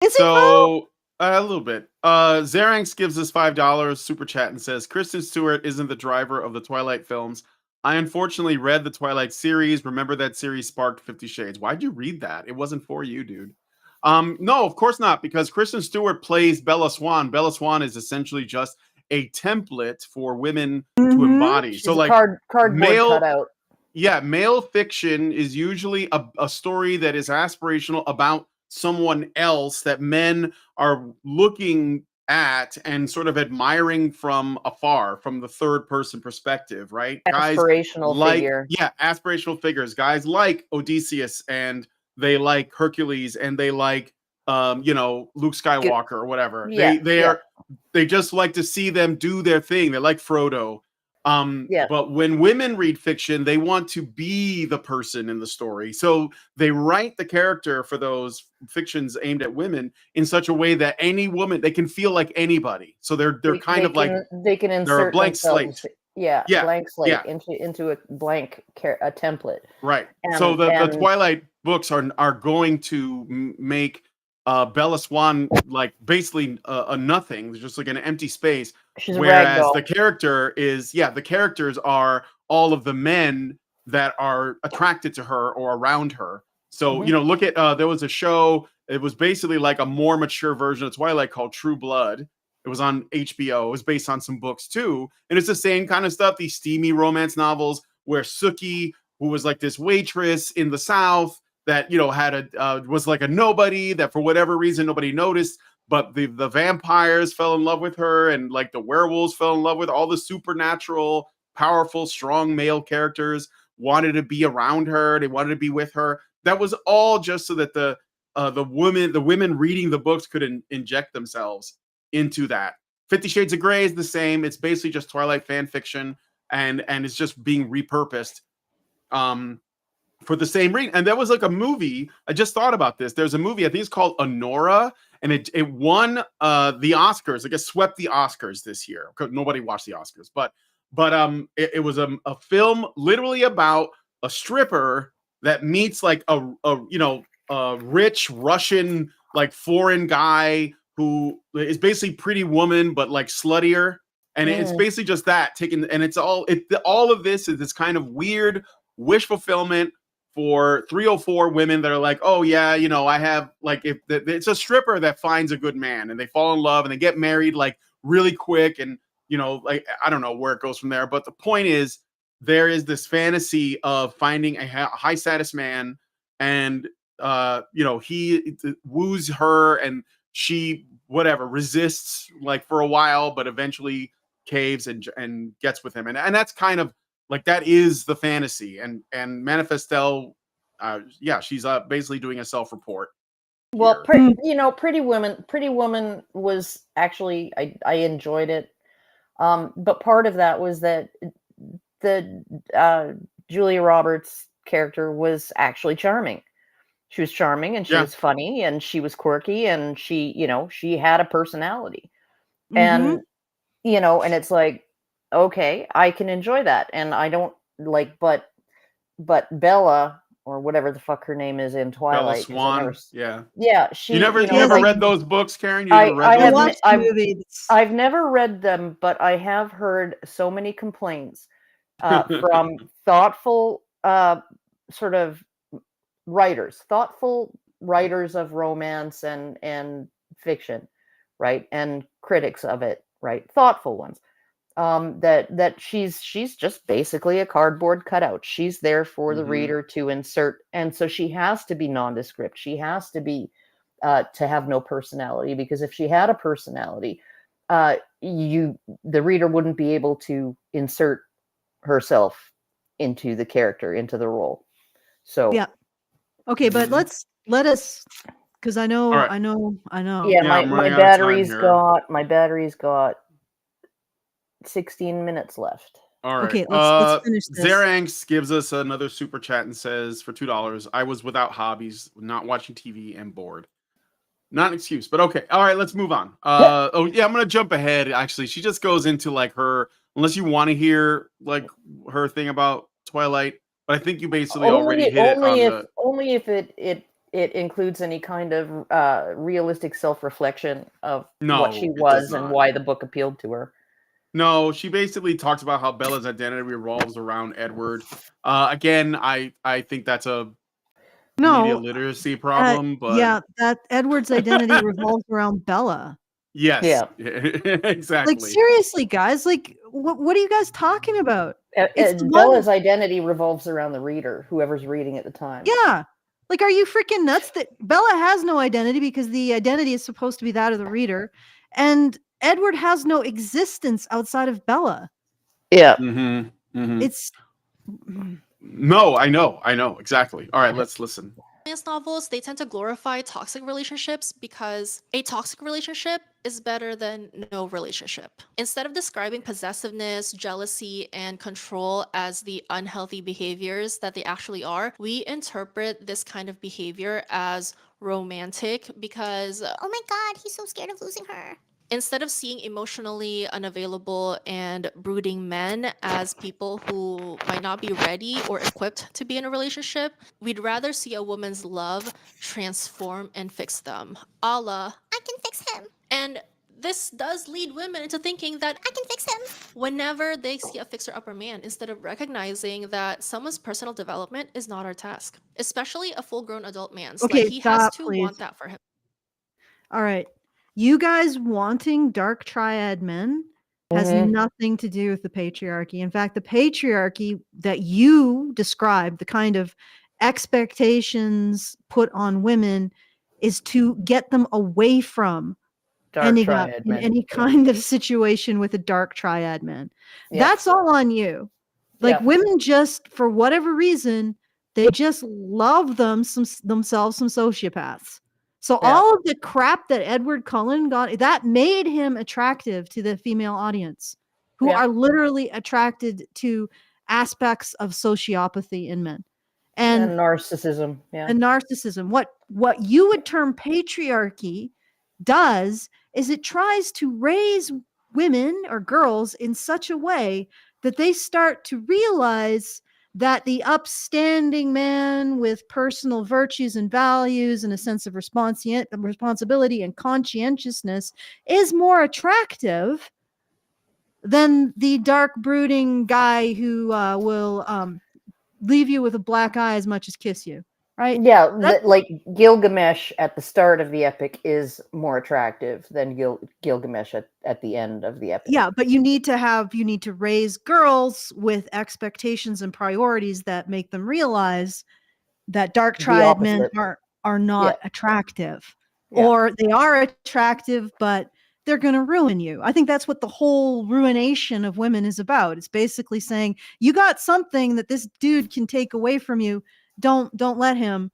Is it So a little bit. Zaranx gives us $5 super chat and says Kristen Stewart isn't the driver of the Twilight films. I unfortunately read the Twilight series. Remember that series sparked 50 Shades. Why'd you read that? It wasn't for you, dude. No, of course not, because Kristen Stewart plays Bella Swan. Bella Swan is essentially just a template for women to embody. She's so a like cardboard male cutout. Yeah, male fiction is usually a story that is aspirational about someone else that men are looking at and sort of admiring from afar, from the third person perspective, right? Aspirational figure. Yeah, aspirational figures. Guys like Odysseus, and they like Hercules, and they like Luke Skywalker or whatever. They just like to see them do their thing. They like Frodo. But when women read fiction, they want to be the person in the story. So they write the character for those fictions aimed at women in such a way that any woman, they can feel like anybody. So they're kind of like they can insert they're a blank slate. Blank slate into a blank a template. Right. So the Twilight books are going to make Bella Swan like basically a nothing, just like an empty space. She's whereas the characters are all of the men that are attracted to her or around her. So look at there was a show. It was basically like a more mature version of Twilight called True Blood. It was on HBO. It was based on some books too, and it's the same kind of stuff. These steamy romance novels where Sookie, who was like this waitress in the South, that had was like a nobody that for whatever reason nobody noticed, but the vampires fell in love with her, and like the werewolves fell in love with all the supernatural, powerful, strong male characters wanted to be around her. They wanted to be with her. That was all just so that the women reading the books could inject themselves into that. 50 Shades of Grey is the same. It's basically just Twilight fan fiction, and it's just being repurposed. For the same reason. And there was like a movie, I just thought about this. There's a movie, I think it's called Honora, and it won the Oscars. I guess swept the Oscars this year. Nobody watched the Oscars, but it was a film literally about a stripper that meets like a rich Russian like foreign guy who is basically Pretty Woman but like sluttier. And it's basically just that taken, and it's all of this is this kind of weird wish fulfillment for 304 women that are like, oh yeah, I have like, if it's a stripper that finds a good man and they fall in love and they get married like really quick, and like I don't know where it goes from there, but the point is there is this fantasy of finding a high status man, and he woos her, and she resists like for a while, but eventually caves and gets with him, and that's kind of like that is the fantasy, and Manifestelle, she's basically doing a self-report. Well, Pretty Woman was actually I enjoyed it, but part of that was that the Julia Roberts character was actually charming. She was charming, and she was funny, and she was quirky, and she had a personality, and and it's like, okay, I can enjoy that, and I don't like, but Bella, or whatever the fuck her name is in Twilight, Bella Swan, she. You never read those books, Karen? You never read those? I've never read them, but I have heard so many complaints from thoughtful sort of thoughtful writers of romance and fiction, right, and critics of it, right, thoughtful ones. that she's just basically a cardboard cutout. She's there for the reader to insert, and so she has to be nondescript. She has to be to have no personality, because if she had a personality, the reader wouldn't be able to insert herself into the character, into the role. So yeah. Okay, but let us, because I know, right. I know. Yeah, I'm my running out of time battery's got 16 minutes left. All right. Okay, let's finish this. Zeranx gives us another super chat and says, for $2, I was without hobbies, not watching TV, and bored. Not an excuse, but okay. All right, let's move on. Oh yeah, I'm gonna jump ahead. Actually, she just goes into like her, unless you want to hear like her thing about Twilight, but I think you basically already hit it on the. Only if it includes any kind of realistic self-reflection of what she it does was and not. why the book appealed to her. No, she basically talks about how Bella's identity revolves around Edward. Again, I think that's a media literacy problem, but yeah, that Edward's identity revolves around Bella. yes, Yeah. exactly. Like seriously, guys, like what are you guys talking about? Bella's identity revolves around the reader, whoever's reading at the time. Yeah. Like, are you freaking nuts that Bella has no identity because the identity is supposed to be that of the reader, and Edward has no existence outside of Bella. Yeah. It's no, I know exactly. All right, let's listen. Romance novels, they tend to glorify toxic relationships because a toxic relationship is better than no relationship. Instead of describing possessiveness, jealousy, and control as the unhealthy behaviors that they actually are, we interpret this kind of behavior as romantic because, oh my god, he's so scared of losing her. Instead of seeing emotionally unavailable and brooding men as people who might not be ready or equipped to be in a relationship, we'd rather see a woman's love transform and fix them, a la, I can fix him. And this does lead women into thinking that I can fix him whenever they see a fixer-upper man, instead of recognizing that someone's personal development is not our task, especially a full-grown adult man's. Okay, like, he has to please. want that for him. All right. You guys wanting dark triad men has nothing to do with the patriarchy. In fact, the patriarchy that you described, the kind of expectations put on women, is to get them away from ending up in any kind of situation with a dark triad man. That's all on you. Like women just, for whatever reason, they just love themselves some sociopaths. So all of the crap that Edward Cullen got, that made him attractive to the female audience, who are literally attracted to aspects of sociopathy in men. And narcissism. Yeah. And narcissism. What you would term patriarchy does is it tries to raise women or girls in such a way that they start to realize that the upstanding man with personal virtues and values and a sense of responsibility and conscientiousness is more attractive than the dark, brooding guy who will leave you with a black eye as much as kiss you. Right? Yeah, like Gilgamesh at the start of the epic is more attractive than Gilgamesh at the end of the epic. Yeah, but you need to raise girls with expectations and priorities that make them realize that dark triad men are not attractive. Yeah. Or they are attractive, but they're going to ruin you. I think that's what the whole ruination of women is about. It's basically saying, you got something that this dude can take away from you. Don't let him.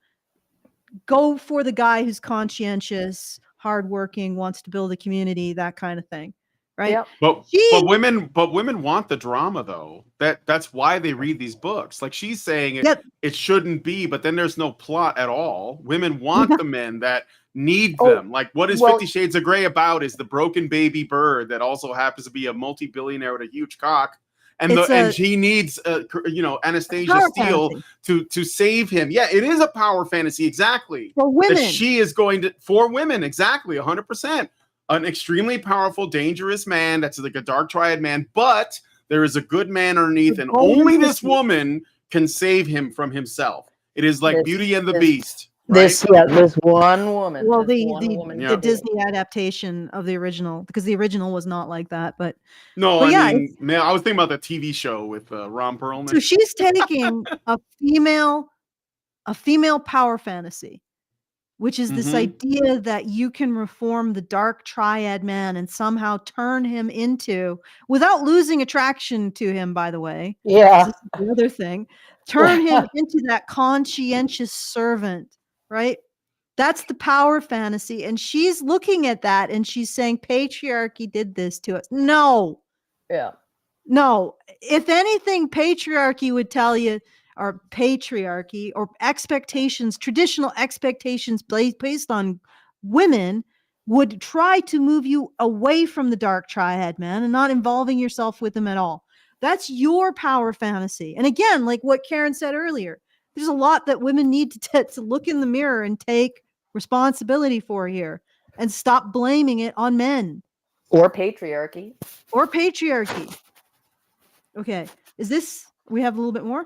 Go for the guy who's conscientious, hardworking, wants to build a community, that kind of thing, right? Yep. But women want the drama though. That's why they read these books. Like she's saying it shouldn't be, but then there's no plot at all. Women want the men that need them. Like what is 50 Shades of Grey about is the broken baby bird that also happens to be a multi-billionaire with a huge cock. And he needs, Anastasia Steele to save him. Yeah, it is a power fantasy, exactly. For women. That she is going to, for women, exactly, 100%. An extremely powerful, dangerous man that's like a dark triad man, but there is a good man underneath, and only this woman can save him from himself. It is like Beauty and the Beast. This one woman. Well, this the one the, woman the Yeah. Disney adaptation of the original, because the original was not like that. But No, But I yeah, mean, man, I was thinking about the TV show with Ron Perlman. so she's taking a female power fantasy, which is this Mhm. idea that you can reform the dark triad man and somehow turn him into, without losing attraction to him, by the way. 'Cause Yeah. this is the other thing. Turn him into that conscientious servant, right? That's the power fantasy. And she's looking at that and she's saying patriarchy did this to us. No. Yeah. No, if anything, patriarchy would tell you, or patriarchy, or expectations, traditional expectations based on women would try to move you away from the dark triad man and not involving yourself with them at all. That's your power fantasy. And again, like what Karen said earlier, there's a lot that women need to look in the mirror and take responsibility for here and stop blaming it on men Or patriarchy. or patriarchy. Okay. We have a little bit more?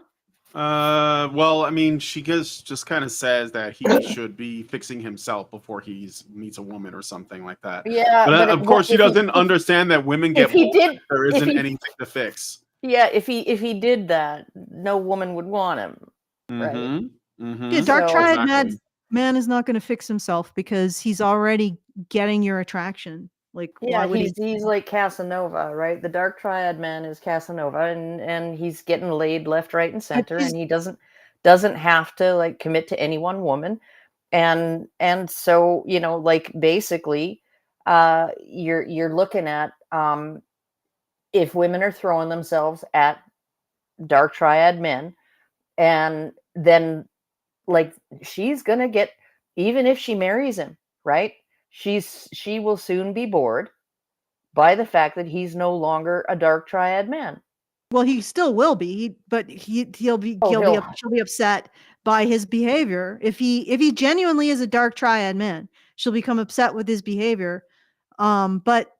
Well, I mean, she just kind of says that he should be fixing himself before he meets a woman or something like that. Yeah. But of course, she if he- doesn't understand that women if get he bored. did- There if isn't he- anything to fix. Yeah, if he did that, no woman would want him. Right. Mhm. Mhm. Yeah, dark So- triad Exactly. man is not going to fix himself because he's already getting your attraction. Like, Yeah, why would he? he's like Casanova, right? The dark triad man is Casanova, and he's getting laid left, right, and center, he's- and he doesn't have to like commit to any one woman, and so like basically, you're looking at if women are throwing themselves at dark triad men, and then like she's gonna get, even if she marries him, right? She will soon be bored by the fact that he's no longer a dark triad man. Well, he still will be, but she'll be upset by his behavior. If he genuinely is a dark triad man, she'll become upset with his behavior. But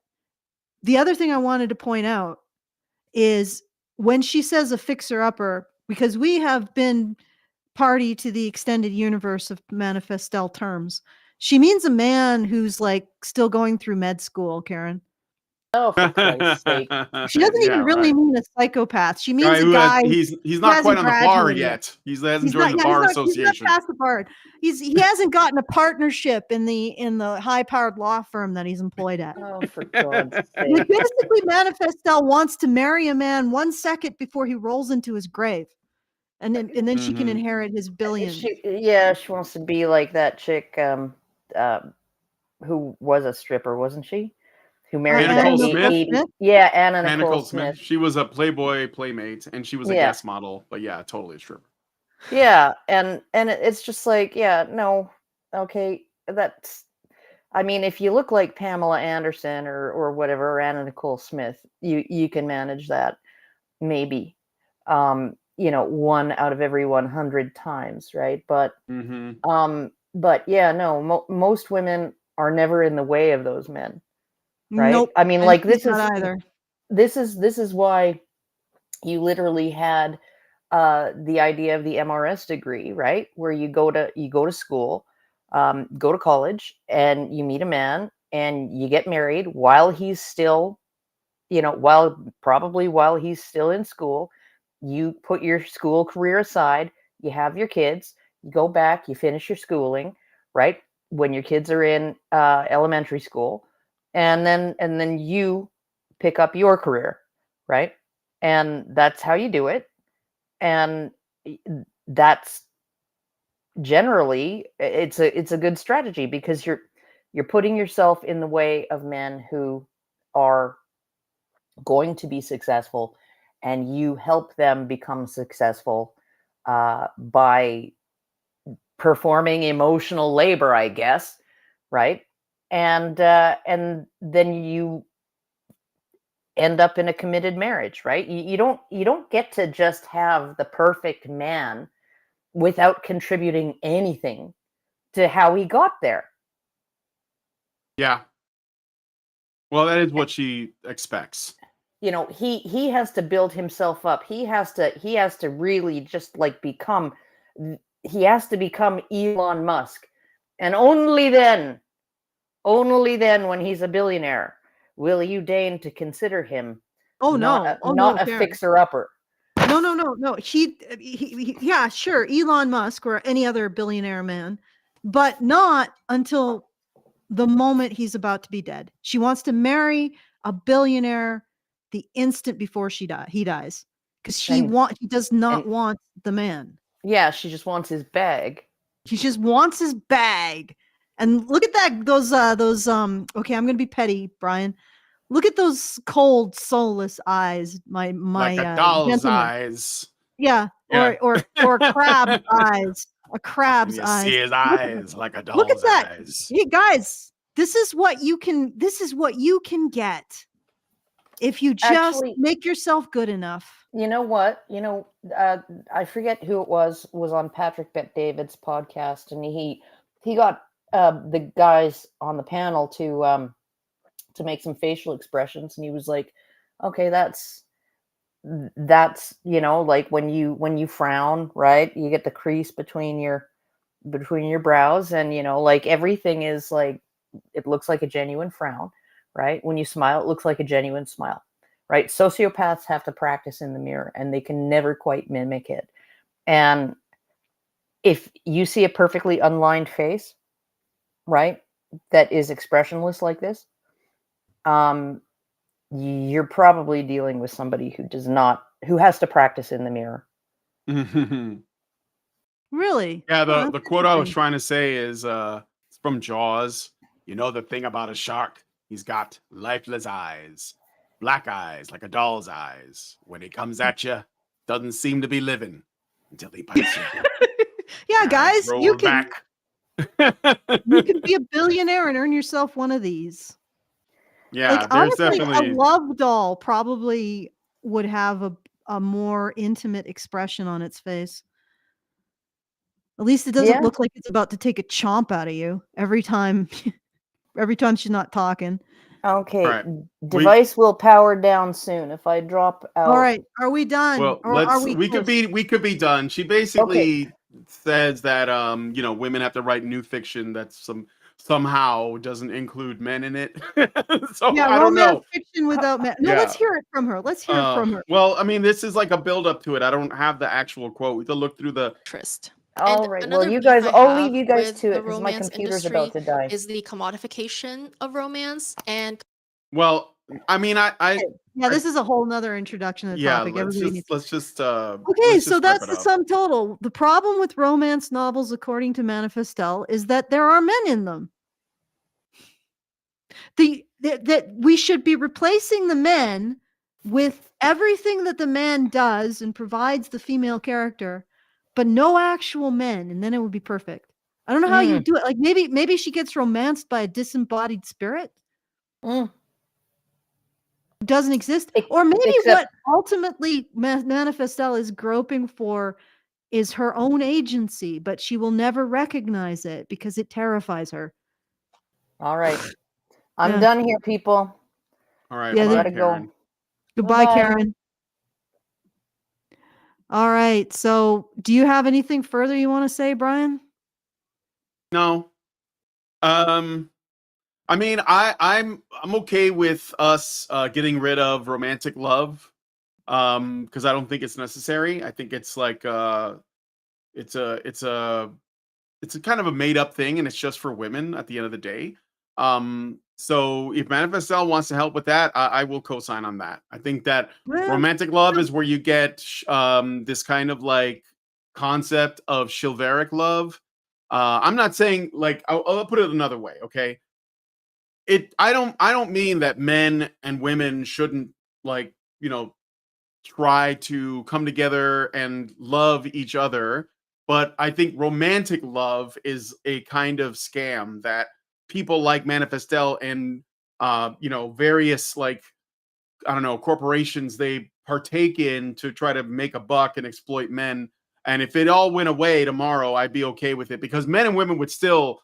the other thing I wanted to point out is when she says a fixer upper, because we have been party to the extended universe of Manifestelle terms, she means a man who's like still going through med school, Karen. Oh, for Christ's sake. She doesn't even really mean a psychopath. She means a guy. He's not hasn't quite on the bar graduated yet. He hasn't He's joined not, the yeah, bar he's association. not past the bar. He hasn't gotten a partnership in the high-powered law firm that he's employed at. Oh, for God's Like, sake. basically, Manifestelle wants to marry a man 1 second before he rolls into his grave, and then she can Mhm. inherit his billions. She wants to be like that chick who was a stripper, wasn't she? Who married Anna that Nicole 80 Smith? Yeah, Anna Anna Nicole Nicole Smith. Smith. She was a Playboy playmate, and she was a Yeah. guest model. But yeah, totally a stripper. Yeah, and it's just like, yeah, no, okay, that's. I mean, if you look like Pamela Anderson or whatever, or Anna Nicole Smith, you can manage that, maybe, 1 out of every 100 times, right? But Mhm. but yeah, no, most women are never in the way of those men, right? Nope. I mean, and like he's not either. this is why you literally had the idea of the MRS degree, right? Where you go to school, go to college, and you meet a man and you get married while he's still, while he's still in school. You put your school career aside, you have your kids, you go back, you finish your schooling, right? When your kids are in elementary school, and then you pick up your career, right? And that's how you do it. And that's generally, it's a good strategy, because you're putting yourself in the way of men who are going to be successful, and you help them become successful by performing emotional labor, I guess, right? And then you end up in a committed marriage, right? You don't get to just have the perfect man without contributing anything to how he got there. Yeah. Well, that is what she expects. He has to build himself up. He has to really just like become he has to become Elon Musk. And only then when he's a billionaire, will you deign to consider him not a Karen. fixer-upper. No. He, yeah, sure, Elon Musk or any other billionaire man, but not until the moment he's about to be dead. She wants to marry a billionaire the instant before he dies, because he does not want the man. Yeah, she just wants his bag. He just wants his bag. And look at those okay, I'm gonna be petty, Brian. Look at those cold, soulless eyes. My like a doll's gentleman. eyes. Yeah. Or crab eyes. A crab's You eyes. see his eyes like a doll's Look at that. eyes. Hey guys, this is what you can get if you just Actually, make yourself good enough. You know what? I forget who it was on Patrick Bet-David's podcast, and he got the guys on the panel to make some facial expressions, and he was like, okay, that's like when you frown, right? You get the crease between your brows, and like everything is like, it looks like a genuine frown, right? When you smile, it looks like a genuine smile, right? Sociopaths have to practice in the mirror, and they can never quite mimic it. And if you see a perfectly unlined face, right, that is expressionless like this, you're probably dealing with somebody who has to practice in the mirror. Really? Yeah, Oh, the that's quote I was interesting. trying to say is it's from Jaws. You know the thing about a shark? He's got lifeless eyes, black eyes like a doll's eyes. When he comes at you, doesn't seem to be living until he bites you. Yeah, guys, you Roll can be a billionaire and earn yourself one of these. Yeah, Like, there's honestly, definitely a love doll probably would have a more intimate expression on its face. At least it doesn't look like it's about to take a chomp out of you every time she's not talking. Okay, Right. device will power down soon. If I drop out. All right, are we done? Well, or are we could be done. She basically says that women have to write new fiction that somehow doesn't include men in it. So yeah, I don't know. romance fiction without men. No, let's hear it from her. Well, I mean, this is like a build up to it. I don't have the actual quote. We have to look through the Interest. All And right. another Well, you beef guys, I I'll have leave you guys with to the it because my romance computer's industry about to die. is the commodification of romance. And well, I mean, Yeah, this is a whole nother introduction to the topic. let's just Okay, so that's the sum total. The problem with romance novels, according to Manifestelle, is that there are men in them. That we should be replacing the men with everything that the man does and provides the female character, but no actual men, and then it would be perfect. I don't know how you do it. Like maybe she gets romanced by a disembodied spirit. Doesn't exist, or maybe what ultimately Manifestelle is groping for is her own agency, but she will never recognize it because it terrifies her. All right, I'm done here, people. All right, Yeah, gotta go. Goodbye, Bye. Karen. All right, so do you have anything further you want to say, Brian? No. I mean, I'm okay with us getting rid of romantic love, because I don't think it's necessary. I think it's like it's a kind of a made up thing, and it's just for women at the end of the day. So if Manifestelle wants to help with that, I will co-sign on that. I think that romantic love is where you get this kind of like concept of chivalric love. I'm not saying like I'll put it another way, okay? I don't mean that men and women shouldn't like, try to come together and love each other, but I think romantic love is a kind of scam that people like Manifestelle and various like I don't know corporations they partake in to try to make a buck and exploit men. And if it all went away tomorrow, I'd be okay with it because men and women would still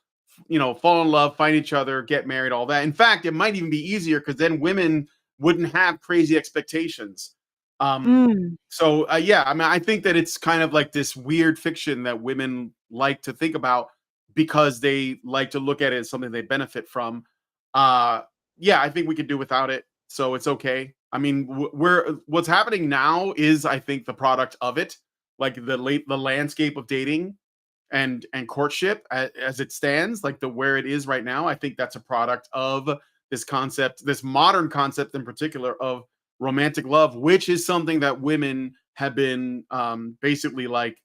fall in love, find each other, get married, all that. In fact, it might even be easier because then women wouldn't have crazy expectations. So yeah, I mean, I think that it's kind of like this weird fiction that women like to think about because they like to look at it as something they benefit from. Yeah, I think we could do without it, so it's okay. I mean, what's happening now is, I think, the product of it, like the landscape of dating and courtship as it stands, like where it is right now. I think that's a product of this concept, this modern concept in particular of romantic love, which is something that women have been basically like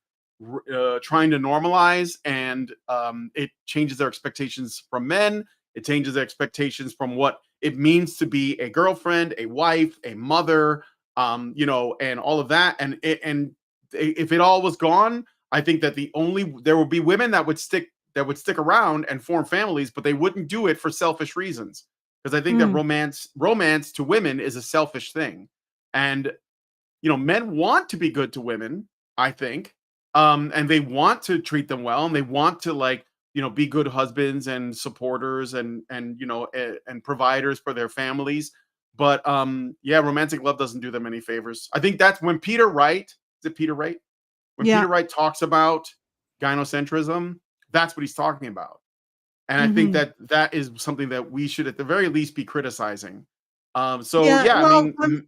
trying to normalize, and it changes their expectations from men. It changes their expectations from what it means to be a girlfriend, a wife, a mother, you know, and all of that. And if it all was gone, I think that there would be women that would stick around and form families, but they wouldn't do it for selfish reasons. Because I think that romance to women is a selfish thing. And you know, men want to be good to women, I think. And they want to treat them well, and they want to, like, you know, be good husbands and supporters and you know, and providers for their families. But yeah, romantic love doesn't do them any favors. I think that's when Peter Wright, is it Peter Wright? When Peter Wright talks about gynocentrism, that's what he's talking about. And I think that is something that we should at the very least be criticizing. So yeah, well, I mean,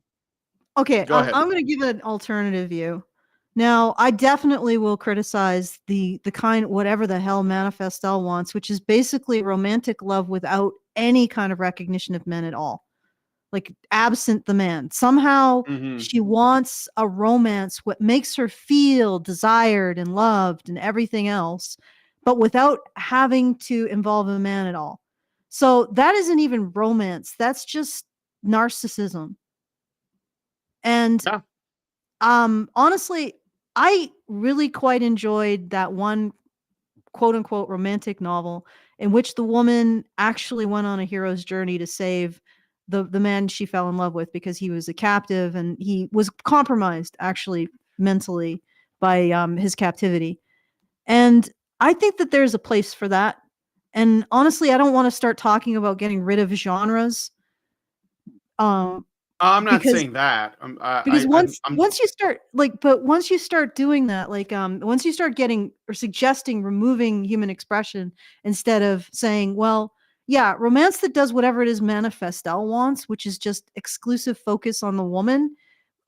okay, go ahead. I'm going to give an alternative view. Now, I definitely will criticize the kind, whatever the hell Manifestelle wants, which is basically romantic love without any kind of recognition of men at all. Like, absent the man. Somehow she wants a romance, what makes her feel desired and loved and everything else, but without having to involve a man at all. So that isn't even romance. That's just narcissism. And honestly, I really quite enjoyed that one quote unquote romantic novel in which the woman actually went on a hero's journey to save the man she fell in love with, because he was a captive and he was compromised actually mentally by his captivity. And I think that there's a place for that. And honestly, I don't want to start talking about getting rid of genres. I'm not because saying that. Because once you start once you start doing that, like once you start getting or suggesting removing human expression instead of saying, well, yeah, romance that does whatever it is Manifestelle wants, which is just exclusive focus on the woman,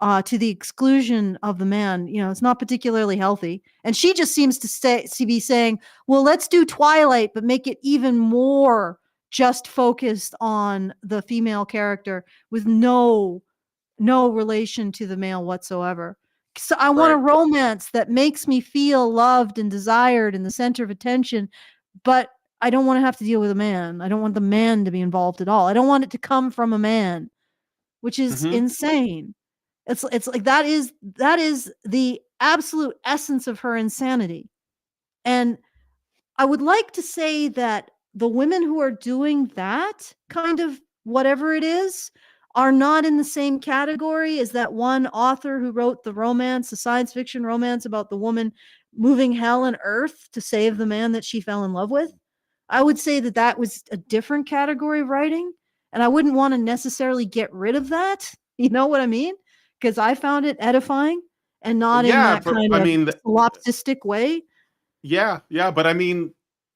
to the exclusion of the man, you know, it's not particularly healthy. And she just seems to be saying, well, let's do Twilight, but make it even more just focused on the female character with no relation to the male whatsoever. So I want a romance that makes me feel loved and desired in the center of attention, but I don't want to have to deal with a man. I don't want the man to be involved at all. I don't want it to come from a man, which is insane. It's like that is the absolute essence of her insanity. And I would like to say that the women who are doing that kind of whatever it is are not in the same category as that one author who wrote the romance, the science fiction romance about the woman moving hell and earth to save the man that she fell in love with. I would say that that was a different category of writing, and I wouldn't want to necessarily get rid of that. You know what I mean? Because I found it edifying and not in that kind of solipsistic way. Yeah, but I mean,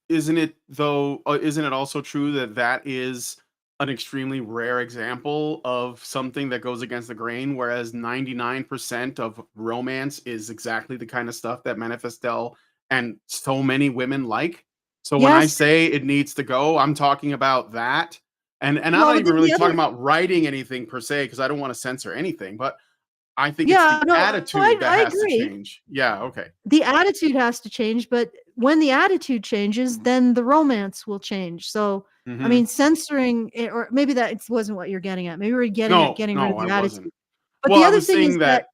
isn't it also true that that is an extremely rare example of something that goes against the grain, whereas 99% of romance is exactly the kind of stuff that Manifestelle and so many women like? So when I say it needs to go, I'm talking about that. And I'm not even really talking about writing anything per se, because I don't want to censor anything, but I think it's the attitude that has to change. Yeah, okay. The attitude has to change, but when the attitude changes, then the romance will change. So, I mean, censoring it, or maybe that wasn't what you're getting at. Maybe we're getting rid of the attitude. But well, the other thing is that,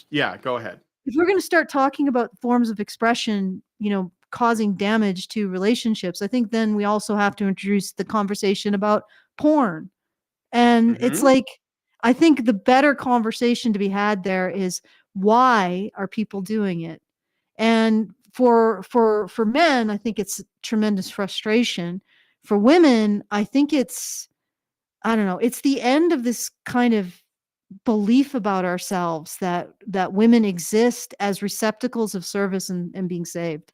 yeah, go ahead. If we're going to start talking about forms of expression, you know, causing damage to relationships, I think then we also have to introduce the conversation about porn. And it's like, I think the better conversation to be had there is, why are people doing it? And for men, I think it's tremendous frustration. For women, I think it's, I don't know, it's the end of this kind of belief about ourselves that women exist as receptacles of service and being saved.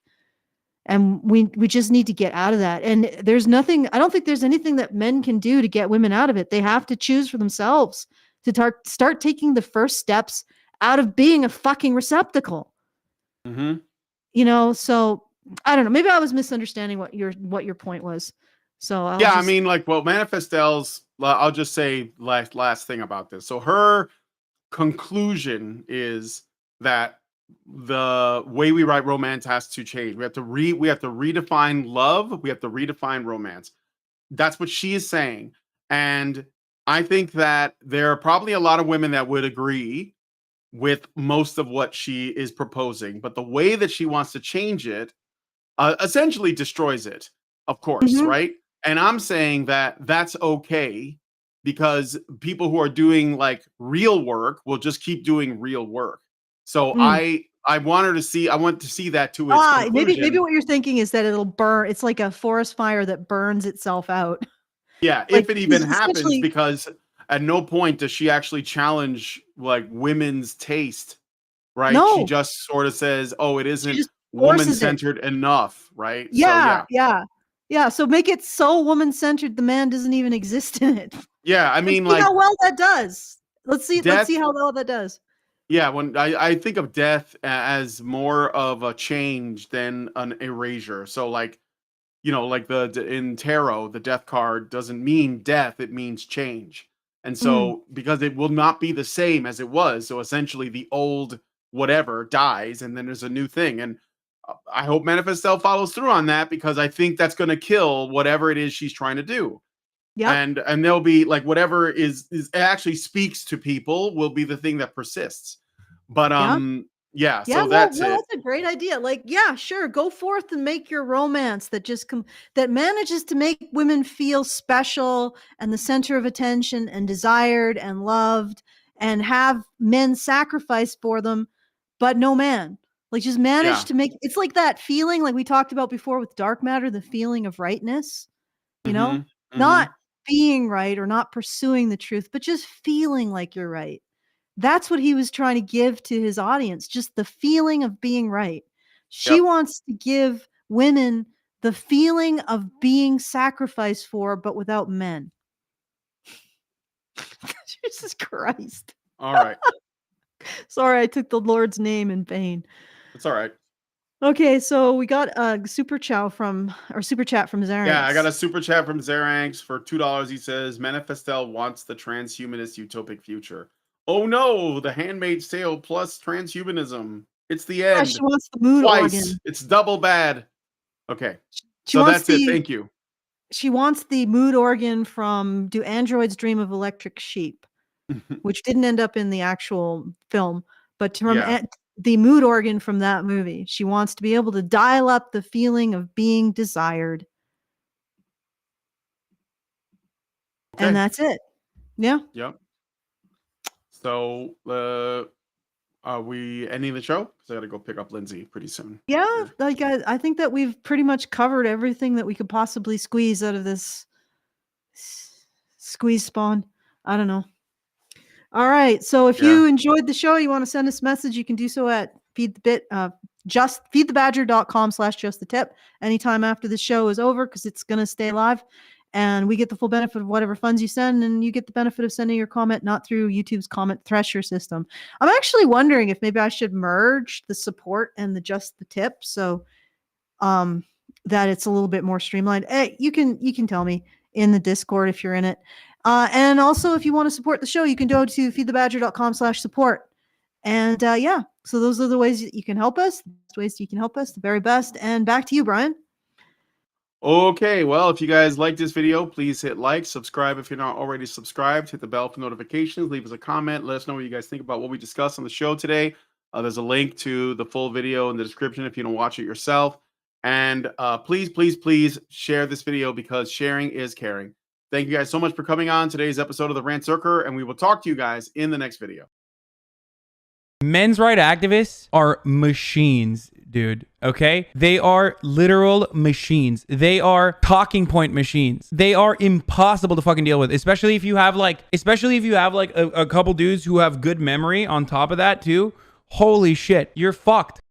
And we just need to get out of that. And there's nothing, I don't think there's anything that men can do to get women out of it. They have to choose for themselves to start taking the first steps out of being a fucking receptacle. Mm-hmm. You know, so I don't know. Maybe I was misunderstanding what your point was. So I mean, like, well, Manifestelle's, I'll just say last thing about this. So her conclusion is that the way we write romance has to change. We have to redefine love. We have to redefine romance. That's what she is saying. And I think that there are probably a lot of women that would agree with most of what she is proposing, but the way that she wants to change it essentially destroys it, of course, Mhm. right? And I'm saying that that's okay because people who are doing like real work will just keep doing real work. So Mm. I want to see that to its Maybe conclusion. what you're thinking is that it'll burn. It's like a forest fire that burns itself out. Yeah, Like if it even happens, essentially, because at no point does she actually challenge like women's taste, right? She no, just sort of says, "Oh, it she isn't just forces it. woman-centered enough," right? So Yeah, yeah, yeah. So make it so woman-centered the man doesn't even exist in it. yeah. I Let's mean, see how like well that does. Let's see death. how well that does. Yeah, when I think of death as more of a change than an erasure. So like, you know, like in tarot, the death card doesn't mean death, it means change. And Mm, so because it will not be the same as it was, so essentially the old whatever dies and then there's a new thing. And I hope Manifestelle follows through on that because I think that's going to kill whatever it is she's trying to do. yep. And there'll be like whatever is actually speaks to people will be the thing that persists. But Yeah. yeah, Yeah, so that's well, it. that's a great idea. Like, yeah, sure, go forth and make your romance that that manages to make women feel special and the center of attention and desired and loved and have men sacrifice for them, but no man. Like just manage Yeah. to make it's like that feeling like we talked about before with dark matter, the feeling of rightness, you know? Mhm. Not Mhm. being right or not pursuing the truth, but just feeling like you're right. That's what he was trying to give to his audience, just the feeling of being right. She Yep. wants to give women the feeling of being sacrificed for, but without men. Jesus Christ. All right. Sorry, I took the Lord's name in vain. It's all right. Okay, so we got a super chat from Yeah, I got Zarinx. a super chat from Zeranx for $2. He says Manifestelle wants the transhumanist utopic future. Oh no, the Handmaid's Tale plus transhumanism. It's the Yeah, she end. wants the mood Twice. organ. It's double bad. Okay. She So wants that's it. the Thank you. mood organ from Do Androids Dream of Electric Sheep? Which didn't end up in the actual film, but from Yeah. the mood organ from that movie. She wants to be able to dial up the feeling of being desired. Okay. And that's it. Yeah. Yep. So are we ending the show? Because I gotta go pick up Lindsay pretty soon. Yeah. Like I think that we've pretty much covered everything that we could possibly squeeze out of this squeeze spawn. I don't know. All right. So if you enjoyed the show, you want to send us a message, you can do so at feedthebadger.com/justthetip anytime after the show is over because it's going to stay live and we get the full benefit of whatever funds you send and you get the benefit of sending your comment not through YouTube's comment thresher system. I'm actually wondering if maybe I should merge the support and the just the tip so that it's a little bit more streamlined. Hey, you can tell me in the Discord if you're in it. And also, if you want to support the show, you can go to feedthebadger.com/support. And yeah, so those are the ways that you can help us. The very best. And back to you, Brian. Okay, well, if you guys like this video, please hit like, subscribe if you're not already subscribed, hit the bell for notifications, leave us a comment, let us know what you guys think about what we discussed on the show today. There's a link to the full video in the description if you don't watch it yourself. And please, please, please share this video because sharing is caring. Thank you guys so much for coming on today's episode of the Rantzerker, and we will talk to you guys in the next video. Men's right activists are machines, dude. Okay? They are literal machines. They are talking point machines. They are impossible to fucking deal with, especially if you have like a couple dudes who have good memory on top of that too. Holy shit, you're fucked.